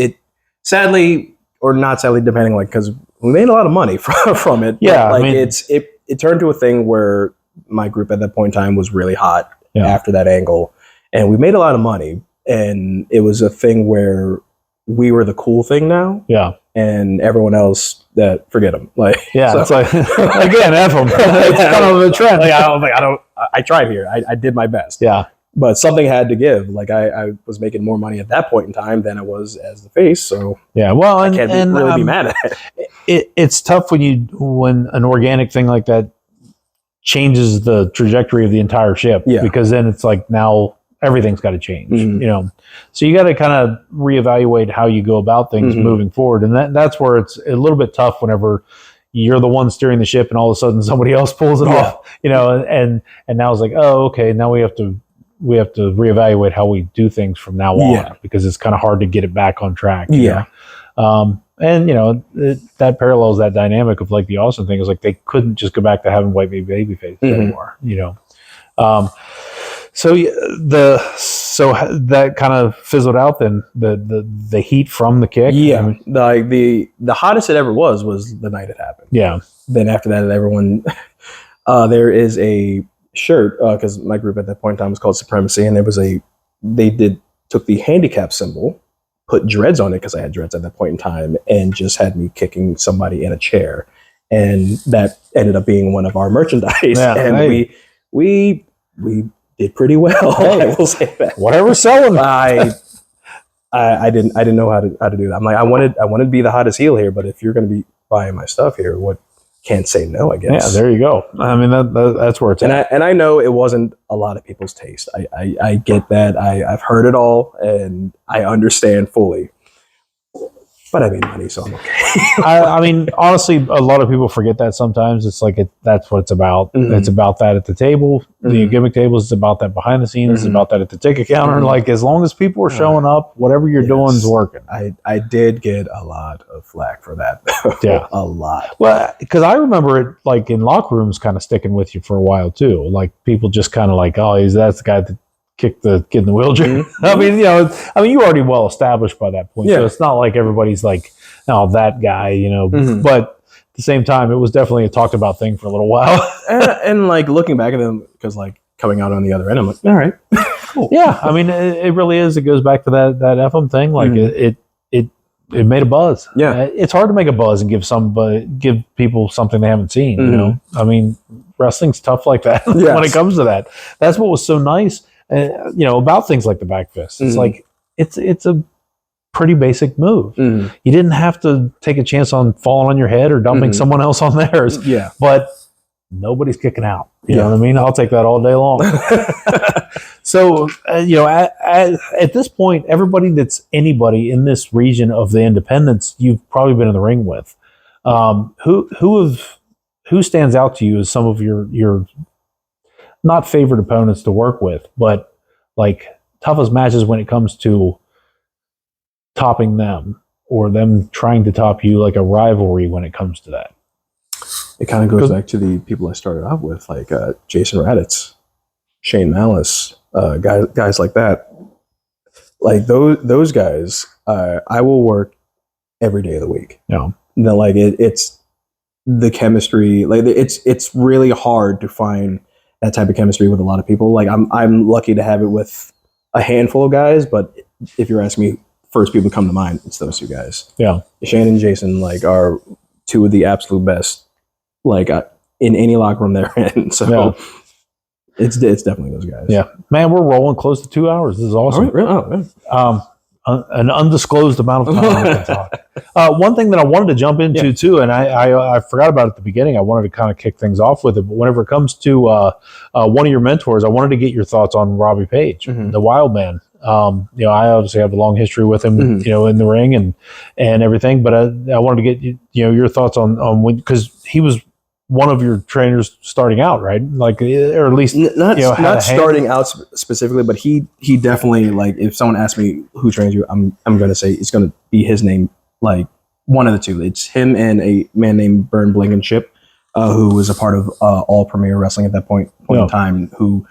sadly or not sadly, depending, like, because we made a lot of money from it. Yeah, like it turned to a thing where my group at that point in time was really hot after that angle, and we made a lot of money, and it was a thing where we were the cool thing now. Yeah, and everyone else that forget them. Like, it's like again, F them. It's kind of a trend. I tried here. I did my best. Yeah. But something had to give. Like I was making more money at that point in time than I was as the face. So well, I can't really be mad at it. It's tough when an organic thing like that changes the trajectory of the entire ship. Yeah. Because then it's like now everything's got to change. So you got to kind of reevaluate how you go about things moving forward, and that's where it's a little bit tough whenever you're the one steering the ship and all of a sudden somebody else pulls it off. And now it's like, oh, okay, now we have to reevaluate how we do things from now on, because it's kind of hard to get it back on track. And that parallels that dynamic of like the Austin thing is like they couldn't just go back to having white baby face anymore. So that kind of fizzled out. Then the heat from the kick. Yeah, the hottest it ever was the night it happened. Yeah. Then after that, everyone there is a shirt, because my group at that point in time was called Supremacy, and they took the handicap symbol, put dreads on it because I had dreads at that point in time, and just had me kicking somebody in a chair, and that ended up being one of our merchandise. And we did pretty well. I will say that. Whatever's selling. I didn't know how to do that. I'm like, I wanted to be the hottest heel here, but if you're going to be buying my stuff here, what can't say no, I guess. Yeah, there you go. I mean, that's where it's at. And I know it wasn't a lot of people's taste. I get that. I've heard it all, and I understand fully. But I made money, so I'm okay. I mean, honestly, a lot of people forget that sometimes. It's like that's what it's about. Mm-hmm. It's about that at the table, the gimmick tables. It's about that behind the scenes. It's about that at the ticket counter. Like, as long as people are showing up, whatever you're doing is working. I did get a lot of flack for that, though. Yeah. A lot. Well, because I remember it, like, in locker rooms kind of sticking with you for a while, too. Like, people just kind of like, oh, that's the guy that kicked the kid in the wheelchair. I mean, you're already well established by that point. So it's not like everybody's like, oh, that guy, But at the same time, it was definitely a talked about thing for a little while. and like looking back at them, because like coming out on the other end, I'm like, all right, cool. Yeah, I mean, it really is. It goes back to that FM thing. Like it made a buzz. Yeah, it's hard to make a buzz and give people something they haven't seen. I mean, wrestling's tough like that when it comes to that. That's what was so nice. About things like the back fist. It's like it's a pretty basic move. You didn't have to take a chance on falling on your head or dumping someone else on theirs. Yeah, but nobody's kicking out. You know what I mean? I'll take that all day long. So at this point, everybody that's anybody in this region of the independents, you've probably been in the ring with. Who stands out to you as some of your not favorite opponents to work with, but like toughest matches when it comes to topping them or them trying to top you, like a rivalry when it comes to that? It kind of goes back to the people I started off with, like Jason Raditz, Shane Malice, guys like that. Like those guys, I will work every day of the week. Yeah, like it's the chemistry. Like it's really hard to find that type of chemistry with a lot of people. Like I'm lucky to have it with a handful of guys, but if you're asking me, first people come to mind, it's those two guys. Yeah, Shane and Jason are two of the absolute best, like in any locker room they're in. So it's definitely those guys. Yeah, man, we're rolling close to 2 hours. This is awesome. Right, really? An undisclosed amount of time we can talk. One thing that I wanted to jump into too, and I forgot about it at the beginning. I wanted to kind of kick things off with it, but whenever it comes to one of your mentors, I wanted to get your thoughts on Robbie Page, the Wild Man. I obviously have a long history with him, in the ring and everything. But I wanted to get your thoughts on when, because he was one of your trainers starting out, right? Like, or at least not starting out specifically, but he definitely, like, if someone asks me who trains you, I'm gonna say it's gonna be his name, like one of the two. It's him and a man named Bern Blankenship, who was a part of All Premier Wrestling at that point in time, who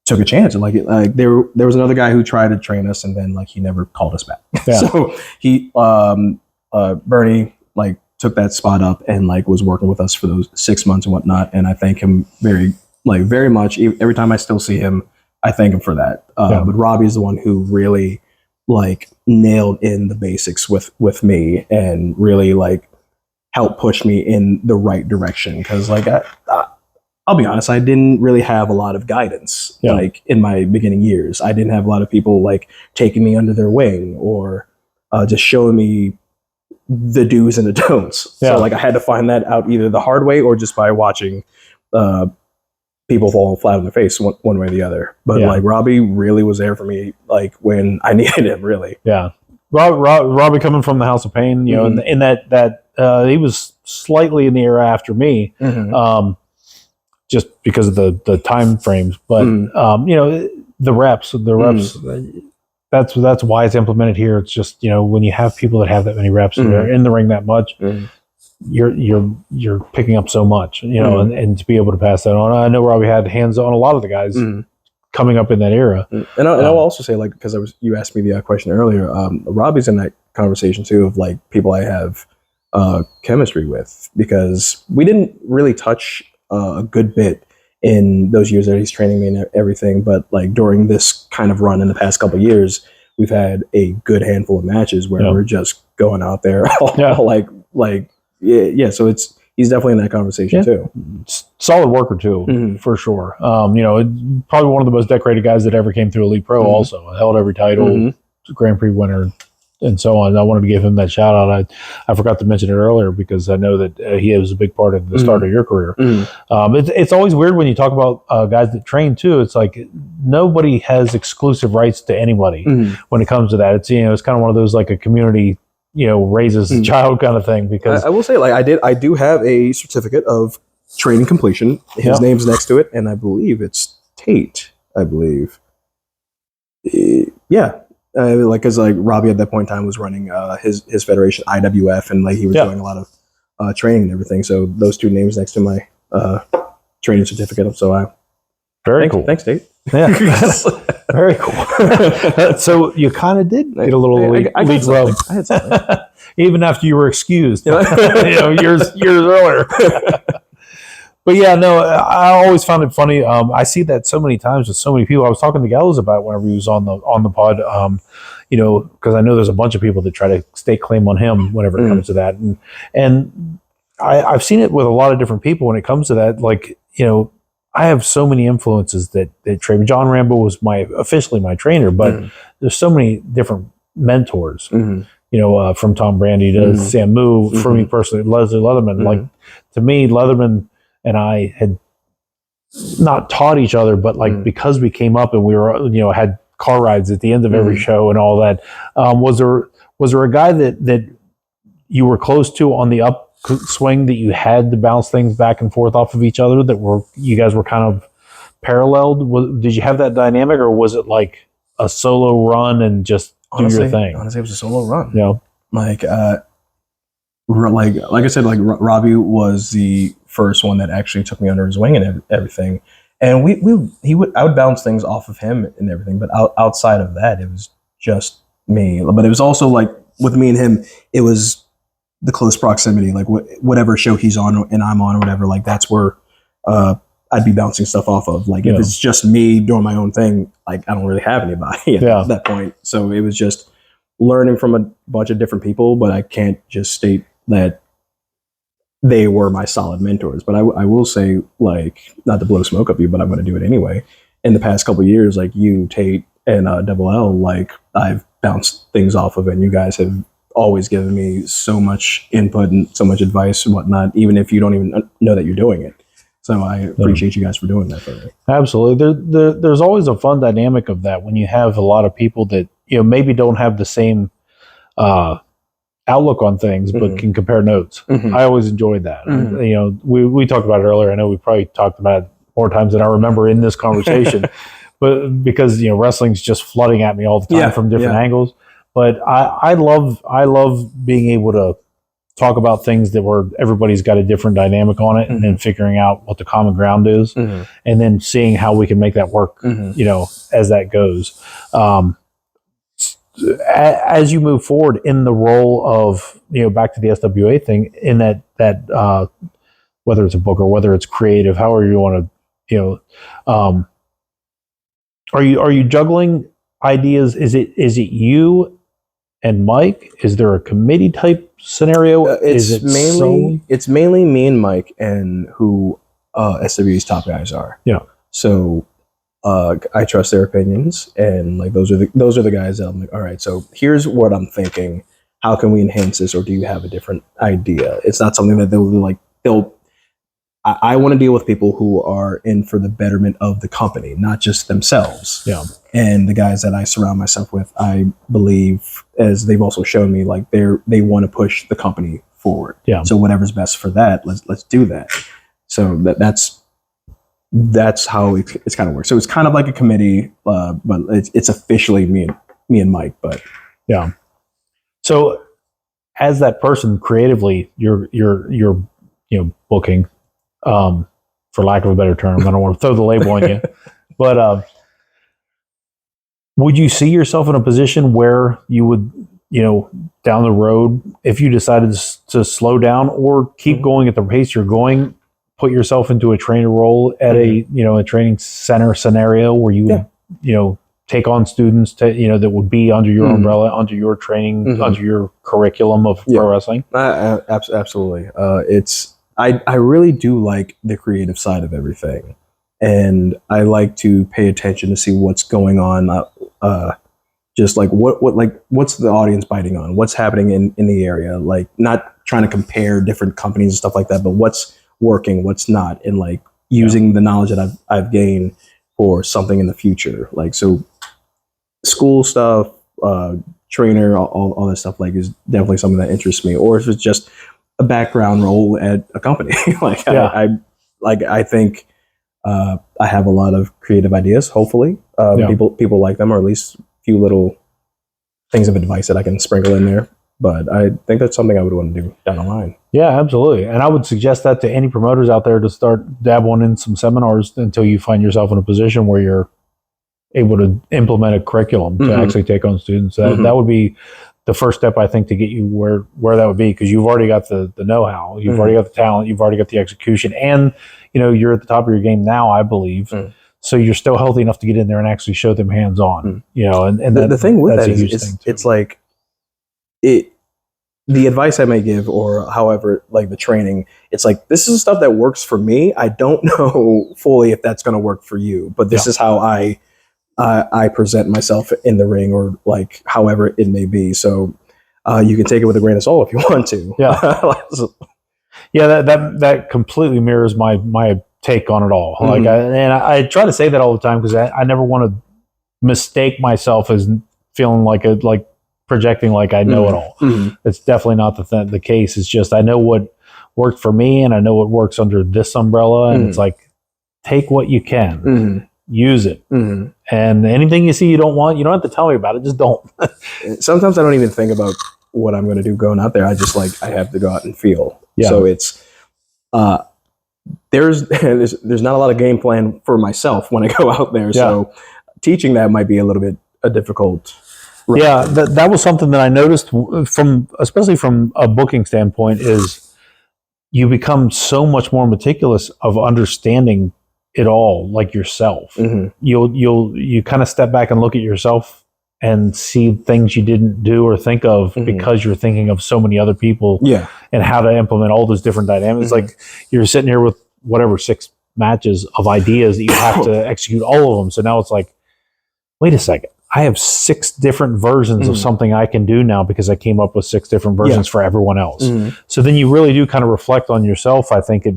took a chance. And like there was another guy who tried to train us, and then like he never called us back. Yeah. So he Bernie like took that spot up and like was working with us for those 6 months and whatnot. And I thank him very much. Every time I still see him, I thank him for that. But Robbie's the one who really like nailed in the basics with me and really like helped push me in the right direction. Cause like I'll be honest, I didn't really have a lot of guidance like in my beginning years. I didn't have a lot of people like taking me under their wing or just showing me the do's and the don'ts. So like I had to find that out either the hard way or just by watching people fall flat on their face one way or the other. But like Robbie really was there for me like when I needed him, really. Yeah. Robbie coming from the House of Pain, in that he was slightly in the era after me. Just because of the time frames, but the reps, that's why it's implemented here. It's just when you have people that have that many reps and they're in the ring that much, you're picking up so much, and to be able to pass that on. I know Robbie had hands on a lot of the guys coming up in that era, and I'll also say like because you asked me the question earlier, Robbie's in that conversation too of like people I have chemistry with because we didn't really touch a good bit in those years that he's training me and everything. But like during this kind of run in the past couple of years, we've had a good handful of matches where we're just going out there So he's definitely in that conversation too. Solid worker too, for sure. Probably one of the most decorated guys that ever came through Elite Pro also. Held every title, Grand Prix winner, and so on. I wanted to give him that shout out. I forgot to mention it earlier because I know that he was a big part of the start of your career. It's always weird when you talk about guys that train too. It's like nobody has exclusive rights to anybody when it comes to that. It's it's kind of one of those like a community raises a child kind of thing. Because I will say, like I do have a certificate of training completion. His name's next to it, and I believe it's Tate. I believe. Yeah. Because Robbie at that point in time was running his federation IWF, and like he was doing a lot of training and everything. So those two names next to my training certificate. So cool. Thanks, Tate. Yeah, very cool. So you kind of did get a little lead rub. I had something. Even after you were excused, years earlier. But yeah, no, I always found it funny. I see that so many times with so many people. I was talking to Gallows about it whenever he was on the pod. Because I know there's a bunch of people that try to stake claim on him whenever it comes to that, and I've seen it with a lot of different people when it comes to that. Like I have so many influences that train me. John Rambo was officially my trainer, but there's so many different mentors. From Tom Brandy to Sam Moo. For me personally, Leslie Leatherman. Like to me, Leatherman and I had not taught each other, but because we came up and we were, had car rides at the end of every show and all that. Was there a guy that you were close to on the upswing that you had to bounce things back and forth off of each other you guys were kind of paralleled? Did you have that dynamic, or was it like a solo run and just do your thing? Honestly, it was a solo run. Yeah. Like I said, like Robbie was the first one that actually took me under his wing and everything. And I would bounce things off of him and everything. But outside of that, it was just me. But it was also like with me and him, it was the close proximity. Like whatever show he's on and I'm on or whatever, like that's where I'd be bouncing stuff off of. Like if it's just me doing my own thing, like I don't really have anybody at that point. So it was just learning from a bunch of different people, but I can't just state that they were my solid mentors. But I will say, like, not to blow smoke up you, but I'm going to do it anyway. In the past couple of years, like you, Tate, and Double L, like I've bounced things off of, and you guys have always given me so much input and so much advice and whatnot, even if you don't even know that you're doing it. So I appreciate you guys for doing that for me. Absolutely. There's always a fun dynamic of that when you have a lot of people that maybe don't have the same outlook on things, but can compare notes. I always enjoyed that. We talked about it earlier. I know we probably talked about it more times than I remember in this conversation, but because wrestling's just flooding at me all the time from different angles. But I love being able to talk about things that where everybody's got a different dynamic on it, and then figuring out what the common ground is, and then seeing how we can make that work. As that goes. As you move forward in the role of back to the SWA thing, in that whether it's a book or whether it's creative, however you want to are you juggling ideas? Is it you and Mike? Is there a committee type scenario? It's mainly me and Mike and who SWA's top guys are. So I trust their opinions, and like those are the guys that I'm like, all right, so here's what I'm thinking. How can we enhance this, or do you have a different idea? It's not something that they'll be like, I want to deal with people who are in for the betterment of the company, not just themselves. And the guys that I surround myself with, I believe, as they've also shown me, like they want to push the company forward. So whatever's best for that, let's do that. So that's how it's kind of works. So it's kind of like a committee, but it's officially me and Mike. But so as that person creatively, you're booking, for lack of a better term. I don't want to throw the label on you, but would you see yourself in a position where you would, down the road, if you decided to slow down or keep going at the pace you're going, put yourself into a trainer role at a training center scenario where you would, take on students that would be under your umbrella, under your training, under your curriculum of pro wrestling? Absolutely. I really do like the creative side of everything, and I like to pay attention to see what's going on just like what's the audience biting on? What's happening in the area? Like not trying to compare different companies and stuff like that, but what's working, what's not, and like using the knowledge that I've gained for something in the future. Like, so school stuff, trainer, all that stuff, like, is definitely something that interests me. Or if it's just a background role at a company, like I think I have a lot of creative ideas. Hopefully, people like them, or at least a few little things of advice that I can sprinkle in there. But I think that's something I would want to do down the line. Yeah, absolutely. And I would suggest that to any promoters out there to start dabbling in some seminars until you find yourself in a position where you're able to implement a curriculum to actually take on students. That would be the first step, I think, to get you where that would be, because you've already got the know-how, you've already got the talent, you've already got the execution, and you're at the top of your game now, I believe. So you're still healthy enough to get in there and actually show them hands-on. And the thing with that is it's like the advice I may give, or however, like the training, it's like, this is stuff that works for me. I don't know fully if that's going to work for you, but this is how I present myself in the ring, or like however it may be. So you can take it with a grain of salt if you want to. Yeah, that completely mirrors my take on it all. Like, I try to say that all the time, because I never want to mistake myself as feeling like projecting like I know it all. It's definitely not the case. It's just I know what worked for me, and I know what works under this umbrella, and it's like, take what you can. Use it. And anything you see you don't want, you don't have to tell me about it. Just don't. Sometimes I don't even think about what I'm going to do going out there. I just I have to go out and feel. So it's there's not a lot of game plan for myself when I go out there. So teaching that might be a little bit a difficult. Yeah, that was something that I noticed especially from a booking standpoint, is you become so much more meticulous of understanding it all, like yourself. You kind of step back and look at yourself and see things you didn't do or think of because you're thinking of so many other people and how to implement all those different dynamics. Like, you're sitting here with whatever 6 matches of ideas that you have to execute all of them. So now it's like, wait a second, I have 6 different versions of something I can do now, because I came up with 6 different versions for everyone else. So then you really do kind of reflect on yourself. I think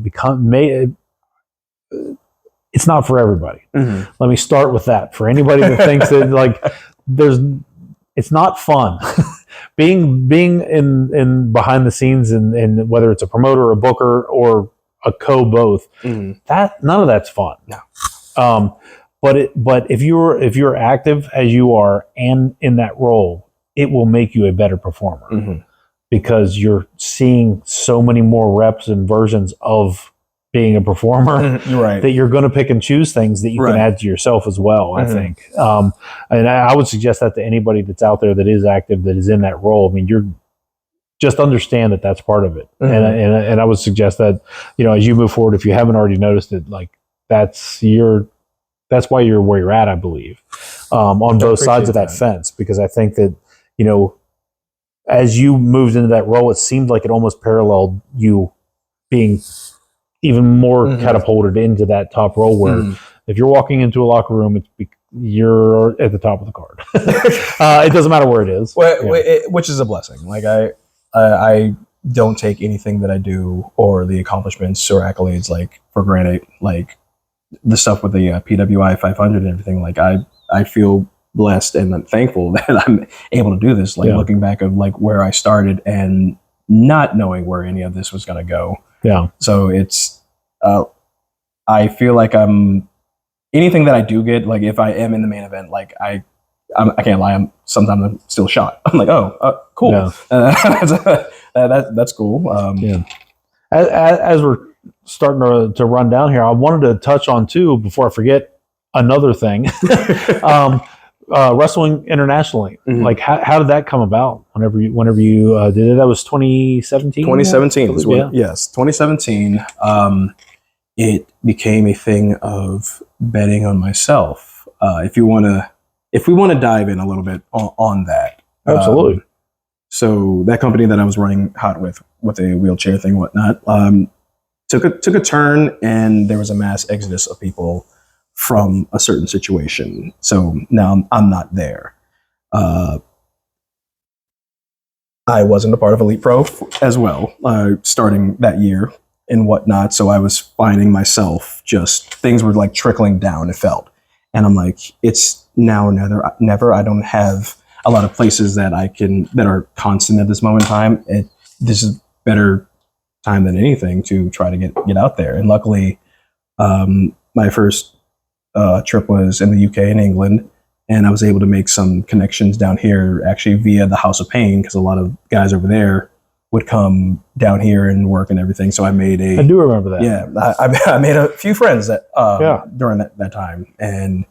it's not for everybody. Let me start with that. For anybody that thinks that it's not fun. being in behind the scenes, and whether it's a promoter or a booker or a both, that none of that's fun. No. But if you're active as you are and in that role, it will make you a better performer, because you're seeing so many more reps and versions of being a performer that you're going to pick and choose things that you can add to yourself as well. I think, and I would suggest that to anybody that's out there that is active, that is in that role. I mean, you're just understand that that's part of it, and I would suggest that as you move forward, if you haven't already noticed it, like that's why you're where you're at, I believe, on both sides of that fence, because I think that, as you moved into that role, it seemed like it almost paralleled you being even more catapulted into that top role, where if you're walking into a locker room, you're at the top of the card. It doesn't matter where it is. Which is a blessing. Like, I don't take anything that I do, or the accomplishments or accolades, like, for granted. Like, the stuff with the PWI 500 and everything, like, I feel blessed and I'm thankful that I'm able to do this. Like, looking back of like where I started and not knowing where any of this was going to go. So it's, I feel like anything that I do get, like, if I am in the main event, like, I can't lie, sometimes I'm still shocked. I'm like, oh, cool. That's cool. As we're starting to run down here, I wanted to touch on too, before I forget, another thing. Wrestling internationally. Like, how did that come about? Whenever you did it, that was 2017. 2017 is when, yes, 2017. It became a thing of betting on myself. If we want to dive in a little bit on that, absolutely. So that company that I was running hot with a wheelchair thing, whatnot, took a turn, and there was a mass exodus of people from a certain situation. So now I'm not there. I wasn't a part of Elite Pro as well, starting that year and whatnot. So I was finding myself just things were like trickling down. It felt, and I'm like, it's now or never. I don't have a lot of places that are constant at this moment in time. This is better time than anything to try to get out there. And luckily, my first trip was in the UK and England. And I was able to make some connections down here, actually via the House of Pain, because a lot of guys over there would come down here and work and everything. So I do remember that. Yeah, I made a few friends that during that time, and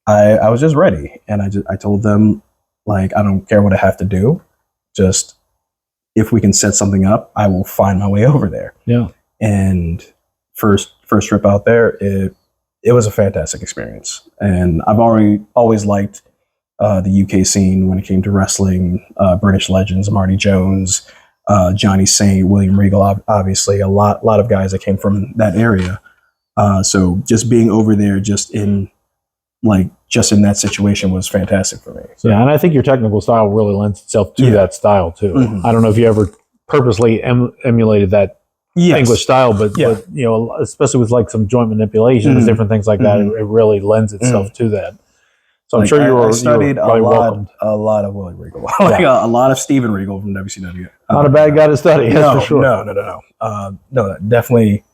I was just ready. And I told them, like, I don't care what I have to do, just if we can set something up, I will find my way over there. Yeah. And first trip out there, it was a fantastic experience. And I've always liked the UK scene when it came to wrestling, British legends, Marty Jones, Johnny Saint, William Regal, obviously a lot of guys that came from that area. So just being over there, just in that situation was fantastic for me. So, yeah, and I think your technical style really lends itself to that style too. Mm-hmm. I don't know if you ever purposely emulated that English style, but you know, especially with like some joint manipulations, different things like that, it really lends itself to that. So I'm sure I studied a lot of William Regal, a lot of Steven Regal from WCW. Not a bad guy to study, that's for sure. No, definitely.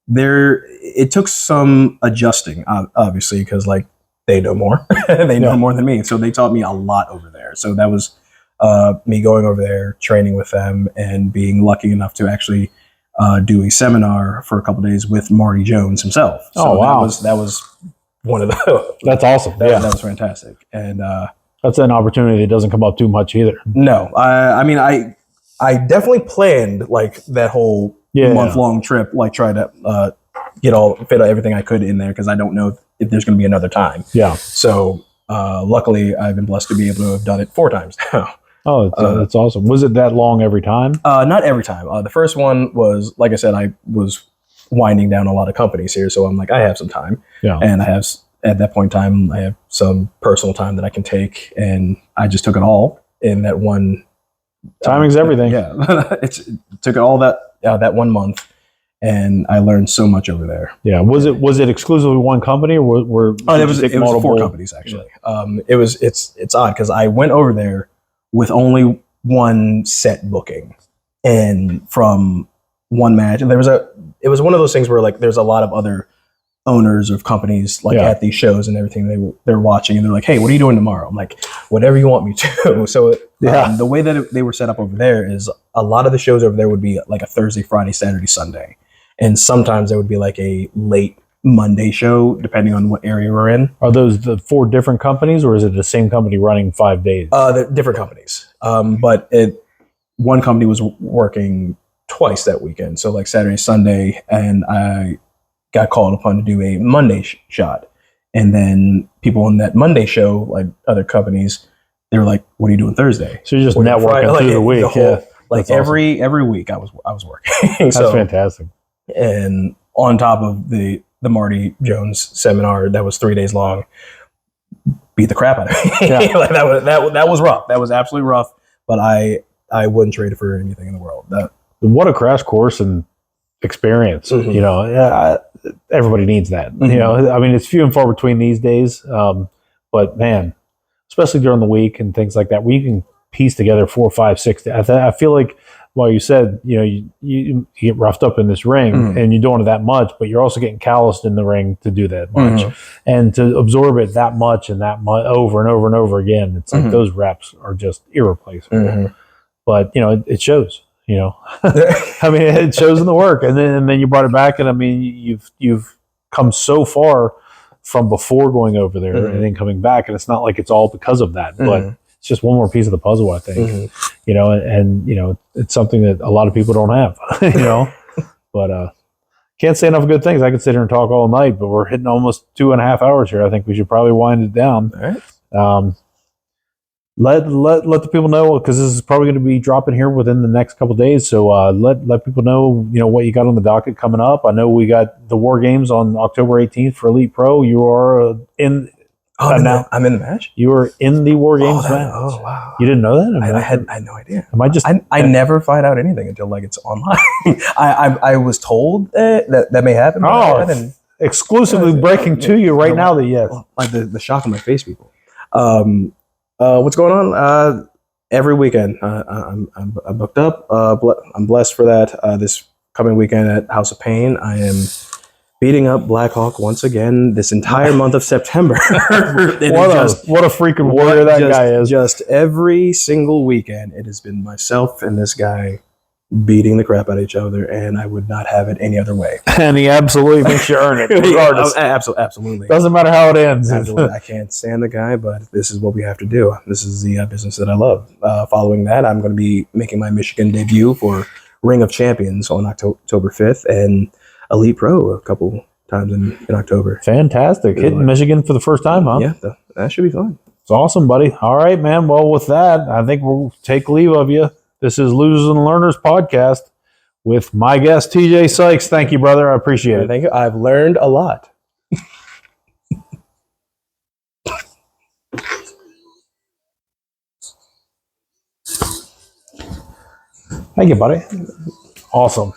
It took some adjusting, obviously, because like they know more, they know more than me, so they taught me a lot over there. So that was me going over there, training with them, and being lucky enough to actually do a seminar for a couple of days with Marty Jones himself. So wow, that was one of the. That's awesome. That was fantastic, and that's an opportunity that doesn't come up too much either. No, I mean, I definitely planned like that whole month-long trip, like try to fit everything I could in there, because I don't know if there's going to be another time. Yeah. So luckily, I've been blessed to be able to have done it 4 times now. Oh, that's awesome. Was it that long every time? Not every time. The first one was, like I said, I was winding down a lot of companies here, so I'm like, I have some time. Yeah. And I have, at that point in time, I have some personal time that I can take, and I just took it all in that one. Timing's everything. Yeah. It took all that 1 month, and I learned so much over there. Yeah. Was it exclusively one company, or it was 4 companies actually. Yeah. It's odd because I went over there with only one set booking, and from one match, and it was one of those things where like there's a lot of other owners of companies at these shows and everything, they're watching, and they're like, hey, what are you doing tomorrow? I'm like, whatever you want me to. So the way that they were set up over there is a lot of the shows over there would be like a Thursday, Friday, Saturday, Sunday, and sometimes there would be like a late Monday show, depending on what area we're in. Are those the 4 different companies, or is it the same company running 5 days? They're different companies. But one company was working twice that weekend. So like Saturday, Sunday, and I got called upon to do a Monday shot. And then people on that Monday show, like other companies, they were like, what are you doing Thursday? So you're just networking through the week. Every week I was working. That's fantastic. And on top of the Marty Jones seminar that was 3 days long, beat the crap out of me. Yeah. Like that was rough. That was absolutely rough. But I wouldn't trade it for anything in the world. What a crash course and experience. Mm-hmm. You know, everybody needs that. Mm-hmm. You know, I mean, it's few and far between these days. But man, especially during the week and things like that, where you can piece together 4, 5, 6. I feel like, while you said, you know, you get roughed up in this ring and you're doing it that much, but you're also getting calloused in the ring to do that much and to absorb it that much and that much over and over and over again. It's like those reps are just irreplaceable. But you know, it shows. You know, I mean, it shows in the work, and then you brought it back, and I mean, you've come so far from before going over there and then coming back, and it's not like it's all because of that, but it's just one more piece of the puzzle, I think. You know, and you know, it's something that a lot of people don't have. You know, but can't say enough good things. I could sit here and talk all night, but we're hitting almost 2.5 hours here. I think we should probably wind it down. All right. Let the people know, because this is probably going to be dropping here within the next couple of days. So let people know, you know, what you got on the docket coming up. I know we got the War Games on October 18th for Elite Pro. You are Oh, I'm in the match. You were in the War Games match. Oh, wow. You didn't know that? I had no idea. Am I just? I never find out anything until like it's online. I was told that may happen. But exclusively breaking to you right now that yes. Like the shock on my face, people. What's going on? Every weekend, I'm booked up. I'm blessed for that. This coming weekend at House of Pain, I am beating up Blackhawk once again this entire month of September. What a freaking warrior that guy is. Just every single weekend, it has been myself and this guy beating the crap out of each other, and I would not have it any other way. And he absolutely makes you earn it, regardless. Absolutely. Doesn't matter how it ends. Absolutely. I can't stand the guy, but this is what we have to do. This is the business that I love. Following that, I'm going to be making my Michigan debut for Ring of Champions on October 5th, and Elite Pro a couple times in October. Fantastic. Hitting Michigan for the first time, huh? Yeah, that should be fun. It's awesome, buddy. All right, man. Well, with that, I think we'll take leave of you. This is Losers and Learners podcast with my guest, Tjay Sykes. Thank you, brother. I appreciate it. Thank you. I've learned a lot. Thank you, buddy. Awesome.